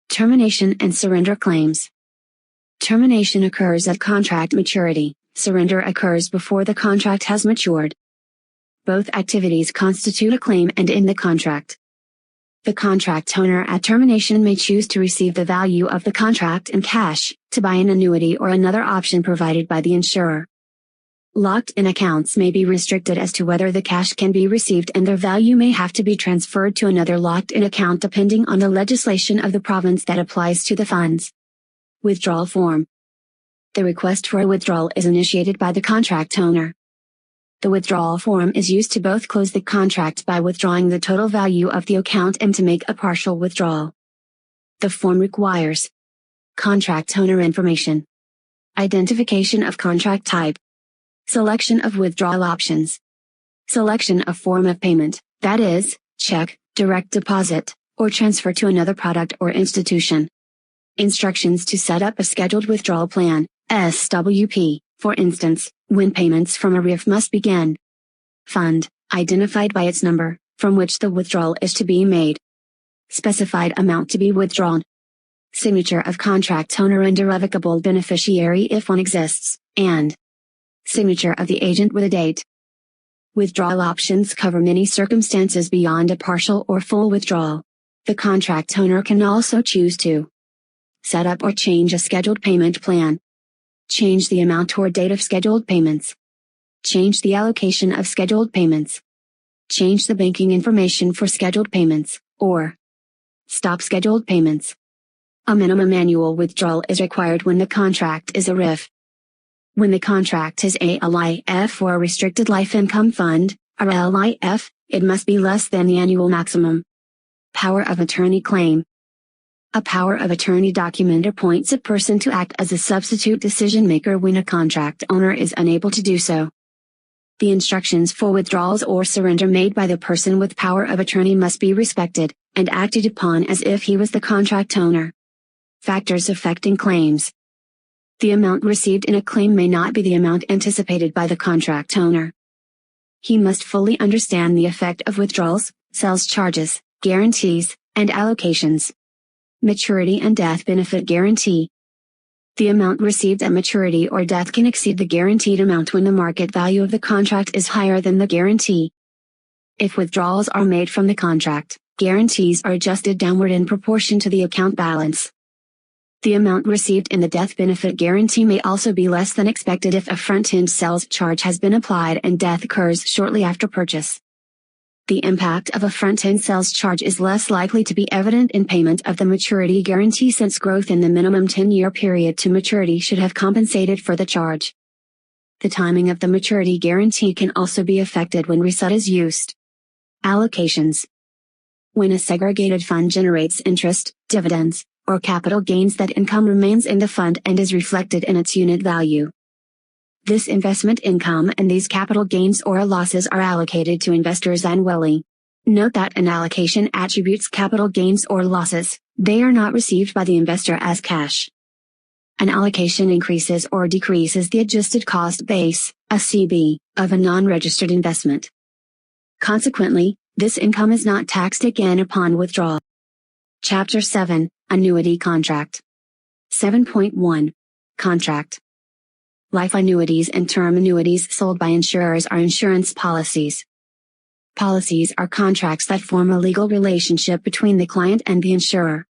Termination and surrender claims. Termination occurs at contract maturity. Surrender occurs before the contract has matured. Both activities constitute a claim and in the contract. The contract owner at termination may choose to receive the value of the contract in cash, to buy an annuity or another option provided by the insurer. Locked-in accounts may be restricted as to whether the cash can be received and their value may have to be transferred to another locked-in account depending on the legislation of the province that applies to the funds. Withdrawal form. The request for a withdrawal is initiated by the contract owner. The withdrawal form is used to both close the contract by withdrawing the total value of the account and to make a partial withdrawal. The form requires contract owner information, identification of contract type, selection of withdrawal options, selection of form of payment, that is, check, direct deposit, or transfer to another product or institution. Instructions to set up a scheduled withdrawal plan, SWP, for instance, when payments from a RIF must begin. Fund, identified by its number, from which the withdrawal is to be made. Specified amount to be withdrawn. Signature of contract owner and irrevocable beneficiary if one exists, and signature of the agent with a date. Withdrawal options cover many circumstances beyond a partial or full withdrawal. The contract owner can also choose to set up or change a scheduled payment plan, change the amount or date of scheduled payments, change the allocation of scheduled payments, change the banking information for scheduled payments, or stop scheduled payments. A minimum annual withdrawal is required when the contract is a RIF. When the contract is a LIF or a Restricted Life Income Fund, or LIF, it must be less than the annual maximum. Power of attorney claim. A power of attorney document appoints a person to act as a substitute decision maker when a contract owner is unable to do so. The instructions for withdrawals or surrender made by the person with power of attorney must be respected, and acted upon as if he was the contract owner. Factors affecting claims. The amount received in a claim may not be the amount anticipated by the contract owner. He must fully understand the effect of withdrawals, sales charges, guarantees, and allocations. Maturity and death benefit guarantee. The amount received at maturity or death can exceed the guaranteed amount when the market value of the contract is higher than the guarantee. If withdrawals are made from the contract, guarantees are adjusted downward in proportion to the account balance. The amount received in the death benefit guarantee may also be less than expected if a front-end sales charge has been applied and death occurs shortly after purchase. The impact of a front-end sales charge is less likely to be evident in payment of the maturity guarantee since growth in the minimum 10-year period to maturity should have compensated for the charge. The timing of the maturity guarantee can also be affected when reset is used. Allocations. When a segregated fund generates interest, dividends, or capital gains, that income remains in the fund and is reflected in its unit value. This investment income and these capital gains or losses are allocated to investors annually. Note that an allocation attributes capital gains or losses; they are not received by the investor as cash. An allocation increases or decreases the adjusted cost base, ACB, of a non-registered investment. Consequently, this income is not taxed again upon withdrawal. Chapter 7, Annuity Contract. 7.1. Contract. Life annuities and term annuities sold by insurers are insurance policies. Policies are contracts that form a legal relationship between the client and the insurer.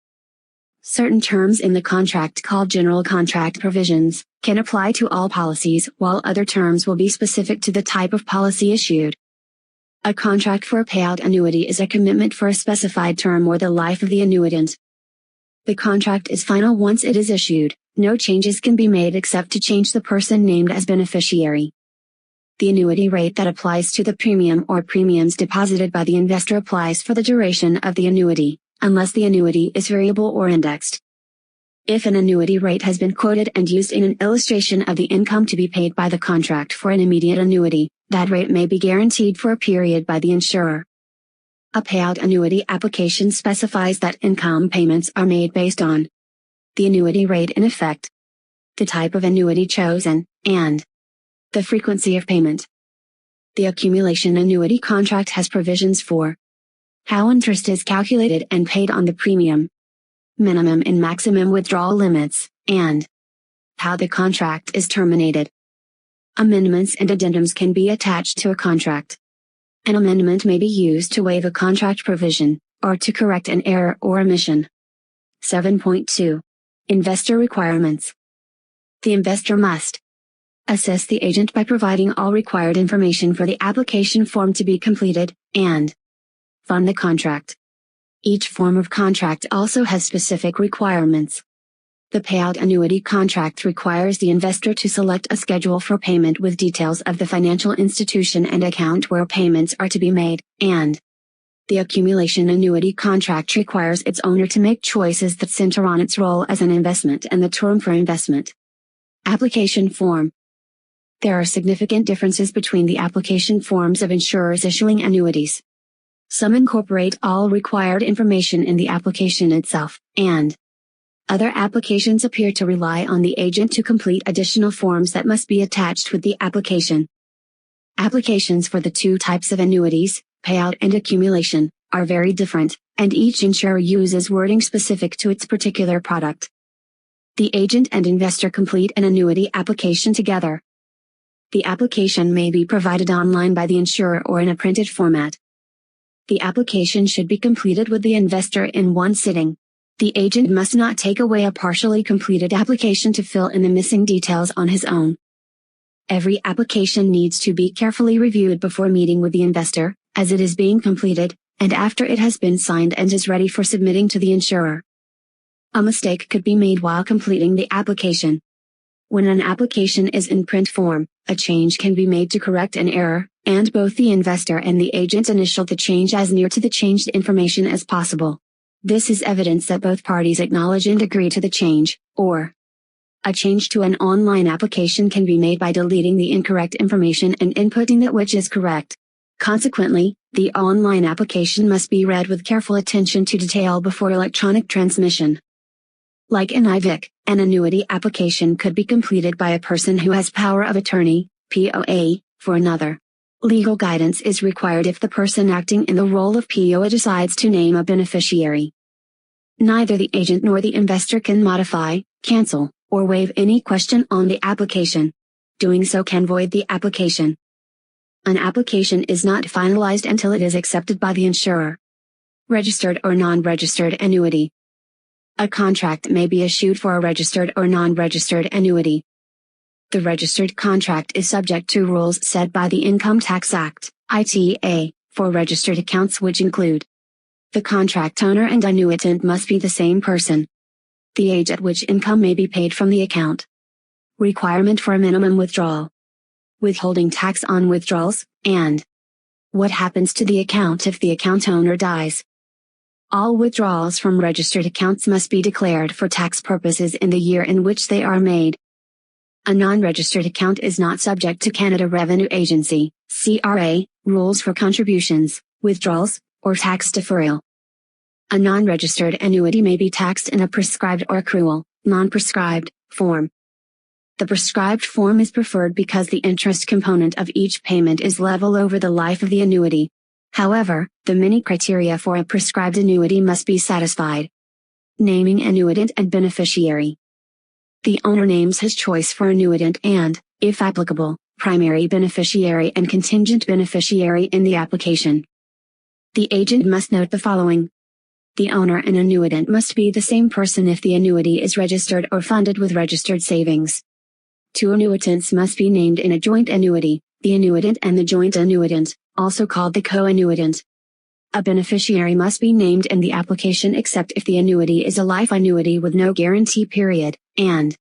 Certain terms in the contract, called general contract provisions, can apply to all policies, while other terms will be specific to the type of policy issued. A contract for a payout annuity is a commitment for a specified term or the life of the annuitant. The contract is final once it is issued. No changes can be made except to change the person named as beneficiary. The annuity rate that applies to the premium or premiums deposited by the investor applies for the duration of the annuity, unless the annuity is variable or indexed. If an annuity rate has been quoted and used in an illustration of the income to be paid by the contract for an immediate annuity, that rate may be guaranteed for a period by the insurer. A payout annuity application specifies that income payments are made based on the annuity rate in effect, the type of annuity chosen, and the frequency of payment. The accumulation annuity contract has provisions for how interest is calculated and paid on the premium, minimum and maximum withdrawal limits, and how the contract is terminated. Amendments and addendums can be attached to a contract. An amendment may be used to waive a contract provision, or to correct an error or omission. 7.2. Investor requirements. The investor must assist the agent by providing all required information for the application form to be completed, and fund the contract. Each form of contract also has specific requirements. The payout annuity contract requires the investor to select a schedule for payment with details of the financial institution and account where payments are to be made, and the accumulation annuity contract requires its owner to make choices that center on its role as an investment and the term for investment. Application form. There are significant differences between the application forms of insurers issuing annuities. Some incorporate all required information in the application itself, and other applications appear to rely on the agent to complete additional forms that must be attached with the application. Applications for the two types of annuities, payout and accumulation, are very different, and each insurer uses wording specific to its particular product. The agent and investor complete an annuity application together. The application may be provided online by the insurer or in a printed format. The application should be completed with the investor in one sitting. The agent must not take away a partially completed application to fill in the missing details on his own. Every application needs to be carefully reviewed before meeting with the investor, as it is being completed, and after it has been signed and is ready for submitting to the insurer. A mistake could be made while completing the application. When an application is in print form, a change can be made to correct an error, and both the investor and the agent initial the change as near to the changed information as possible. This is evidence that both parties acknowledge and agree to the change, or a change to an online application can be made by deleting the incorrect information and inputting that which is correct. Consequently, the online application must be read with careful attention to detail before electronic transmission. Like an IVIC, an annuity application could be completed by a person who has power of attorney, POA, for another. Legal guidance is required if the person acting in the role of POA decides to name a beneficiary. Neither the agent nor the investor can modify, cancel, or waive any question on the application. Doing so can void the application. An application is not finalized until it is accepted by the insurer. Registered or non-registered annuity. A contract may be issued for a registered or non-registered annuity. The registered contract is subject to rules set by the Income Tax Act, ITA, for registered accounts which include: the contract owner and annuitant must be the same person. The age at which income may be paid from the account. Requirement for a minimum withdrawal. Withholding tax on withdrawals, and what happens to the account if the account owner dies. All withdrawals from registered accounts must be declared for tax purposes in the year in which they are made. A non-registered account is not subject to Canada Revenue Agency, CRA, rules for contributions, withdrawals, or tax deferral. A non-registered annuity may be taxed in a prescribed or accrual, non-prescribed, form. The prescribed form is preferred because the interest component of each payment is level over the life of the annuity. However, the many criteria for a prescribed annuity must be satisfied. Naming annuitant and beneficiary. The owner names his choice for annuitant and, if applicable, primary beneficiary and contingent beneficiary in the application. The agent must note the following. The owner and annuitant must be the same person if the annuity is registered or funded with registered savings. Two annuitants must be named in a joint annuity, the annuitant and the joint annuitant, also called the co-annuitant. A beneficiary must be named in the application except if the annuity is a life annuity with no guarantee period, and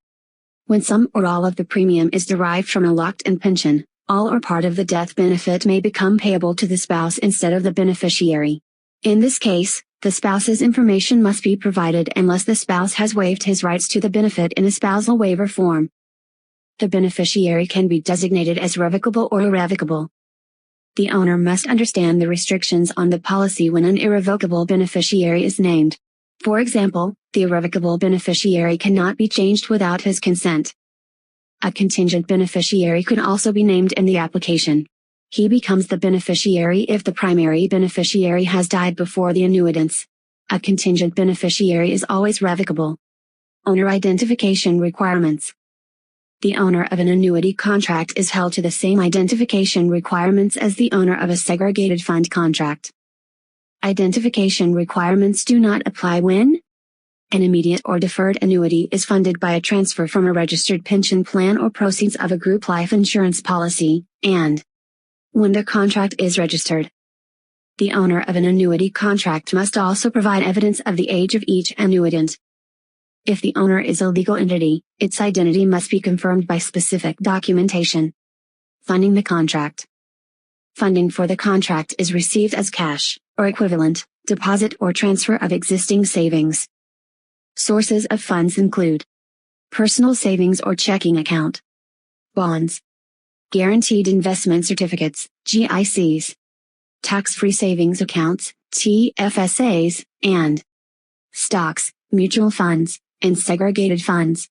when some or all of the premium is derived from a locked-in pension, all or part of the death benefit may become payable to the spouse instead of the beneficiary. In this case, the spouse's information must be provided unless the spouse has waived his rights to the benefit in a spousal waiver form. The beneficiary can be designated as revocable or irrevocable. The owner must understand the restrictions on the policy when an irrevocable beneficiary is named. For example, the irrevocable beneficiary cannot be changed without his consent. A contingent beneficiary could also be named in the application. He becomes the beneficiary if the primary beneficiary has died before the annuitants. A contingent beneficiary is always revocable. Owner identification requirements. The owner of an annuity contract is held to the same identification requirements as the owner of a segregated fund contract. Identification requirements do not apply when an immediate or deferred annuity is funded by a transfer from a registered pension plan or proceeds of a group life insurance policy, and when the contract is registered. The owner of an annuity contract must also provide evidence of the age of each annuitant. If the owner is a legal entity, its identity must be confirmed by specific documentation. Funding the contract. Funding for the contract is received as cash, or equivalent, deposit or transfer of existing savings. Sources of funds include personal savings or checking account, bonds, guaranteed investment certificates, GICs, tax-free savings accounts, TFSAs, and stocks, mutual funds, and segregated funds.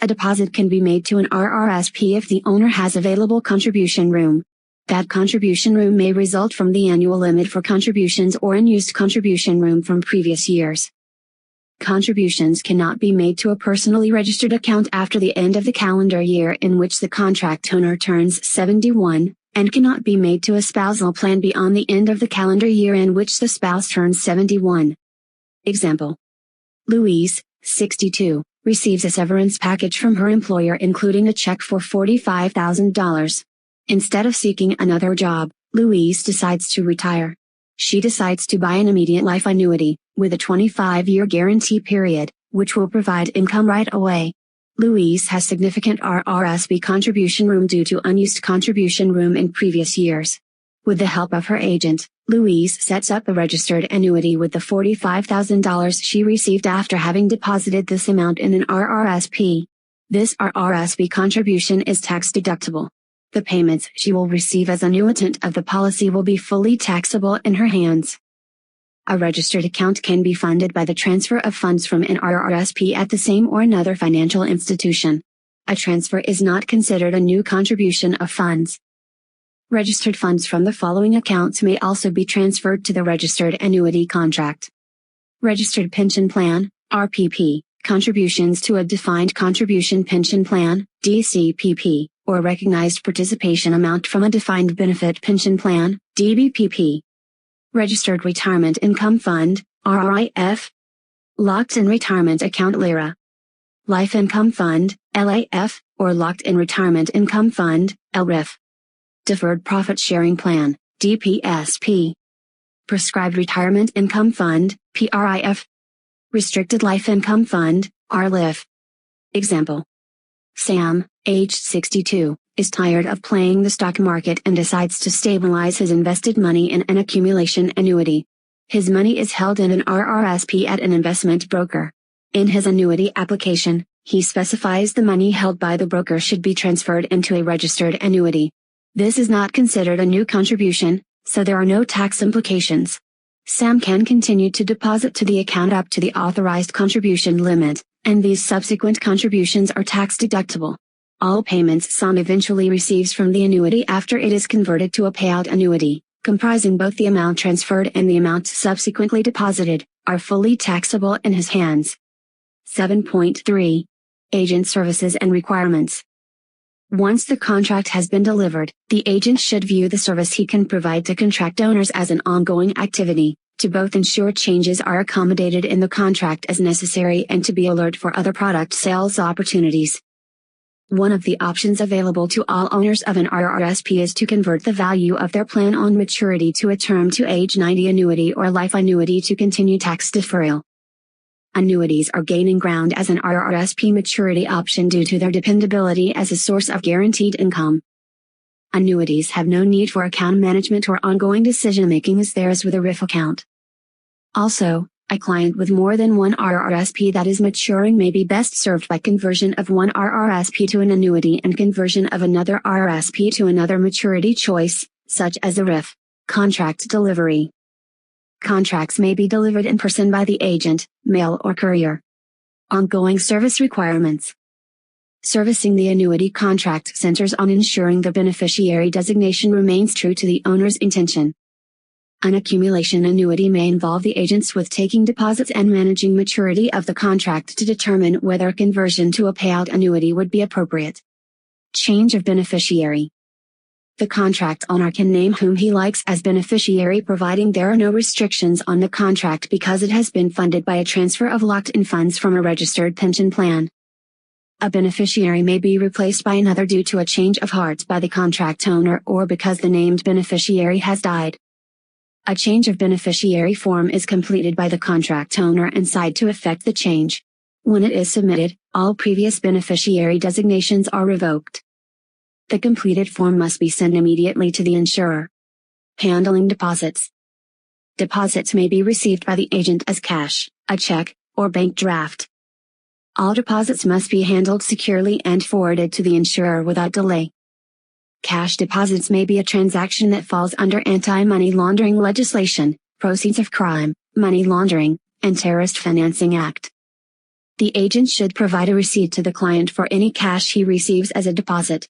A deposit can be made to an RRSP if the owner has available contribution room. That contribution room may result from the annual limit for contributions or unused contribution room from previous years. Contributions cannot be made to a personally registered account after the end of the calendar year in which the contract owner turns 71, and cannot be made to a spousal plan beyond the end of the calendar year in which the spouse turns 71. Example: Louise, 62, receives a severance package from her employer including a check for $45,000. Instead of seeking another job, Louise decides to retire. She decides to buy an immediate life annuity, with a 25-year guarantee period, which will provide income right away. Louise has significant RRSP contribution room due to unused contribution room in previous years. With the help of her agent, Louise sets up a registered annuity with the $45,000 she received after having deposited this amount in an RRSP. This RRSP contribution is tax deductible. The payments she will receive as annuitant of the policy will be fully taxable in her hands. A registered account can be funded by the transfer of funds from an RRSP at the same or another financial institution. A transfer is not considered a new contribution of funds. Registered funds from the following accounts may also be transferred to the registered annuity contract. Registered pension plan, RPP, contributions to a defined contribution pension plan, DCPP, or recognized participation amount from a defined benefit pension plan, DBPP. Registered retirement income fund, RRIF. Locked-in retirement account LIRA. Life income fund, LAF, or locked-in retirement income fund, LRIF. Deferred profit sharing plan, DPSP. Prescribed retirement income fund, PRIF. Restricted life income fund, RLIF. Example: Sam, aged 62, is tired of playing the stock market and decides to stabilize his invested money in an accumulation annuity. His money is held in an RRSP at an investment broker. In his annuity application, he specifies the money held by the broker should be transferred into a registered annuity. This is not considered a new contribution, so there are no tax implications. Sam can continue to deposit to the account up to the authorized contribution limit, and these subsequent contributions are tax deductible. All payments Sam eventually receives from the annuity after it is converted to a payout annuity, comprising both the amount transferred and the amount subsequently deposited, are fully taxable in his hands. 7.3. Agent services and requirements. Once the contract has been delivered, the agent should view the service he can provide to contract owners as an ongoing activity, to both ensure changes are accommodated in the contract as necessary and to be alert for other product sales opportunities. One of the options available to all owners of an RRSP is to convert the value of their plan on maturity to a term to age 90 annuity or life annuity to continue tax deferral. Annuities are gaining ground as an RRSP maturity option due to their dependability as a source of guaranteed income. Annuities have no need for account management or ongoing decision-making as there is with a RIF account. Also, a client with more than one RRSP that is maturing may be best served by conversion of one RRSP to an annuity and conversion of another RRSP to another maturity choice, such as a RIF. Contract delivery. Contracts may be delivered in person by the agent, mail or courier. Ongoing service requirements. Servicing the annuity contract centers on ensuring the beneficiary designation remains true to the owner's intention. An accumulation annuity may involve the agents with taking deposits and managing maturity of the contract to determine whether conversion to a payout annuity would be appropriate. Change of beneficiary. The contract owner can name whom he likes as beneficiary providing there are no restrictions on the contract because it has been funded by a transfer of locked-in funds from a registered pension plan. A beneficiary may be replaced by another due to a change of heart by the contract owner or because the named beneficiary has died. A change of beneficiary form is completed by the contract owner and signed to effect the change. When it is submitted, all previous beneficiary designations are revoked. The completed form must be sent immediately to the insurer. Handling deposits. Deposits may be received by the agent as cash, a check, or bank draft. All deposits must be handled securely and forwarded to the insurer without delay. Cash deposits may be a transaction that falls under anti-money laundering legislation, Proceeds of Crime, Money Laundering, and Terrorist Financing Act. The agent should provide a receipt to the client for any cash he receives as a deposit.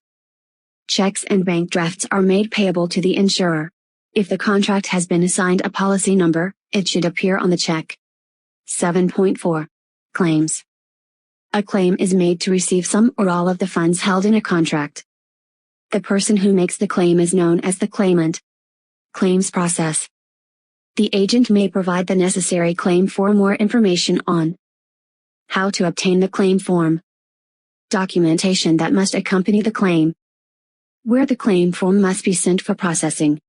Checks and bank drafts are made payable to the insurer. If the contract has been assigned a policy number, it should appear on the check. 7.4. Claims. A claim is made to receive some or all of the funds held in a contract. The person who makes the claim is known as the claimant. Claims process. The agent may provide the necessary claim form or information on how to obtain the claim form, documentation that must accompany the claim, where the claim form must be sent for processing.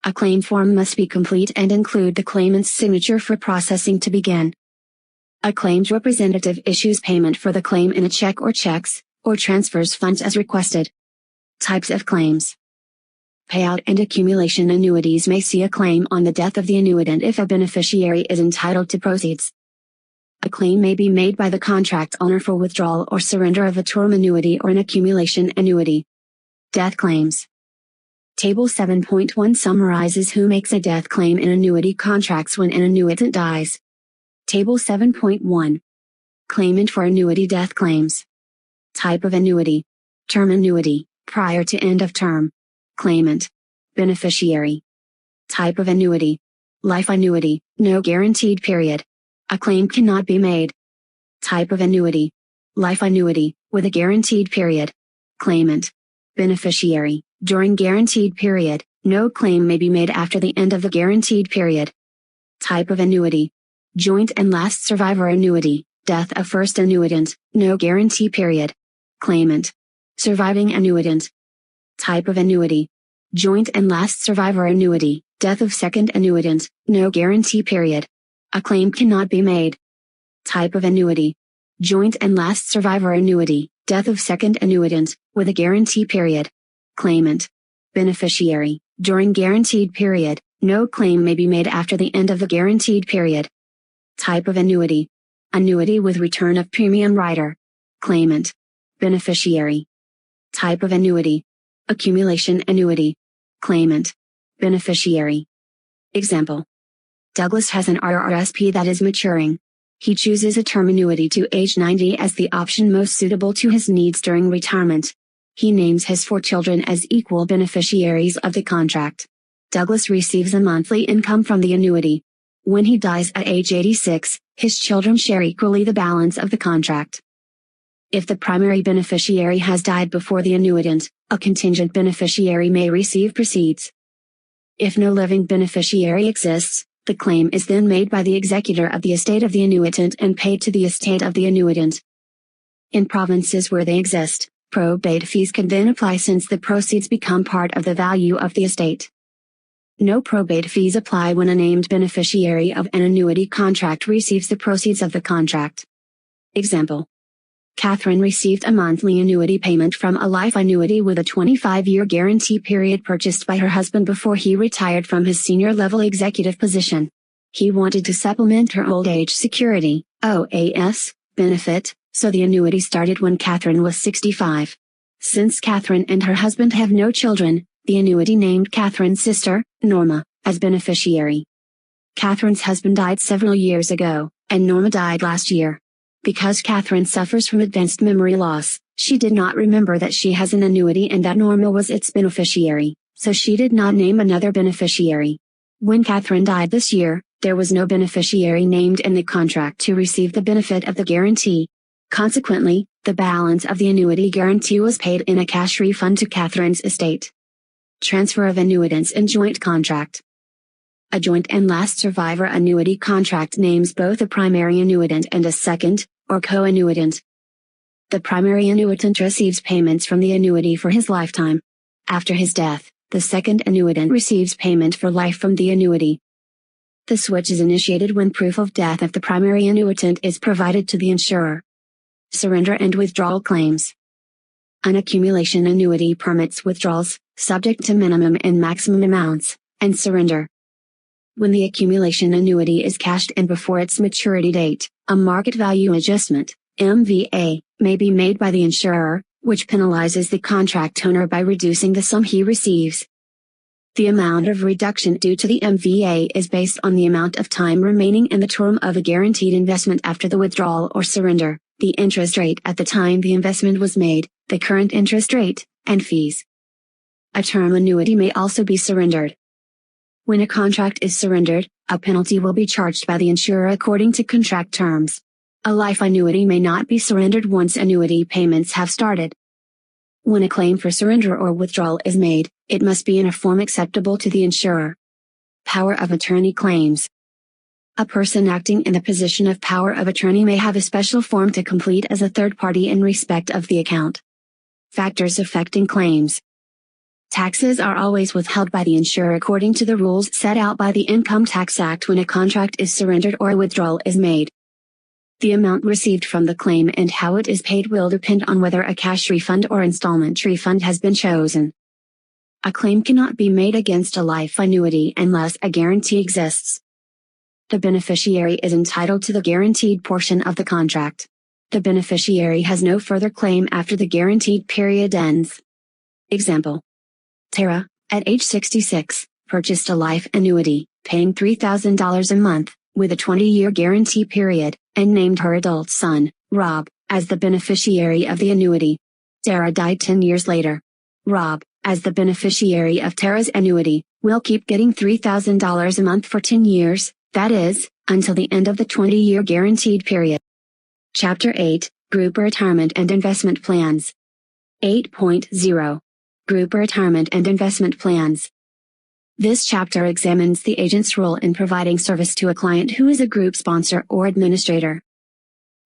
A claim form must be complete and include the claimant's signature for processing to begin. A claims representative issues payment for the claim in a check or checks, or transfers funds as requested. Types of claims. Payout and accumulation annuities may see a claim on the death of the annuitant if a beneficiary is entitled to proceeds. A claim may be made by the contract owner for withdrawal or surrender of a term annuity or an accumulation annuity. Death claims. Table 7.1 summarizes who makes a death claim in annuity contracts when an annuitant dies. Table 7.1. Claimant for annuity death claims. Type of annuity. Term annuity, prior to end of term. Claimant. Beneficiary. Type of annuity. Life annuity, no guaranteed period. A claim cannot be made. Type of annuity. Life annuity, with a guaranteed period. Claimant. Beneficiary. During guaranteed period, no claim may be made after the end of the guaranteed period. Type of annuity. Joint and last survivor annuity, death of first annuitant, no guarantee period. Claimant. Surviving annuitant. Type of annuity. Joint and last survivor annuity, death of second annuitant, no guarantee period. A claim cannot be made. Type of annuity. Joint and last survivor annuity, death of second annuitant, with a guarantee period. Claimant. Beneficiary. During guaranteed period, no claim may be made after the end of the guaranteed period. Type of annuity. Annuity with return of premium rider. Claimant. Beneficiary. Type of annuity. Accumulation annuity. Claimant. Beneficiary. Example. Douglas has an RRSP that is maturing. He chooses a term annuity to age 90 as the option most suitable to his needs during retirement. He names his 4 children as equal beneficiaries of the contract. Douglas receives a monthly income from the annuity. When he dies at age 86, his children share equally the balance of the contract. If the primary beneficiary has died before the annuitant, a contingent beneficiary may receive proceeds. If no living beneficiary exists, the claim is then made by the executor of the estate of the annuitant and paid to the estate of the annuitant. In provinces where they exist, probate fees can then apply since the proceeds become part of the value of the estate. No probate fees apply when a named beneficiary of an annuity contract receives the proceeds of the contract. Example. Catherine received a monthly annuity payment from a life annuity with a 25-year guarantee period purchased by her husband before he retired from his senior-level executive position. He wanted to supplement her old age security, OAS, benefit, so the annuity started when Catherine was 65. Since Catherine and her husband have no children, the annuity named Catherine's sister, Norma, as beneficiary. Catherine's husband died several years ago, and Norma died last year. Because Catherine suffers from advanced memory loss, she did not remember that she has an annuity and that Norma was its beneficiary, so she did not name another beneficiary. When Catherine died this year, there was no beneficiary named in the contract to receive the benefit of the guarantee. Consequently, the balance of the annuity guarantee was paid in a cash refund to Catherine's estate. Transfer of annuitants in joint contract. A joint and last survivor annuity contract names both a primary annuitant and a second, or co-annuitant. The primary annuitant receives payments from the annuity for his lifetime. After his death, the second annuitant receives payment for life from the annuity. The switch is initiated when proof of death of the primary annuitant is provided to the insurer. Surrender and withdrawal claims. An accumulation annuity permits withdrawals, subject to minimum and maximum amounts, and surrender. When the accumulation annuity is cashed in before its maturity date, a market value adjustment, MVA, may be made by the insurer, which penalizes the contract owner by reducing the sum he receives. The amount of reduction due to the MVA is based on the amount of time remaining in the term of a guaranteed investment after the withdrawal or surrender, the interest rate at the time the investment was made, the current interest rate, and fees. A term annuity may also be surrendered. When a contract is surrendered, a penalty will be charged by the insurer according to contract terms. A life annuity may not be surrendered once annuity payments have started. When a claim for surrender or withdrawal is made, it must be in a form acceptable to the insurer. Power of attorney claims. A person acting in the position of power of attorney may have a special form to complete as a third party in respect of the account. Factors affecting claims. Taxes are always withheld by the insurer according to the rules set out by the Income Tax Act when a contract is surrendered or a withdrawal is made. The amount received from the claim and how it is paid will depend on whether a cash refund or installment refund has been chosen. A claim cannot be made against a life annuity unless a guarantee exists. The beneficiary is entitled to the guaranteed portion of the contract. The beneficiary has no further claim after the guaranteed period ends. Example. Tara, at age 66, purchased a life annuity, paying $3,000 a month, with a 20-year guarantee period, and named her adult son, Rob, as the beneficiary of the annuity. Tara died 10 years later. Rob, as the beneficiary of Tara's annuity, will keep getting $3,000 a month for 10 years, that is, until the end of the 20-year guaranteed period. Chapter 8, Group Retirement and Investment Plans. 8.0. Group Retirement and Investment Plans. This chapter examines the agent's role in providing service to a client who is a group sponsor or administrator.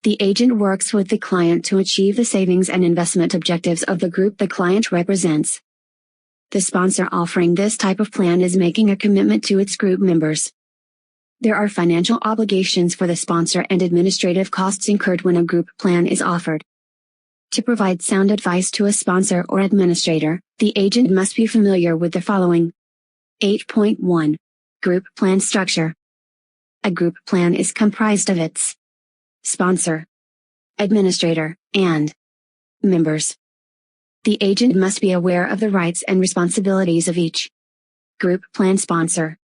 The agent works with the client to achieve the savings and investment objectives of the group the client represents. The sponsor offering this type of plan is making a commitment to its group members. There are financial obligations for the sponsor and administrative costs incurred when a group plan is offered. To provide sound advice to a sponsor or administrator, the agent must be familiar with the following. 8.1. Group Plan Structure. A group plan is comprised of its sponsor, administrator, and members. The agent must be aware of the rights and responsibilities of each group plan sponsor.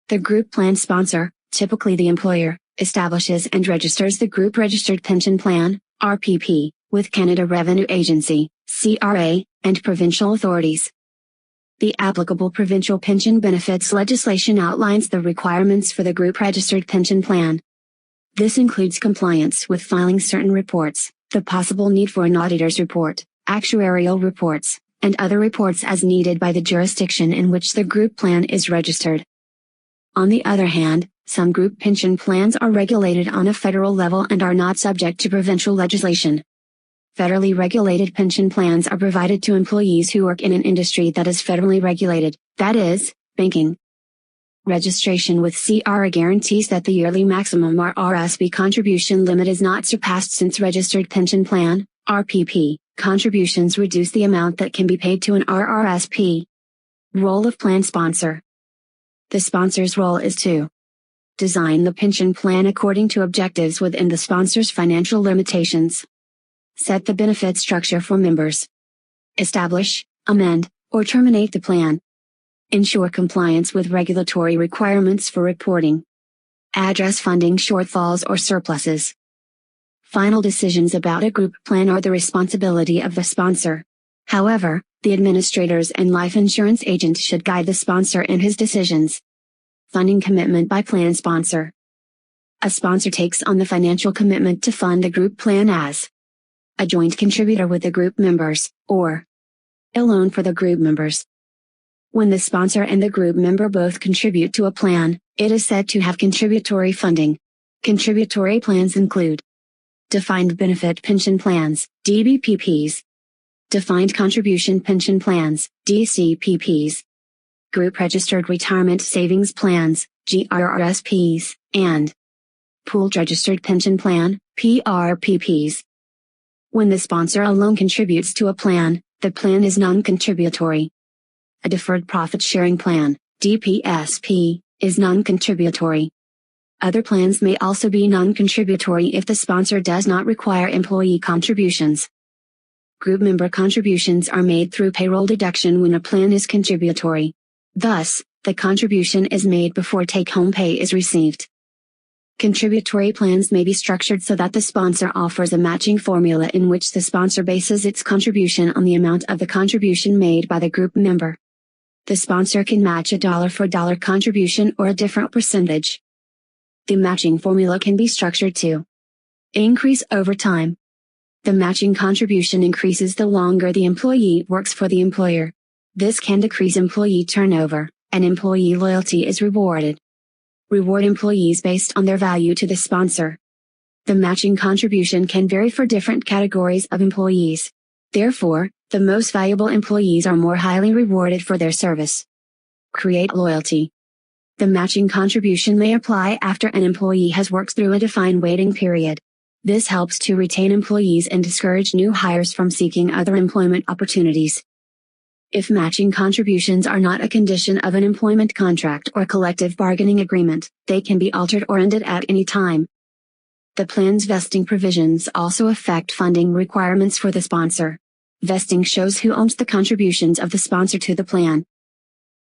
The group plan sponsor, typically the employer, establishes and registers the Group Registered Pension Plan, RPP, with Canada Revenue Agency, CRA, and provincial authorities. The applicable provincial pension benefits legislation outlines the requirements for the Group Registered Pension Plan. This includes compliance with filing certain reports, the possible need for an auditor's report, actuarial reports, and other reports as needed by the jurisdiction in which the group plan is registered. On the other hand, some group pension plans are regulated on a federal level and are not subject to provincial legislation. Federally regulated pension plans are provided to employees who work in an industry that is federally regulated, that is, banking. Registration with CRA guarantees that the yearly maximum RRSP contribution limit is not surpassed since Registered Pension Plan, RPP, contributions reduce the amount that can be paid to an RRSP. Role of Plan Sponsor. The sponsor's role is to design the pension plan according to objectives within the sponsor's financial limitations. Set the benefit structure for members. Establish, amend, or terminate the plan. Ensure compliance with regulatory requirements for reporting. Address funding shortfalls or surpluses. Final decisions about a group plan are the responsibility of the sponsor. However, the administrators and life insurance agent should guide the sponsor in his decisions. Funding commitment by plan sponsor. A sponsor takes on the financial commitment to fund the group plan as a joint contributor with the group members, or a loan for the group members. When the sponsor and the group member both contribute to a plan, it is said to have contributory funding. Contributory plans include defined benefit pension plans, DBPPs, defined contribution pension plans, DCPPs, group registered retirement savings plans, GRRSPs, and Pooled Registered Pension Plan, PRPPs. When the sponsor alone contributes to a plan, the plan is non-contributory. A Deferred Profit Sharing Plan, DPSP, is non-contributory. Other plans may also be non-contributory if the sponsor does not require employee contributions. Group member contributions are made through payroll deduction when a plan is contributory. Thus, the contribution is made before take-home pay is received. Contributory plans may be structured so that the sponsor offers a matching formula in which the sponsor bases its contribution on the amount of the contribution made by the group member. The sponsor can match a dollar-for-dollar contribution or a different percentage. The matching formula can be structured to increase over time. The matching contribution increases the longer the employee works for the employer. This can decrease employee turnover, and employee loyalty is rewarded. Reward employees based on their value to the sponsor. The matching contribution can vary for different categories of employees. Therefore, the most valuable employees are more highly rewarded for their service. Create loyalty. The matching contribution may apply after an employee has worked through a defined waiting period. This helps to retain employees and discourage new hires from seeking other employment opportunities. If matching contributions are not a condition of an employment contract or collective bargaining agreement, they can be altered or ended at any time. The plan's vesting provisions also affect funding requirements for the sponsor. Vesting shows who owns the contributions of the sponsor to the plan.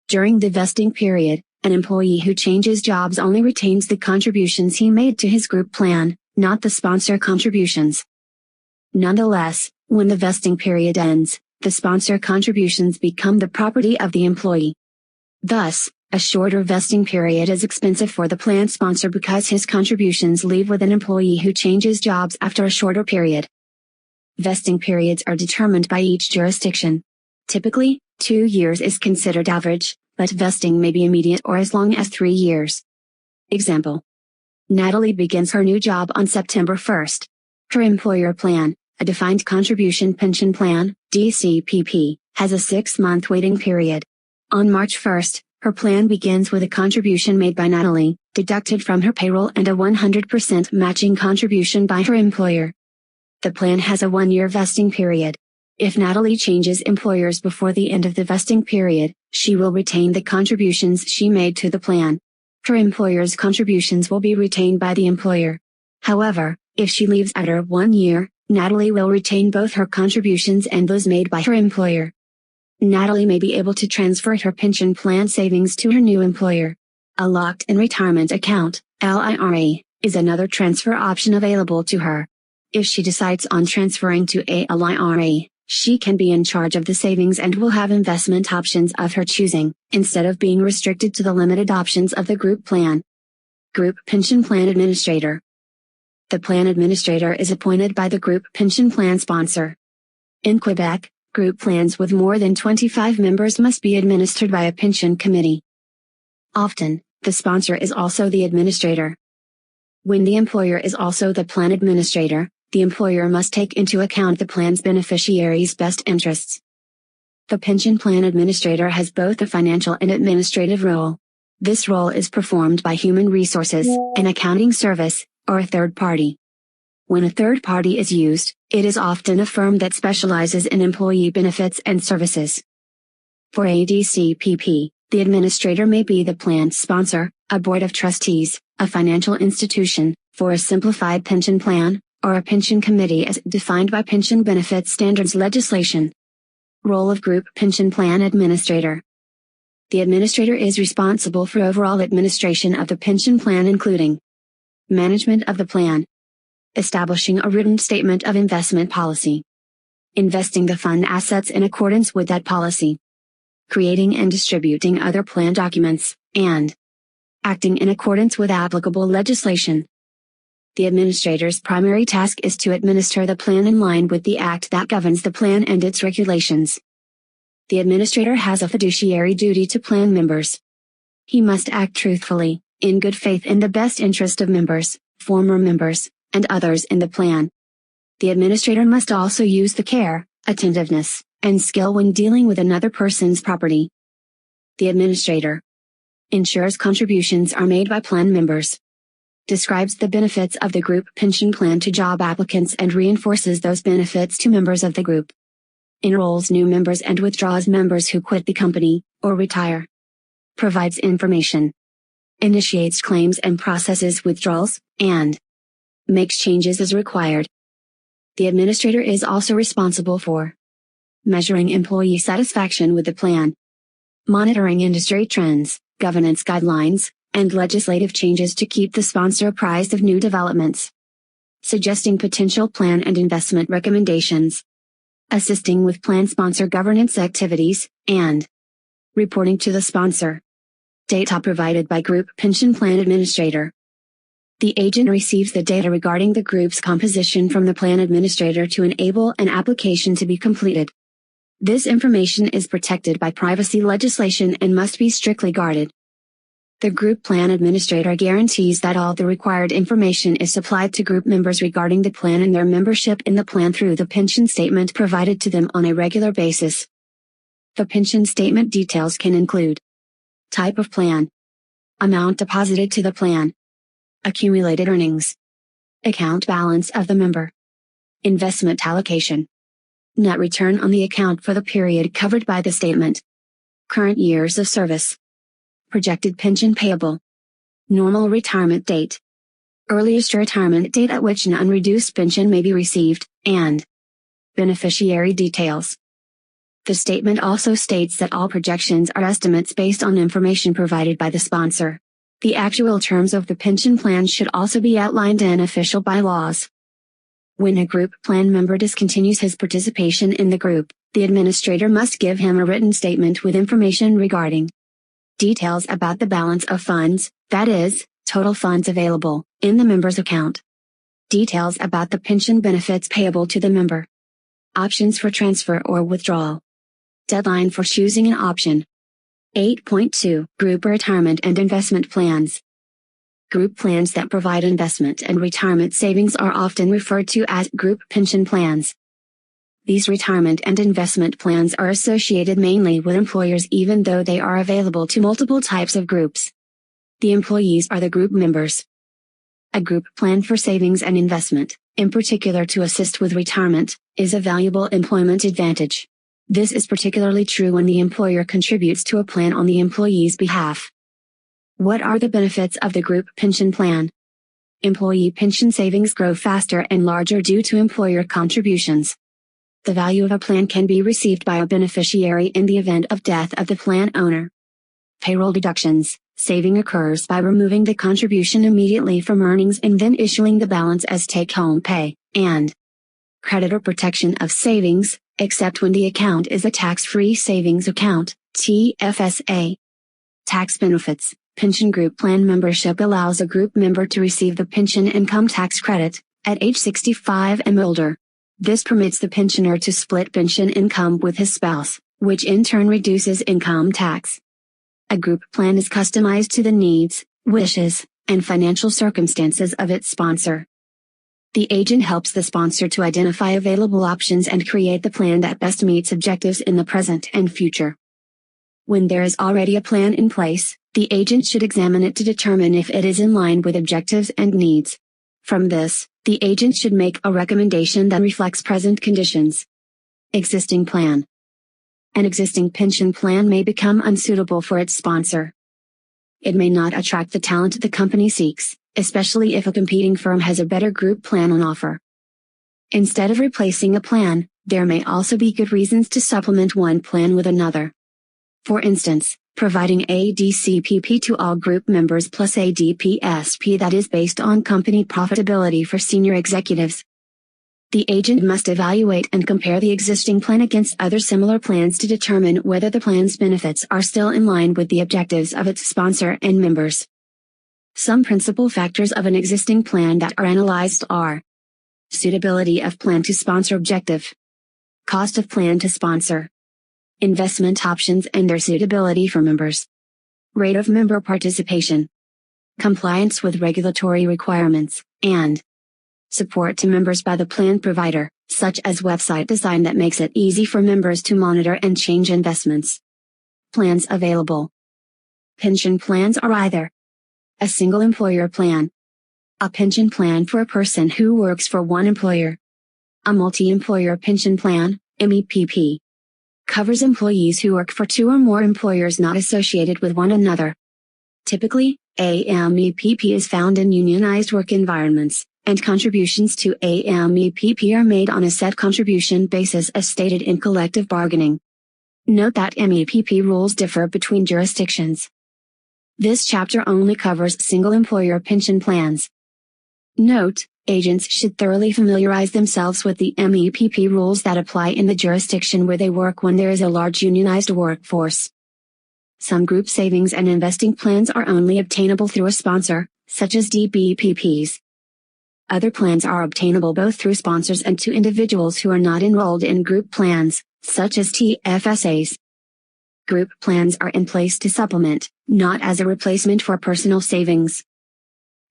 During the vesting period, an employee who changes jobs only retains the contributions he made to his group plan, not the sponsor contributions. Nonetheless, when the vesting period ends, the sponsor contributions become the property of the employee. Thus, a shorter vesting period is expensive for the plan sponsor because his contributions leave with an employee who changes jobs after a shorter period. Vesting periods are determined by each jurisdiction. Typically, 2 years is considered average, but vesting may be immediate or as long as 3 years. Example. Natalie begins her new job on September 1st. Her employer plan, a defined contribution pension plan, DCPP, has a 6-month waiting period. On March 1st, her plan begins with a contribution made by Natalie, deducted from her payroll and a 100% matching contribution by her employer. The plan has a 1-year vesting period. If Natalie changes employers before the end of the vesting period, she will retain the contributions she made to the plan. Her employer's contributions will be retained by the employer. However, if she leaves after 1 year, Natalie will retain both her contributions and those made by her employer. Natalie may be able to transfer her pension plan savings to her new employer. A locked-in retirement account, LIRA, is another transfer option available to her. If she decides on transferring to a LIRA, she can be in charge of the savings and will have investment options of her choosing, instead of being restricted to the limited options of the group plan. Group Pension Plan Administrator. The plan administrator is appointed by the group pension plan sponsor. In Quebec, group plans with more than 25 members must be administered by a pension committee. Often, the sponsor is also the administrator. When the employer is also the plan administrator, the employer must take into account the plan's beneficiaries' best interests. The pension plan administrator has both a financial and administrative role. This role is performed by human resources, an accounting service, or a third party. When a third party is used, it is often a firm that specializes in employee benefits and services. For a DCPP, the administrator may be the plan sponsor, a board of trustees, a financial institution, for a simplified pension plan, or a pension committee as defined by pension benefit standards legislation. Role of Group Pension Plan Administrator. The administrator is responsible for overall administration of the pension plan, including management of the plan, establishing a written statement of investment policy, investing the fund assets in accordance with that policy, creating and distributing other plan documents, and acting in accordance with applicable legislation. The administrator's primary task is to administer the plan in line with the act that governs the plan and its regulations. The administrator has a fiduciary duty to plan members. He must act truthfully, in good faith, in the best interest of members, former members, and others in the plan. The administrator must also use the care, attentiveness, and skill when dealing with another person's property. The administrator ensures contributions are made by plan members, describes the benefits of the group pension plan to job applicants and reinforces those benefits to members of the group, enrolls new members and withdraws members who quit the company or retire, provides information, initiates claims and processes withdrawals, and makes changes as required. The administrator is also responsible for measuring employee satisfaction with the plan, monitoring industry trends, governance guidelines, and legislative changes to keep the sponsor apprised of new developments, suggesting potential plan and investment recommendations, assisting with plan sponsor governance activities, and reporting to the sponsor. Data provided by Group Pension Plan Administrator. The agent receives the data regarding the group's composition from the plan administrator to enable an application to be completed. This information is protected by privacy legislation and must be strictly guarded. The group plan administrator guarantees that all the required information is supplied to group members regarding the plan and their membership in the plan through the pension statement provided to them on a regular basis. The pension statement details can include type of plan, amount deposited to the plan, accumulated earnings, account balance of the member, investment allocation, net return on the account for the period covered by the statement, current years of service, projected pension payable, normal retirement date, earliest retirement date at which an unreduced pension may be received, and beneficiary details. The statement also states that all projections are estimates based on information provided by the sponsor. The actual terms of the pension plan should also be outlined in official bylaws. When a group plan member discontinues his participation in the group, the administrator must give him a written statement with information regarding details about the balance of funds, that is, total funds available, in the member's account, details about the pension benefits payable to the member, options for transfer or withdrawal, deadline for choosing an option. 8.2 Group Retirement and Investment Plans. Group plans that provide investment and retirement savings are often referred to as group pension plans. These retirement and investment plans are associated mainly with employers even though they are available to multiple types of groups. The employees are the group members. A group plan for savings and investment, in particular to assist with retirement, is a valuable employment advantage. This is particularly true when the employer contributes to a plan on the employee's behalf. What are the benefits of the group pension plan? Employee pension savings grow faster and larger due to employer contributions. The value of a plan can be received by a beneficiary in the event of death of the plan owner. Payroll deductions. Saving occurs by removing the contribution immediately from earnings and then issuing the balance as take-home pay, and creditor protection of savings, except when the account is a tax-free savings account, TFSA. Tax benefits. Pension group plan membership allows a group member to receive the pension income tax credit at age 65 and older. This permits the pensioner to split pension income with his spouse, which in turn reduces income tax. A group plan is customized to the needs, wishes, and financial circumstances of its sponsor. The agent helps the sponsor to identify available options and create the plan that best meets objectives in the present and future. When there is already a plan in place, the agent should examine it to determine if it is in line with objectives and needs. From this, the agent should make a recommendation that reflects present conditions. Existing plan. An existing pension plan may become unsuitable for its sponsor. It may not attract the talent the company seeks, especially if a competing firm has a better group plan on offer. Instead of replacing a plan, there may also be good reasons to supplement one plan with another. For instance, providing ADCPP to all group members plus ADPSP that is based on company profitability for senior executives. The agent must evaluate and compare the existing plan against other similar plans to determine whether the plan's benefits are still in line with the objectives of its sponsor and members. Some principal factors of an existing plan that are analyzed are suitability of plan to sponsor objective, cost of plan to sponsor, investment options and their suitability for members, rate of member participation, compliance with regulatory requirements, and support to members by the plan provider, such as website design that makes it easy for members to monitor and change investments. Plans available. Pension plans are either a single employer plan, a pension plan for a person who works for one employer, a multi-employer pension plan, MEPP. Covers employees who work for two or more employers not associated with one another. Typically, a MEPP is found in unionized work environments, and contributions to a MEPP are made on a set contribution basis as stated in collective bargaining. Note that MEPP rules differ between jurisdictions. This chapter only covers single employer pension plans. Note, agents should thoroughly familiarize themselves with the MEPP rules that apply in the jurisdiction where they work when there is a large unionized workforce. Some group savings and investing plans are only obtainable through a sponsor, such as DBPPs. Other plans are obtainable both through sponsors and to individuals who are not enrolled in group plans, such as TFSAs. Group plans are in place to supplement, not as a replacement for personal savings.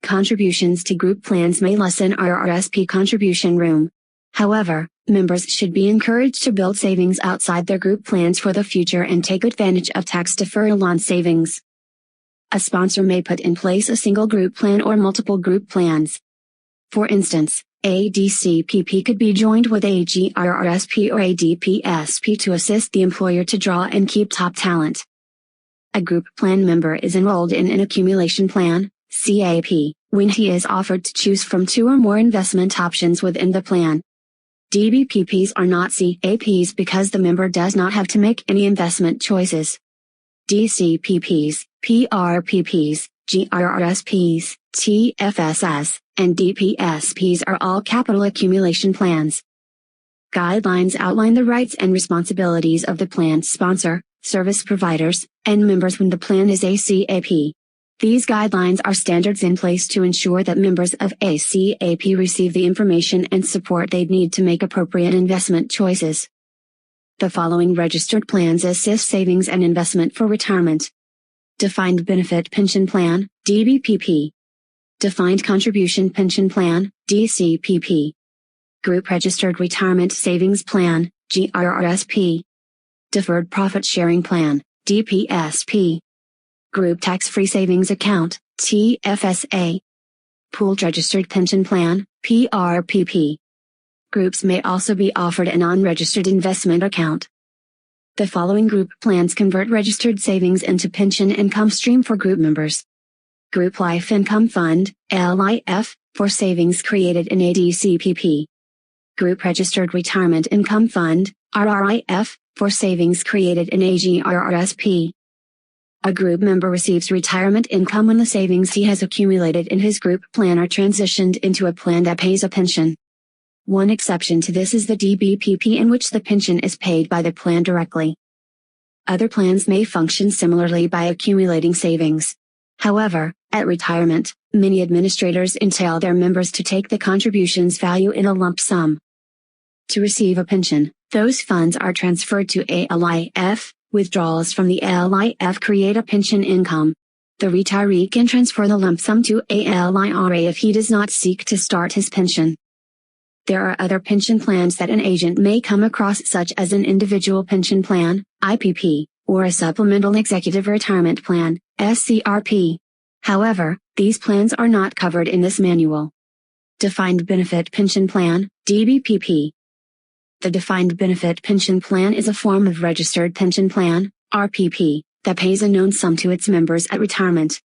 Contributions to group plans may lessen our RSP contribution room. However, members should be encouraged to build savings outside their group plans for the future and take advantage of tax deferral on savings. A sponsor may put in place a single group plan or multiple group plans. For instance, a DCPP could be joined with a GRRSP or a DPSP to assist the employer to draw and keep top talent. A group plan member is enrolled in an accumulation plan, CAP, when he is offered to choose from two or more investment options within the plan. DBPPs are not CAPs because the member does not have to make any investment choices. DCPPs, PRPPs, GRRSPs, TFSS, and DPSPs are all capital accumulation plans. Guidelines outline the rights and responsibilities of the plan sponsor, service providers, and members when the plan is a CAP. These guidelines are standards in place to ensure that members of a CAP receive the information and support they need to make appropriate investment choices. The following registered plans assist savings and investment for retirement. Defined Benefit Pension Plan, DBPP. Defined Contribution Pension Plan, DCPP. Group Registered Retirement Savings Plan, GRRSP. Deferred Profit Sharing Plan, DPSP. Group Tax-Free Savings Account, TFSA. Pooled Registered Pension Plan, PRPP. Groups may also be offered a non-registered investment account. The following group plans convert registered savings into pension income stream for group members. Group Life Income Fund, LIF, for savings created in a DCPP. Group Registered Retirement Income Fund, RRIF, for savings created in a GRRSP. A group member receives retirement income when the savings he has accumulated in his group plan are transitioned into a plan that pays a pension. One exception to this is the DBPP, in which the pension is paid by the plan directly. Other plans may function similarly by accumulating savings. However, at retirement, many administrators entail their members to take the contributions value in a lump sum. To receive a pension, those funds are transferred to a LIF. Withdrawals from the LIF create a pension income. The retiree can transfer the lump sum to a LIRA if he does not seek to start his pension. There are other pension plans that an agent may come across, such as an individual pension plan, IPP, or a supplemental executive retirement plan, SCRP. However, these plans are not covered in this manual. Defined Benefit Pension Plan, DBPP. The Defined Benefit Pension Plan is a form of registered pension plan, RPP, that pays a known sum to its members at retirement.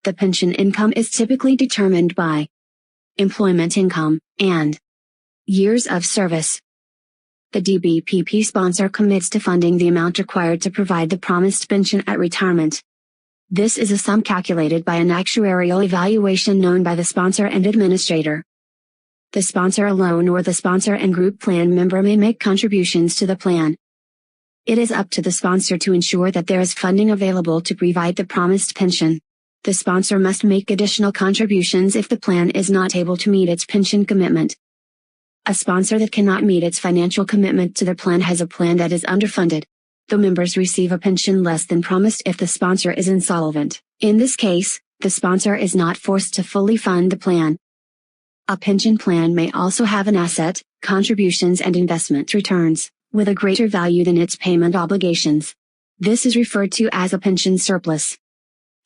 The pension income is typically determined by employment income and years of service. The DBPP sponsor commits to funding the amount required to provide the promised pension at retirement. This is a sum calculated by an actuarial evaluation known by the sponsor and administrator. The sponsor alone or the sponsor and group plan member may make contributions to the plan. It is up to the sponsor to ensure that there is funding available to provide the promised pension. The sponsor must make additional contributions if the plan is not able to meet its pension commitment. A sponsor that cannot meet its financial commitment to the plan has a plan that is underfunded. The members receive a pension less than promised if the sponsor is insolvent. In this case, the sponsor is not forced to fully fund the plan. A pension plan may also have an asset, contributions and investment returns, with a greater value than its payment obligations. This is referred to as a pension surplus.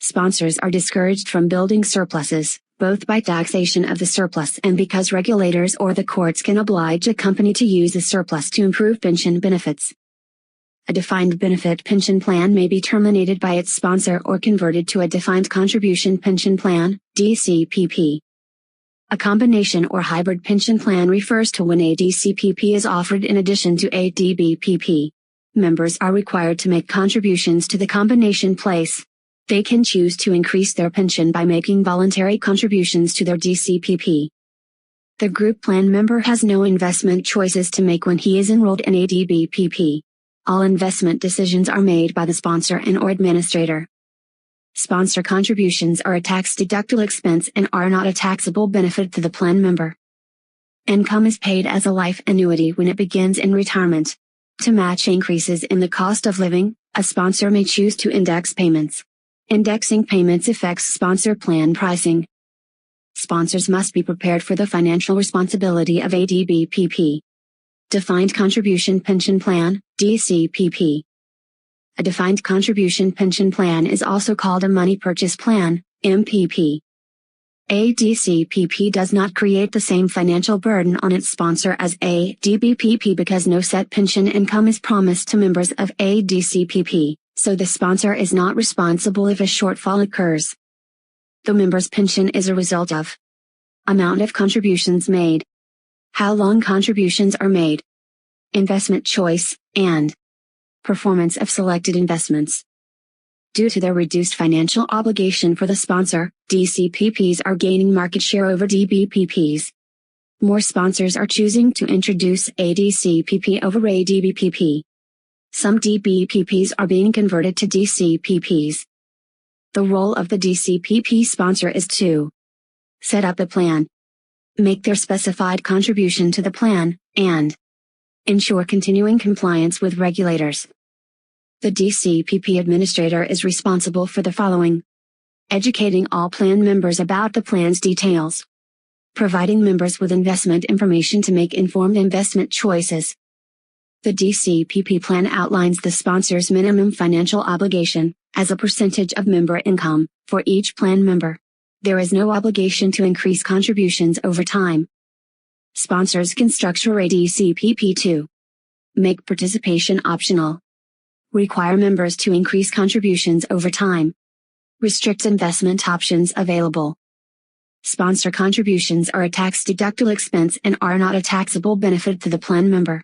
Sponsors are discouraged from building surpluses, both by taxation of the surplus and because regulators or the courts can oblige a company to use a surplus to improve pension benefits. A defined benefit pension plan may be terminated by its sponsor or converted to a defined contribution pension plan, DCPP. A combination or hybrid pension plan refers to when a DCPP is offered in addition to a DBPP. Members are required to make contributions to the combination place. They can choose to increase their pension by making voluntary contributions to their DCPP. The group plan member has no investment choices to make when he is enrolled in a DBPP. All investment decisions are made by the sponsor and/or administrator. Sponsor contributions are a tax-deductible expense and are not a taxable benefit to the plan member. Income is paid as a life annuity when it begins in retirement. To match increases in the cost of living, a sponsor may choose to index payments. Indexing payments affects sponsor plan pricing. Sponsors must be prepared for the financial responsibility of a DBPP. Defined Contribution Pension Plan, DCPP. A defined contribution pension plan is also called a money purchase plan, MPP. A DCPP does not create the same financial burden on its sponsor as a DBPP because no set pension income is promised to members of a DCPP, so the sponsor is not responsible if a shortfall occurs. The member's pension is a result of amount of contributions made, how long contributions are made, investment choice, and performance of selected investments. Due to their reduced financial obligation for the sponsor, DCPPs are gaining market share over DBPPs. More sponsors are choosing to introduce a DCPP over a DBPP. Some DBPPs are being converted to DCPPs. The role of the DCPP sponsor is to set up the plan, make their specified contribution to the plan, and ensure continuing compliance with regulators. The DCPP administrator is responsible for the following: educating all plan members about the plan's details, providing members with investment information to make informed investment choices. The DCPP plan outlines the sponsor's minimum financial obligation, as a percentage of member income, for each plan member. There is no obligation to increase contributions over time. Sponsors can structure a DCPP to make participation optional, require members to increase contributions over time, restrict investment options available. Sponsor contributions are a tax-deductible expense and are not a taxable benefit to the plan member.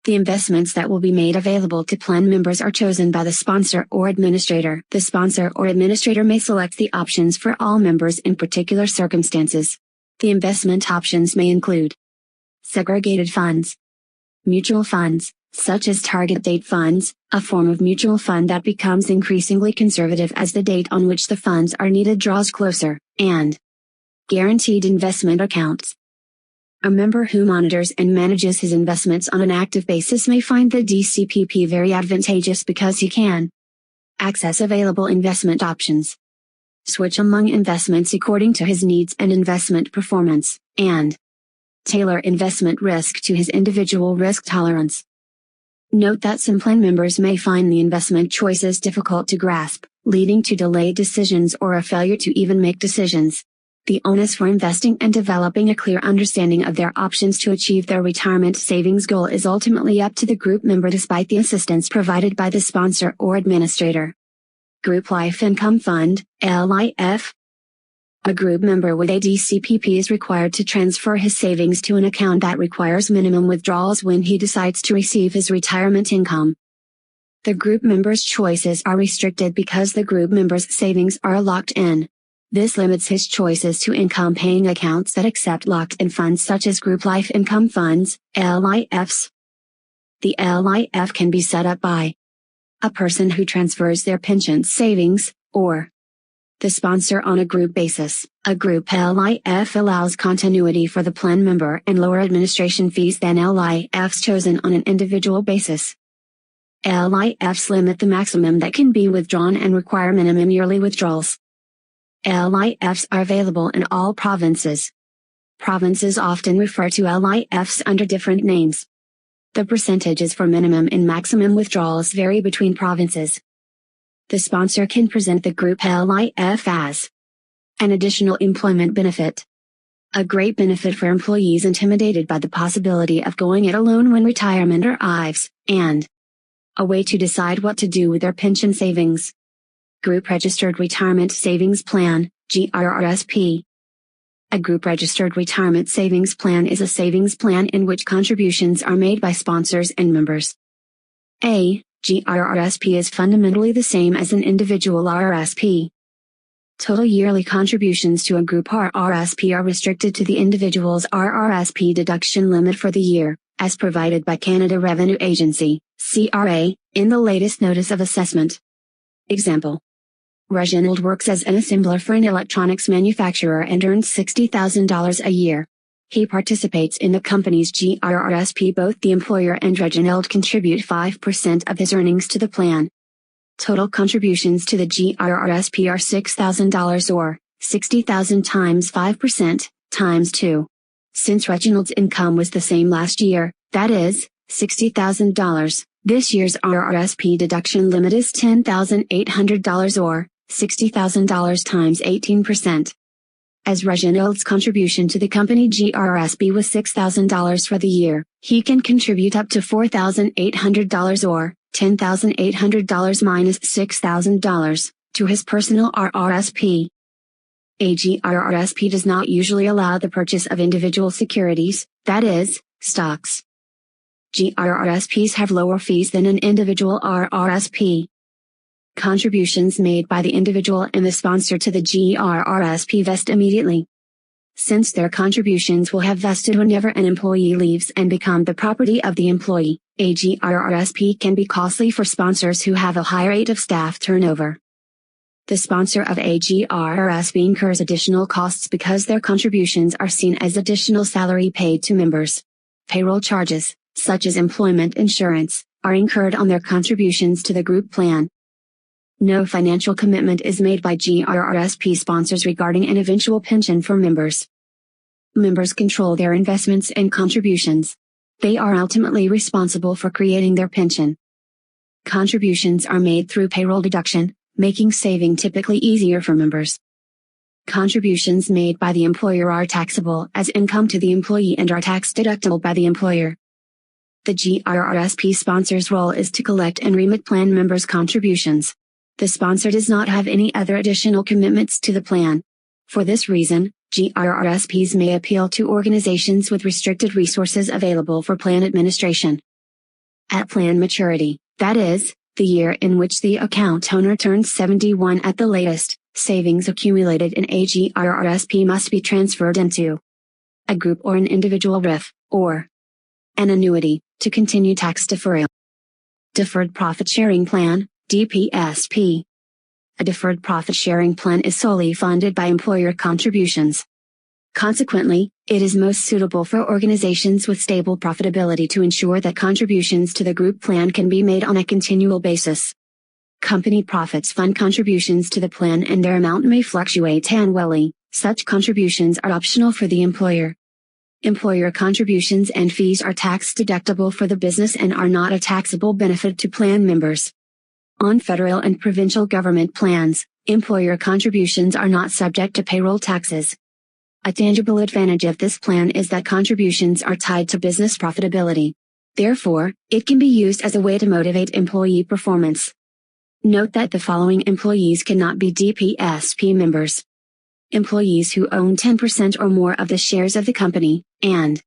The investments that will be made available to plan members are chosen by the sponsor or administrator. The sponsor or administrator may select the options for all members in particular circumstances. The investment options may include segregated funds, mutual funds, such as target date funds, a form of mutual fund that becomes increasingly conservative as the date on which the funds are needed draws closer, and guaranteed investment accounts. A member who monitors and manages his investments on an active basis may find the DCPP very advantageous because he can access available investment options, switch among investments according to his needs and investment performance, and tailor investment risk to his individual risk tolerance. Note that some plan members may find the investment choices difficult to grasp, leading to delayed decisions or a failure to even make decisions. The onus for investing and developing a clear understanding of their options to achieve their retirement savings goal is ultimately up to the group member despite the assistance provided by the sponsor or administrator. Group Life Income Fund, LIF. A group member with a DCPP is required to transfer his savings to an account that requires minimum withdrawals when he decides to receive his retirement income. The group member's choices are restricted because the group member's savings are locked in. This limits his choices to income-paying accounts that accept locked-in funds such as Group Life Income Funds, LIFs. The LIF can be set up by a person who transfers their pension savings, or the sponsor on a group basis. A group LIF allows continuity for the plan member and lower administration fees than LIFs chosen on an individual basis. LIFs limit the maximum that can be withdrawn and require minimum yearly withdrawals. LIFs are available in all provinces. Provinces often refer to LIFs under different names. The percentages for minimum and maximum withdrawals vary between provinces. The sponsor can present the group LIF as an additional employment benefit. A great benefit for employees intimidated by the possibility of going it alone when retirement arrives, and a way to decide what to do with their pension savings. Group Registered Retirement Savings Plan, GRRSP. A group registered retirement savings plan is a savings plan in which contributions are made by sponsors and members. A GRRSP is fundamentally the same as an individual RRSP. Total yearly contributions to a group RRSP are restricted to the individual's RRSP deduction limit for the year, as provided by Canada Revenue Agency, CRA, in the latest Notice of Assessment. Example. Reginald works as an assembler for an electronics manufacturer and earns $60,000 a year. He participates in the company's GRRSP. Both the employer and Reginald contribute 5% of his earnings to the plan. Total contributions to the GRRSP are $6,000 or $60,000 times 5%, times 2. Since Reginald's income was the same last year, that is, $60,000, this year's RRSP deduction limit is $10,800 or $60,000 times 18%. As Reginald's contribution to the company GRRSP was $6,000 for the year, he can contribute up to $4,800 or $10,800 minus $6,000 to his personal RRSP. A GRRSP does not usually allow the purchase of individual securities, that is, stocks. GRRSPs have lower fees than an individual RRSP. Contributions made by the individual and the sponsor to the GRRSP vest immediately. Since their contributions will have vested whenever an employee leaves and become the property of the employee, a GRRSP can be costly for sponsors who have a high rate of staff turnover. The sponsor of a GRRSP incurs additional costs because their contributions are seen as additional salary paid to members. Payroll charges, such as employment insurance, are incurred on their contributions to the group plan. No financial commitment is made by GRRSP sponsors regarding an eventual pension for members. Members control their investments and contributions. They are ultimately responsible for creating their pension. Contributions are made through payroll deduction, making saving typically easier for members. Contributions made by the employer are taxable as income to the employee and are tax deductible by the employer. The GRRSP sponsor's role is to collect and remit plan members' contributions. The sponsor does not have any other additional commitments to the plan. For this reason, GRRSPs may appeal to organizations with restricted resources available for plan administration. At plan maturity, that is, the year in which the account owner turns 71 at the latest, savings accumulated in a GRRSP must be transferred into a group or an individual RIF, or an annuity, to continue tax deferral. Deferred Profit Sharing Plan, DPSP. A deferred profit sharing plan is solely funded by employer contributions. Consequently, it is most suitable for organizations with stable profitability to ensure that contributions to the group plan can be made on a continual basis. Company profits fund contributions to the plan and their amount may fluctuate annually. Such contributions are optional for the employer. Employer contributions and fees are tax deductible for the business and are not a taxable benefit to plan members. On federal and provincial government plans, employer contributions are not subject to payroll taxes. A tangible advantage of this plan is that contributions are tied to business profitability. Therefore, it can be used as a way to motivate employee performance. Note that the following employees cannot be DPSP members: employees who own 10% or more of the shares of the company, and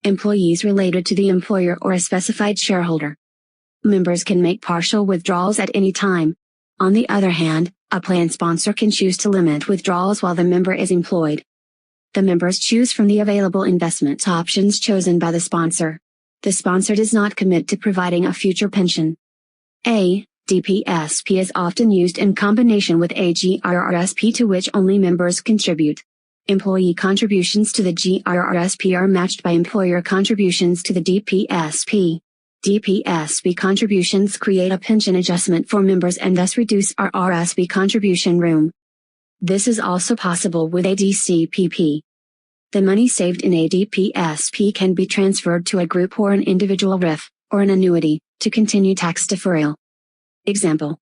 employees related to the employer or a specified shareholder. Members can make partial withdrawals at any time. On the other hand, a plan sponsor can choose to limit withdrawals while the member is employed. The members choose from the available investment options chosen by the sponsor. The sponsor does not commit to providing a future pension. A DPSP is often used in combination with a GRRSP to which only members contribute. Employee contributions to the GRRSP are matched by employer contributions to the DPSP. DPSP contributions create a pension adjustment for members and thus reduce RRSP contribution room. This is also possible with a DCPP. The money saved in a DPSP can be transferred to a group or an individual RIF, or an annuity, to continue tax deferral. Example.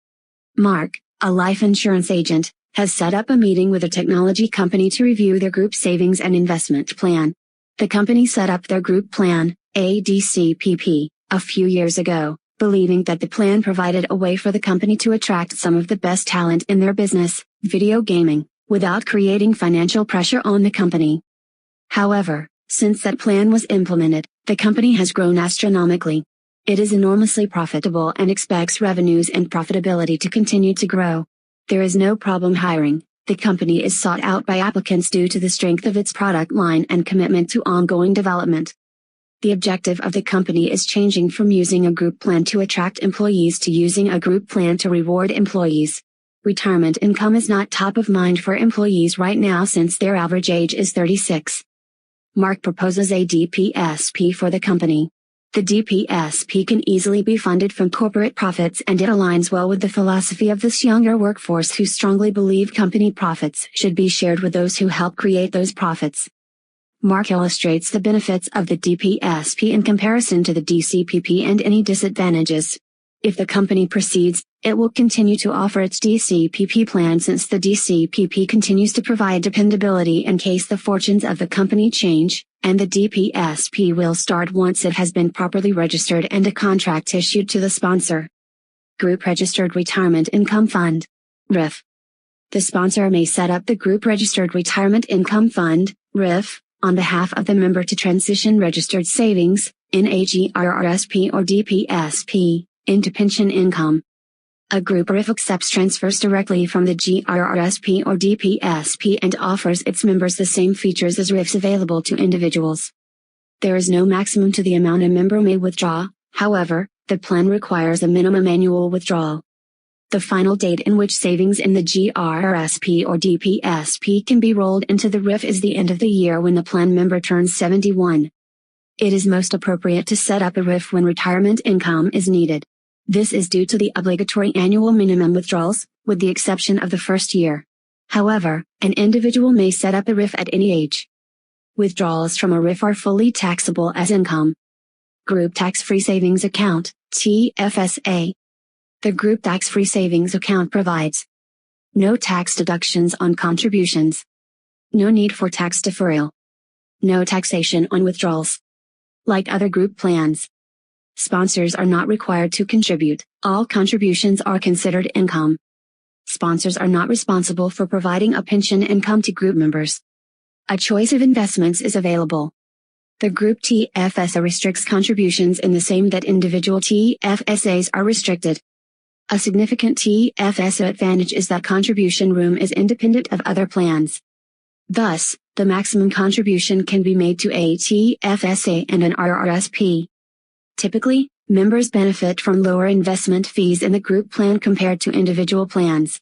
Mark, a life insurance agent, has set up a meeting with a technology company to review their group savings and investment plan. The company set up their group plan, ADCPP, a few years ago, believing that the plan provided a way for the company to attract some of the best talent in their business, video gaming, without creating financial pressure on the company. However, since that plan was implemented, the company has grown astronomically. It is enormously profitable and expects revenues and profitability to continue to grow. There is no problem hiring. The company is sought out by applicants due to the strength of its product line and commitment to ongoing development. The objective of the company is changing from using a group plan to attract employees to using a group plan to reward employees. Retirement income is not top of mind for employees right now since their average age is 36. Mark proposes a DPSP for the company. The DPSP can easily be funded from corporate profits, and it aligns well with the philosophy of this younger workforce who strongly believe company profits should be shared with those who help create those profits. Mark illustrates the benefits of the DPSP in comparison to the DCPP and any disadvantages. If the company proceeds, it will continue to offer its DCPP plan since the DCPP continues to provide dependability in case the fortunes of the company change, and the DPSP will start once it has been properly registered and a contract issued to the sponsor. Group Registered Retirement Income Fund. RIF. The sponsor may set up the Group Registered Retirement Income Fund, RIF, on behalf of the member to transition registered savings, in a GRRSP or DPSP, into pension income. A group RIF accepts transfers directly from the GRRSP or DPSP and offers its members the same features as RIFs available to individuals. There is no maximum to the amount a member may withdraw, however, the plan requires a minimum annual withdrawal. The final date in which savings in the GRRSP or DPSP can be rolled into the RIF is the end of the year when the plan member turns 71. It is most appropriate to set up a RIF when retirement income is needed. This is due to the obligatory annual minimum withdrawals, with the exception of the first year. However, an individual may set up a RIF at any age. Withdrawals from a RIF are fully taxable as income. Group Tax-Free Savings Account, TFSA. The Group Tax-Free Savings Account provides no tax deductions on contributions, no need for tax deferral, no taxation on withdrawals. Like other group plans, sponsors are not required to contribute. All contributions are considered income. Sponsors are not responsible for providing a pension income to group members. A choice of investments is available. The Group TFSA restricts contributions in the same that individual TFSAs are restricted. A significant TFSA advantage is that contribution room is independent of other plans. Thus, the maximum contribution can be made to a TFSA and an RRSP. Typically, members benefit from lower investment fees in the group plan compared to individual plans.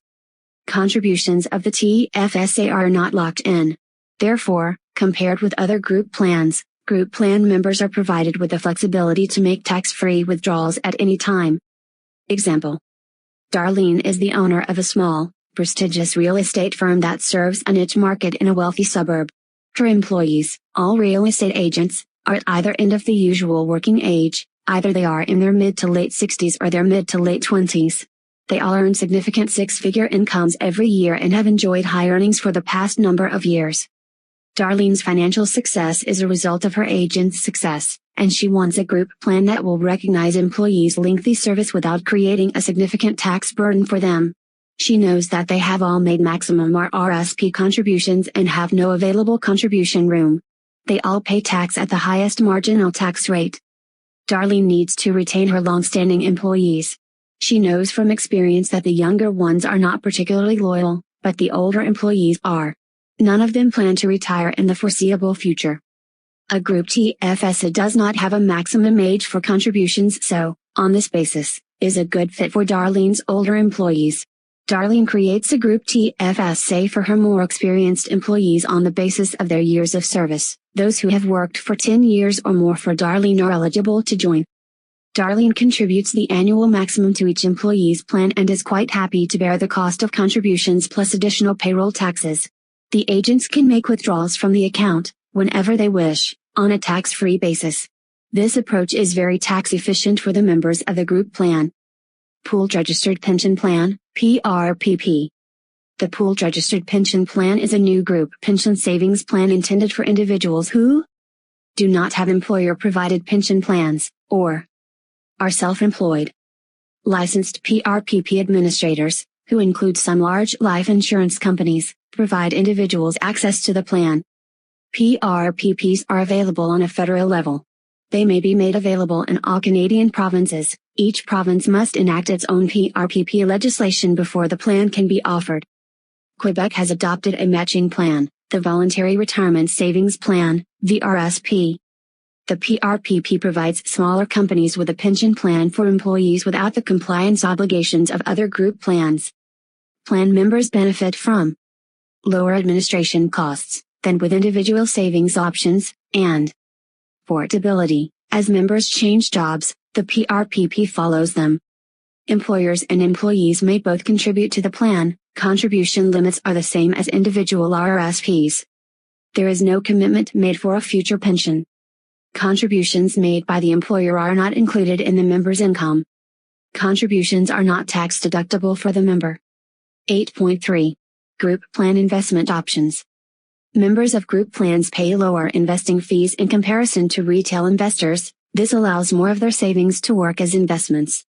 Contributions of the TFSA are not locked in. Therefore, compared with other group plans, group plan members are provided with the flexibility to make tax-free withdrawals at any time. Example. Darlene is the owner of a small, prestigious real estate firm that serves a niche market in a wealthy suburb. Her employees, all real estate agents, are at either end of the usual working age, either they are in their mid to late 60s or their mid to late 20s. They all earn significant six-figure incomes every year and have enjoyed high earnings for the past number of years. Darlene's financial success is a result of her agent's success, and she wants a group plan that will recognize employees' lengthy service without creating a significant tax burden for them. She knows that they have all made maximum RRSP contributions and have no available contribution room. They all pay tax at the highest marginal tax rate. Darlene needs to retain her long-standing employees. She knows from experience that the younger ones are not particularly loyal, but the older employees are. None of them plan to retire in the foreseeable future. A group TFSA does not have a maximum age for contributions, so, on this basis, is a good fit for Darlene's older employees. Darlene creates a group TFSA for her more experienced employees on the basis of their years of service. Those who have worked for 10 years or more for Darlene are eligible to join. Darlene contributes the annual maximum to each employee's plan and is quite happy to bear the cost of contributions plus additional payroll taxes. The agents can make withdrawals from the account, whenever they wish, on a tax-free basis. This approach is very tax efficient for the members of the group plan. Pooled Registered Pension Plan, PRPP. The Pooled Registered Pension Plan is a new group pension savings plan intended for individuals who do not have employer-provided pension plans, or are self-employed. Licensed PRPP administrators, who include some large life insurance companies, provide individuals access to the plan. PRPPs are available on a federal level. They may be made available in all Canadian provinces. Each province must enact its own PRPP legislation before the plan can be offered. Quebec has adopted a matching plan, the Voluntary Retirement Savings Plan, VRSP. The PRPP provides smaller companies with a pension plan for employees without the compliance obligations of other group plans. Plan members benefit from lower administration costs than with individual savings options, and portability. As members change jobs, the PRPP follows them. Employers and employees may both contribute to the plan. Contribution limits are the same as individual RRSPs. There is no commitment made for a future pension. Contributions made by the employer are not included in the member's income. Contributions are not tax deductible for the member. 8.3. Group Plan Investment Options. Members of group plans pay lower investing fees in comparison to retail investors. This allows more of their savings to work as investments.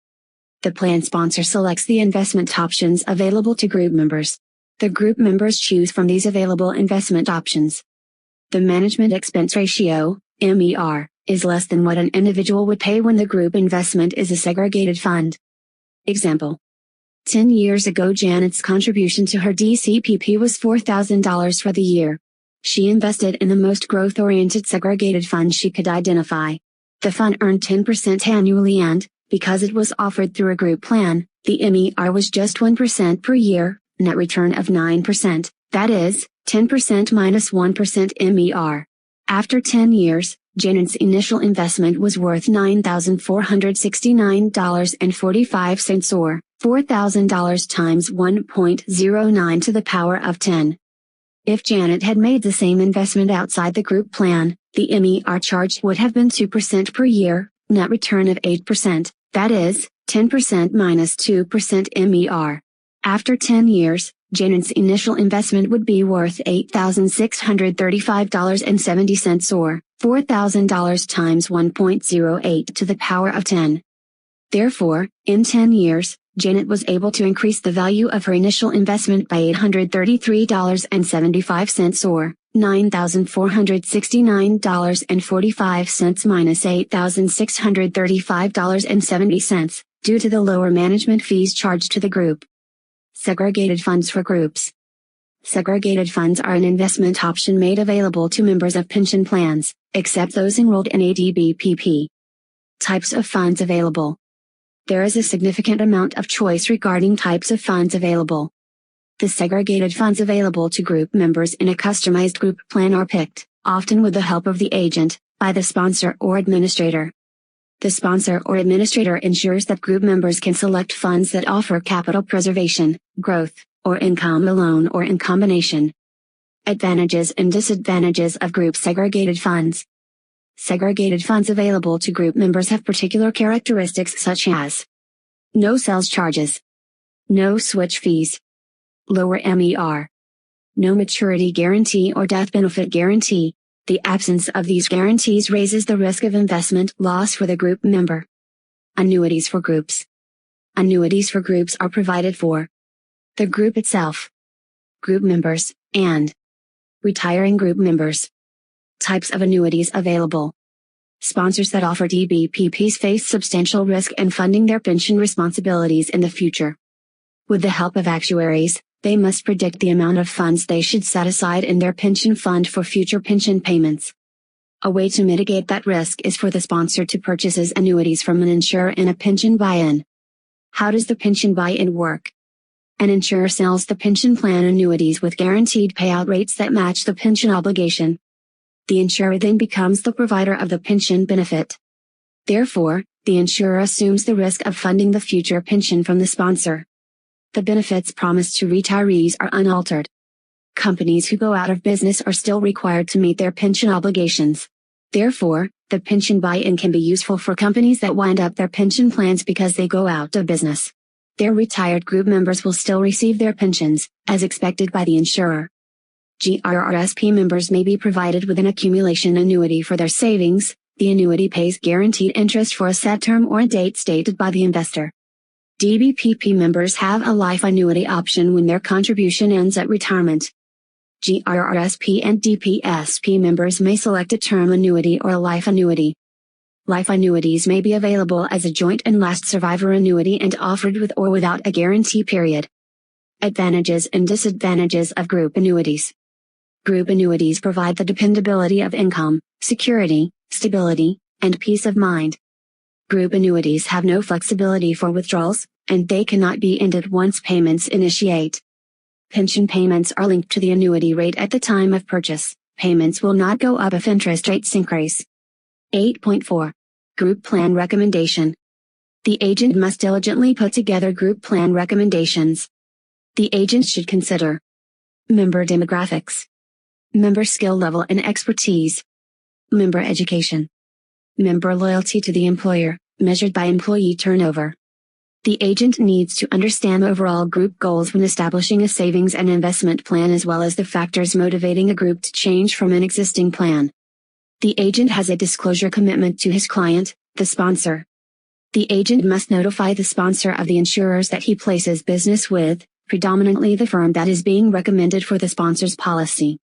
The plan sponsor selects the investment options available to group members. The group members choose from these available investment options. The management expense ratio, MER, is less than what an individual would pay when the group investment is a segregated fund. Example. 10 years ago, Janet's contribution to her DCPP was $4,000 for the year. She invested in the most growth-oriented segregated fund she could identify. The fund earned 10% annually and, because it was offered through a group plan, the MER was just 1% per year, net return of 9%, that is, 10% minus 1% MER. After 10 years, Janet's initial investment was worth $9,469.45 or $4,000 times 1.09 to the power of 10. If Janet had made the same investment outside the group plan, the MER charge would have been 2% per year, net return of 8%, that is, 10% minus 2% MER. After 10 years, Janet's initial investment would be worth $8,635.70 or $4,000 times 1.08 to the power of 10. Therefore, in 10 years, Janet was able to increase the value of her initial investment by $833.75 or $9,469.45 minus $8,635.70, due to the lower management fees charged to the group. Segregated funds for groups. Segregated funds are an investment option made available to members of pension plans, except those enrolled in a DBPP. Types of funds available. There is a significant amount of choice regarding types of funds available. The segregated funds available to group members in a customized group plan are picked, often with the help of the agent, by the sponsor or administrator. The sponsor or administrator ensures that group members can select funds that offer capital preservation, growth, or income alone or in combination. Advantages and disadvantages of group segregated funds. Segregated funds available to group members have particular characteristics such as no sales charges, no switch fees, lower MER, no maturity guarantee or death benefit guarantee. The absence of these guarantees raises the risk of investment loss for the group member. Annuities for groups. Annuities for groups are provided for the group itself, group members, and retiring group members. Types of annuities available. Sponsors that offer DBPPs face substantial risk in funding their pension responsibilities in the future. With the help of actuaries, they must predict the amount of funds they should set aside in their pension fund for future pension payments. A way to mitigate that risk is for the sponsor to purchase annuities from an insurer in a pension buy-in. How does the pension buy-in work? An insurer sells the pension plan annuities with guaranteed payout rates that match the pension obligation. The insurer then becomes the provider of the pension benefit. Therefore, the insurer assumes the risk of funding the future pension from the sponsor. The benefits promised to retirees are unaltered. Companies who go out of business are still required to meet their pension obligations. Therefore, the pension buy-in can be useful for companies that wind up their pension plans because they go out of business. Their retired group members will still receive their pensions, as expected by the insurer. GRRSP members may be provided with an accumulation annuity for their savings. The annuity pays guaranteed interest for a set term or a date stated by the investor. DBPP members have a life annuity option when their contribution ends at retirement. GRRSP and DPSP members may select a term annuity or a life annuity. Life annuities may be available as a joint and last survivor annuity and offered with or without a guarantee period. Advantages and disadvantages of group annuities. Group annuities provide the dependability of income, security, stability, and peace of mind. Group annuities have no flexibility for withdrawals, and they cannot be ended once payments initiate. Pension payments are linked to the annuity rate at the time of purchase. Payments will not go up if interest rates increase. 8.4. Group Plan Recommendation. The agent must diligently put together group plan recommendations. The agent should consider member demographics, member skill level and expertise, member education, member loyalty to the employer, measured by employee turnover. The agent needs to understand overall group goals when establishing a savings and investment plan as well as the factors motivating a group to change from an existing plan. The agent has a disclosure commitment to his client, the sponsor. The agent must notify the sponsor of the insurers that he places business with, predominantly the firm that is being recommended for the sponsor's policy.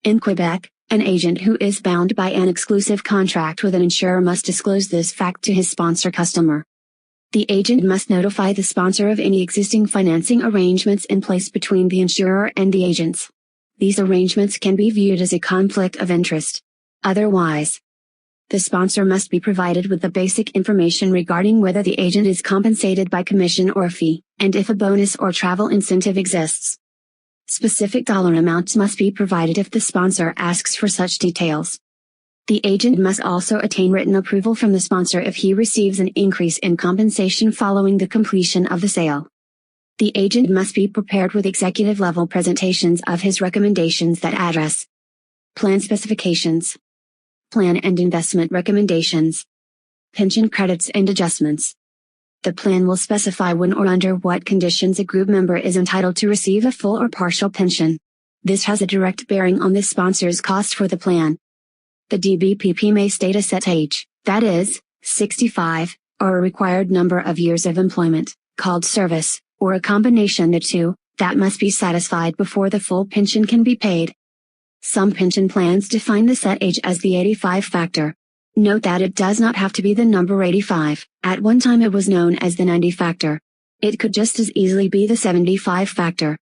In Quebec, an agent who is bound by an exclusive contract with an insurer must disclose this fact to his sponsor customer. The agent must notify the sponsor of any existing financing arrangements in place between the insurer and the agents. These arrangements can be viewed as a conflict of interest. Otherwise, the sponsor must be provided with the basic information regarding whether the agent is compensated by commission or fee, and if a bonus or travel incentive exists. Specific dollar amounts must be provided if the sponsor asks for such details. The agent must also attain written approval from the sponsor if he receives an increase in compensation following the completion of the sale. The agent must be prepared with executive-level presentations of his recommendations that address plan specifications, plan and investment recommendations, pension credits and adjustments. The plan will specify when or under what conditions a group member is entitled to receive a full or partial pension. This has a direct bearing on the sponsor's cost for the plan. The DBPP may state a set age, that is, 65, or a required number of years of employment, called service, or a combination of the two, that must be satisfied before the full pension can be paid. Some pension plans define the set age as the 85 factor. Note that it does not have to be the number 85, at one time it was known as the 90 factor. It could just as easily be the 75 factor.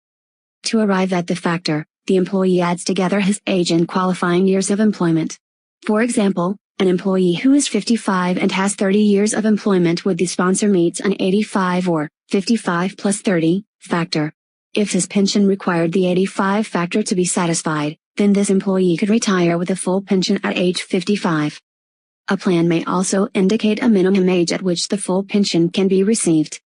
To arrive at the factor, the employee adds together his age and qualifying years of employment. For example, an employee who is 55 and has 30 years of employment with the sponsor meets an 85 or 55 plus 30 factor. If his pension required the 85 factor to be satisfied, then this employee could retire with a full pension at age 55. A plan may also indicate a minimum age at which the full pension can be received.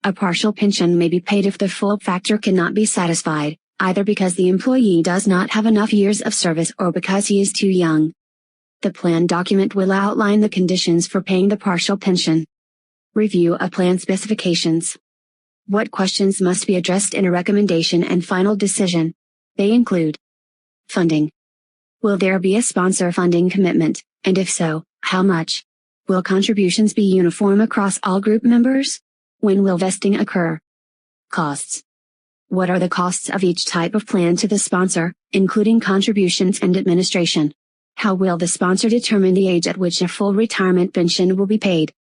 A partial pension may be paid if the full factor cannot be satisfied, either because the employee does not have enough years of service or because he is too young. The plan document will outline the conditions for paying the partial pension. Review of plan specifications. What questions must be addressed in a recommendation and final decision? They include funding. Will there be a sponsor funding commitment, and if so, how much? Will contributions be uniform across all group members? When will vesting occur? Costs. What are the costs of each type of plan to the sponsor, including contributions and administration? How will the sponsor determine the age at which a full retirement pension will be paid?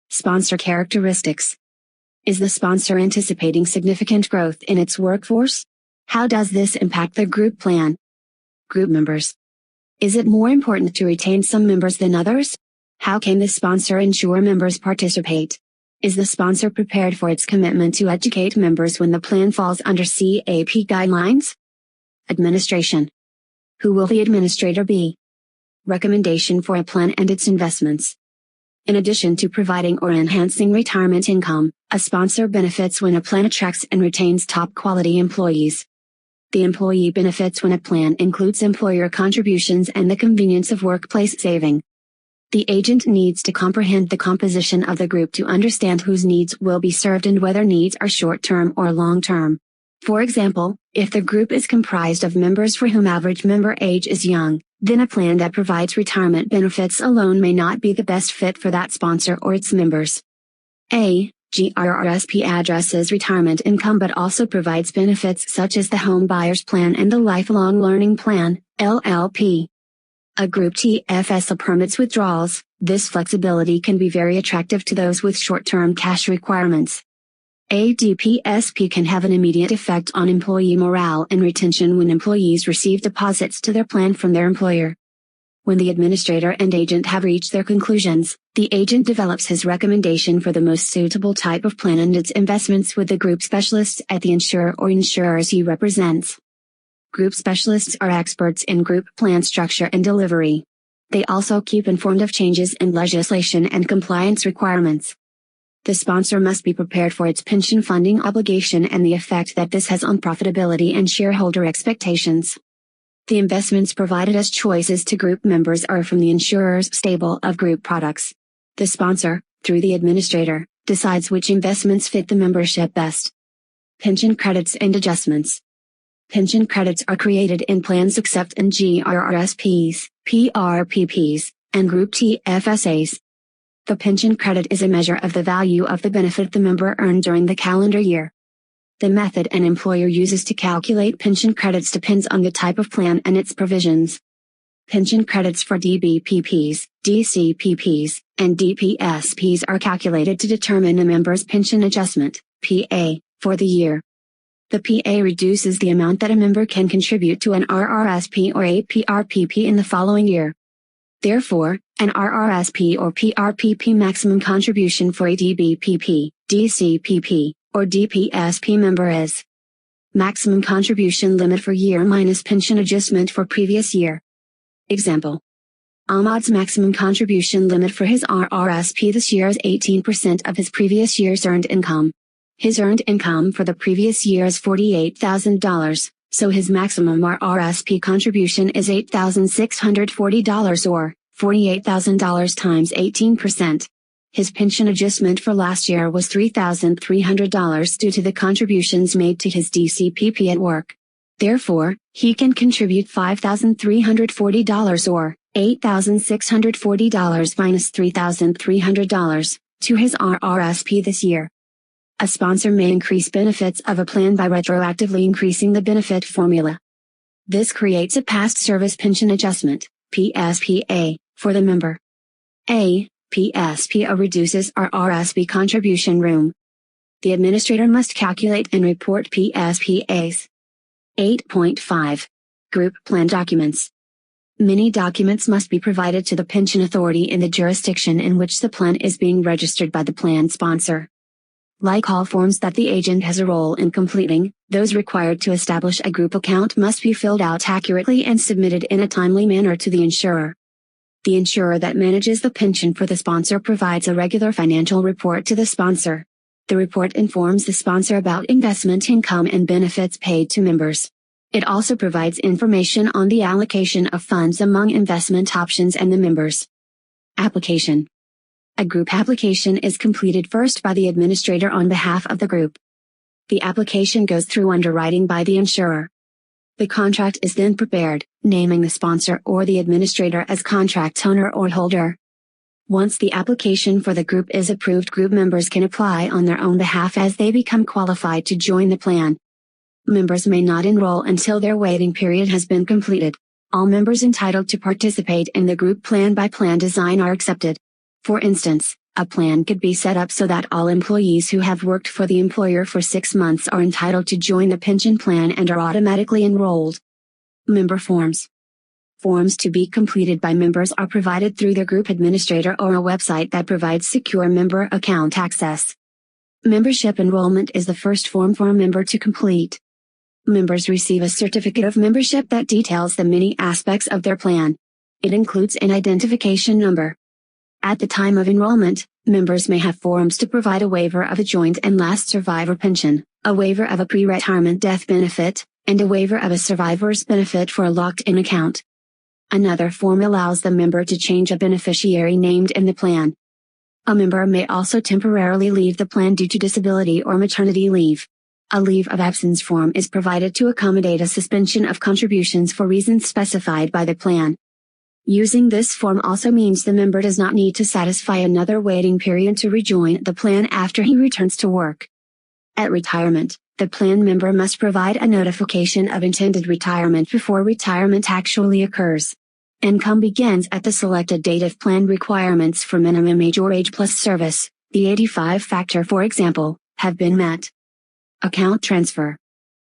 Sponsor characteristics. Is the sponsor anticipating significant growth in its workforce? How does this impact the group plan? Group members. Is it more important to retain some members than others? How can the sponsor ensure members participate? Is the sponsor prepared for its commitment to educate members when the plan falls under CAP guidelines? Administration. Who will the administrator be? Recommendation for a plan and its investments. In addition to providing or enhancing retirement income, a sponsor benefits when a plan attracts and retains top quality employees. The employee benefits when a plan includes employer contributions and the convenience of workplace saving. The agent needs to comprehend the composition of the group to understand whose needs will be served and whether needs are short-term or long-term. For example, if the group is comprised of members for whom average member age is young, then a plan that provides retirement benefits alone may not be the best fit for that sponsor or its members. GRRSP addresses retirement income but also provides benefits such as the Home Buyers Plan and the Lifelong Learning Plan, LLP. A group TFSA permits withdrawals. This flexibility can be very attractive to those with short-term cash requirements. A DPSP can have an immediate effect on employee morale and retention when employees receive deposits to their plan from their employer. When the administrator and agent have reached their conclusions, the agent develops his recommendation for the most suitable type of plan and its investments with the group specialists at the insurer or insurers he represents. Group specialists are experts in group plan structure and delivery. They also keep informed of changes in legislation and compliance requirements. The sponsor must be prepared for its pension funding obligation and the effect that this has on profitability and shareholder expectations. The investments provided as choices to group members are from the insurer's stable of group products. The sponsor, through the administrator, decides which investments fit the membership best. Pension credits and adjustments. Pension credits are created in plans except in GRRSPs, PRPPs, and Group TFSAs. The pension credit is a measure of the value of the benefit the member earned during the calendar year. The method an employer uses to calculate pension credits depends on the type of plan and its provisions. Pension credits for DBPPs, DCPPs, and DPSPs are calculated to determine a member's pension adjustment, PA, for the year. The PA reduces the amount that a member can contribute to an RRSP or a PRPP in the following year. Therefore, an RRSP or PRPP maximum contribution for a DBPP, DCPP, or DPSP member is maximum contribution limit for year minus pension adjustment for previous year. Example: Ahmad's maximum contribution limit for his RRSP this year is 18% of his previous year's earned income. His earned income for the previous year is $48,000, so his maximum RRSP contribution is $8,640 or $48,000 times 18%. His pension adjustment for last year was $3,300 due to the contributions made to his DCPP at work. Therefore, he can contribute $5,340 or $8,640 minus $3,300 to his RRSP this year. A sponsor may increase benefits of a plan by retroactively increasing the benefit formula. This creates a past service pension adjustment, PSPA, for the member. A PSPA reduces RRSP contribution room. The administrator must calculate and report PSPAs. 8.5. Group plan documents. Many documents must be provided to the pension authority in the jurisdiction in which the plan is being registered by the plan sponsor. Like all forms that the agent has a role in completing, those required to establish a group account must be filled out accurately and submitted in a timely manner to the insurer. The insurer that manages the pension for the sponsor provides a regular financial report to the sponsor. The report informs the sponsor about investment income and benefits paid to members. It also provides information on the allocation of funds among investment options and the members. Application. A group application is completed first by the administrator on behalf of the group. The application goes through underwriting by the insurer. The contract is then prepared, naming the sponsor or the administrator as contract owner or holder. Once the application for the group is approved, group members can apply on their own behalf as they become qualified to join the plan. Members may not enroll until their waiting period has been completed. All members entitled to participate in the group plan by plan design are accepted. For instance, a plan could be set up so that all employees who have worked for the employer for 6 months are entitled to join the pension plan and are automatically enrolled. Member forms. Forms to be completed by members are provided through their group administrator or a website that provides secure member account access. Membership enrollment is the first form for a member to complete. Members receive a certificate of membership that details the many aspects of their plan. It includes an identification number. At the time of enrollment, members may have forms to provide a waiver of a joint and last survivor pension, a waiver of a pre-retirement death benefit, and a waiver of a survivor's benefit for a locked-in account. Another form allows the member to change a beneficiary named in the plan. A member may also temporarily leave the plan due to disability or maternity leave. A leave of absence form is provided to accommodate a suspension of contributions for reasons specified by the plan. Using this form also means the member does not need to satisfy another waiting period to rejoin the plan after he returns to work. At retirement, the plan member must provide a notification of intended retirement before retirement actually occurs. Income begins at the selected date if plan requirements for minimum age or age plus service, the 85 factor for example, have been met. Account transfer.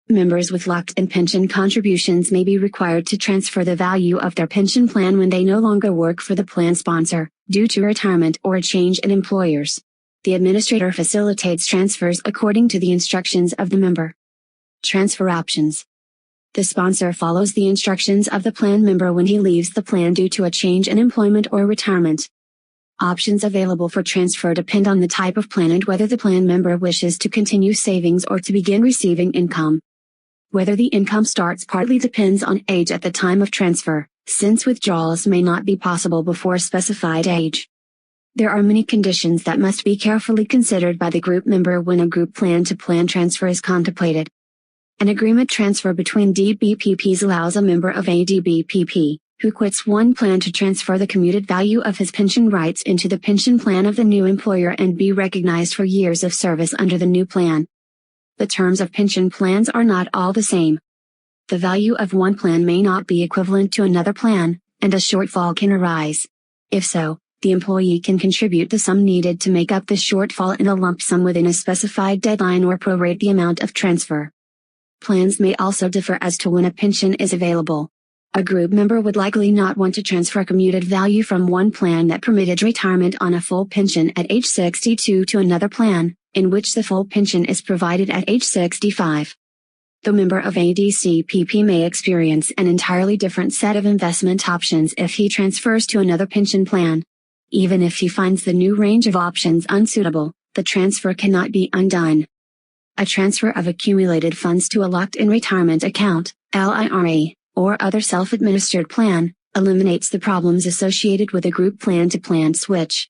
Members with locked-in pension contributions may be required to transfer the value of their pension plan when they no longer work for the plan sponsor, due to retirement or a change in employers. The administrator facilitates transfers according to the instructions of the member. Transfer options. The sponsor follows the instructions of the plan member when he leaves the plan due to a change in employment or retirement. Options available for transfer depend on the type of plan and whether the plan member wishes to continue savings or to begin receiving income. Whether the income starts partly depends on age at the time of transfer, since withdrawals may not be possible before a specified age. There are many conditions that must be carefully considered by the group member when a group plan-to-plan transfer is contemplated. An agreement transfer between DBPPs allows a member of a DBPP, who quits one plan to transfer the commuted value of his pension rights into the pension plan of the new employer and be recognized for years of service under the new plan. The terms of pension plans are not all the same. The value of one plan may not be equivalent to another plan, and a shortfall can arise. If so, the employee can contribute the sum needed to make up the shortfall in a lump sum within a specified deadline or prorate the amount of transfer. Plans may also differ as to when a pension is available. A group member would likely not want to transfer commuted value from one plan that permitted retirement on a full pension at age 62 to another plan, in which the full pension is provided at age 65. The member of a DCPP may experience an entirely different set of investment options if he transfers to another pension plan. Even if he finds the new range of options unsuitable, the transfer cannot be undone. A transfer of accumulated funds to a locked-in retirement account, LIRA, or other self-administered plan, eliminates the problems associated with a group plan-to-plan switch.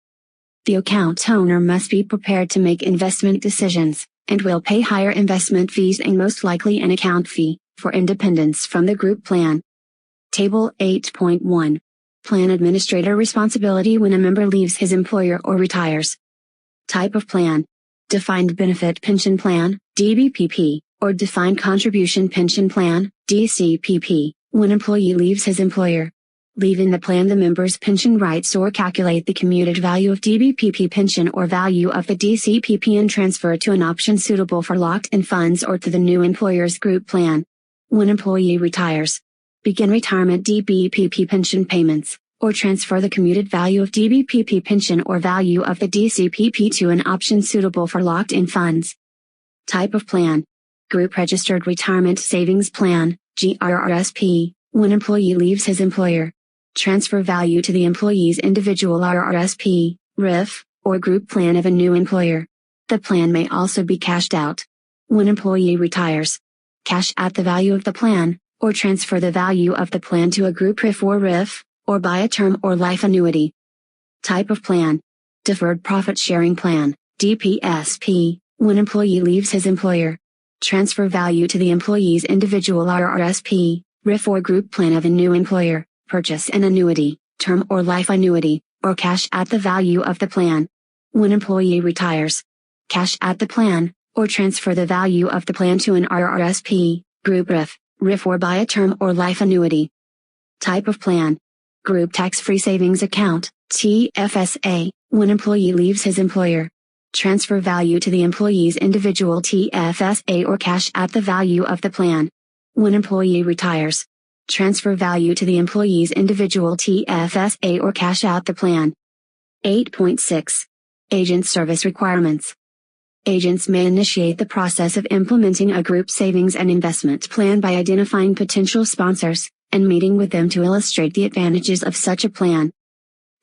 The account owner must be prepared to make investment decisions, and will pay higher investment fees and most likely an account fee, for independence from the group plan. Table 8.1. Plan administrator responsibility when a member leaves his employer or retires. Type of plan. Defined benefit pension plan, DBPP, or defined contribution pension plan, DCPP, when employee leaves his employer. Leaving the plan the member's pension rights or calculate the commuted value of DBPP pension or value of the DCPP and transfer to an option suitable for locked-in funds or to the new employer's group plan. When employee retires. Begin retirement DBPP pension payments, or transfer the commuted value of DBPP pension or value of the DCPP to an option suitable for locked-in funds. Type of plan. Group Registered Retirement Savings Plan, GRRSP, when employee leaves his employer. Transfer value to the employee's individual RRSP, RIF, or group plan of a new employer. The plan may also be cashed out. When employee retires. Cash out the value of the plan, or transfer the value of the plan to a group RIF or RIF, or buy a term or life annuity. Type of plan. Deferred Profit Sharing Plan, DPSP, when employee leaves his employer. Transfer value to the employee's individual RRSP, RIF or group plan of a new employer, purchase an annuity, term or life annuity, or cash out the value of the plan. When employee retires. Cash out the plan, or transfer the value of the plan to an RRSP, group RIF or buy a term or life annuity. Type of plan. Group Tax-Free Savings Account, TFSA, when employee leaves his employer. Transfer value to the employee's individual TFSA or cash out the value of the plan. When employee retires. Transfer value to the employee's individual TFSA or cash out the plan. 8.6. Agent Service Requirements. Agents may initiate the process of implementing a group savings and investment plan by identifying potential sponsors, and meeting with them to illustrate the advantages of such a plan.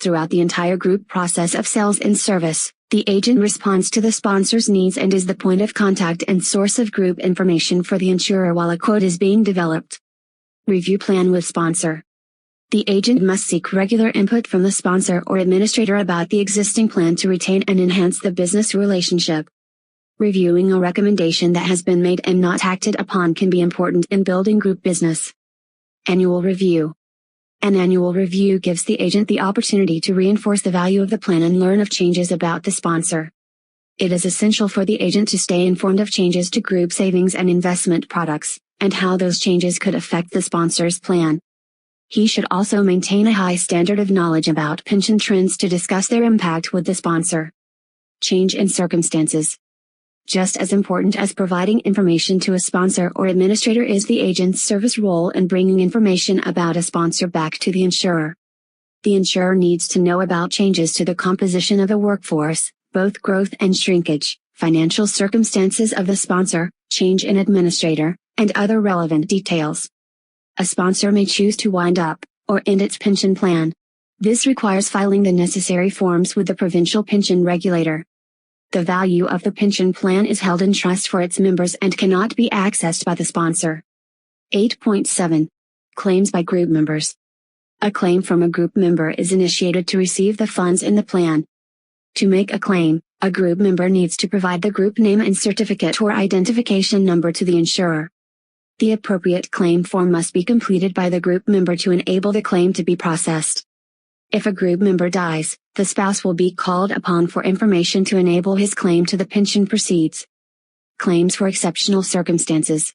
Throughout the entire group process of sales and service, the agent responds to the sponsor's needs and is the point of contact and source of group information for the insurer while a quote is being developed. Review plan with sponsor. The agent must seek regular input from the sponsor or administrator about the existing plan to retain and enhance the business relationship. Reviewing a recommendation that has been made and not acted upon can be important in building group business. Annual review. An annual review gives the agent the opportunity to reinforce the value of the plan and learn of changes about the sponsor. It is essential for the agent to stay informed of changes to group savings and investment products, and how those changes could affect the sponsor's plan. He should also maintain a high standard of knowledge about pension trends to discuss their impact with the sponsor. Change in circumstances. Just as important as providing information to a sponsor or administrator is the agent's service role in bringing information about a sponsor back to the insurer. The insurer needs to know about changes to the composition of the workforce, both growth and shrinkage, financial circumstances of the sponsor, change in administrator, and other relevant details. A sponsor may choose to wind up, or end its pension plan. This requires filing the necessary forms with the provincial pension regulator. The value of the pension plan is held in trust for its members and cannot be accessed by the sponsor. 8.7. Claims by group members. A claim from a group member is initiated to receive the funds in the plan. To make a claim, a group member needs to provide the group name and certificate or identification number to the insurer. The appropriate claim form must be completed by the group member to enable the claim to be processed. If a group member dies, the spouse will be called upon for information to enable his claim to the pension proceeds. Claims for exceptional circumstances.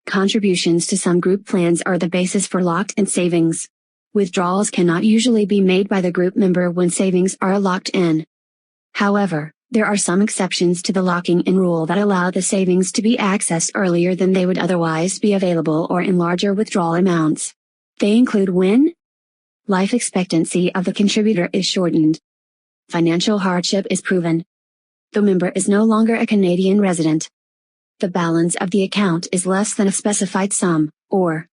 Contributions to some group plans are the basis for locked-in savings. Withdrawals cannot usually be made by the group member when savings are locked in. However, there are some exceptions to the locking-in rule that allow the savings to be accessed earlier than they would otherwise be available or in larger withdrawal amounts. They include when life expectancy of the contributor is shortened, financial hardship is proven, the member is no longer a Canadian resident, the balance of the account is less than a specified sum, or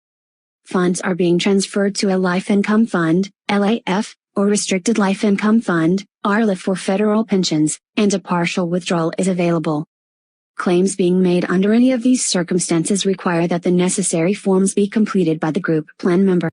funds are being transferred to a life income fund, LIF, or restricted life income fund, RLIF for federal pensions, and a partial withdrawal is available. Claims being made under any of these circumstances require that the necessary forms be completed by the group plan member.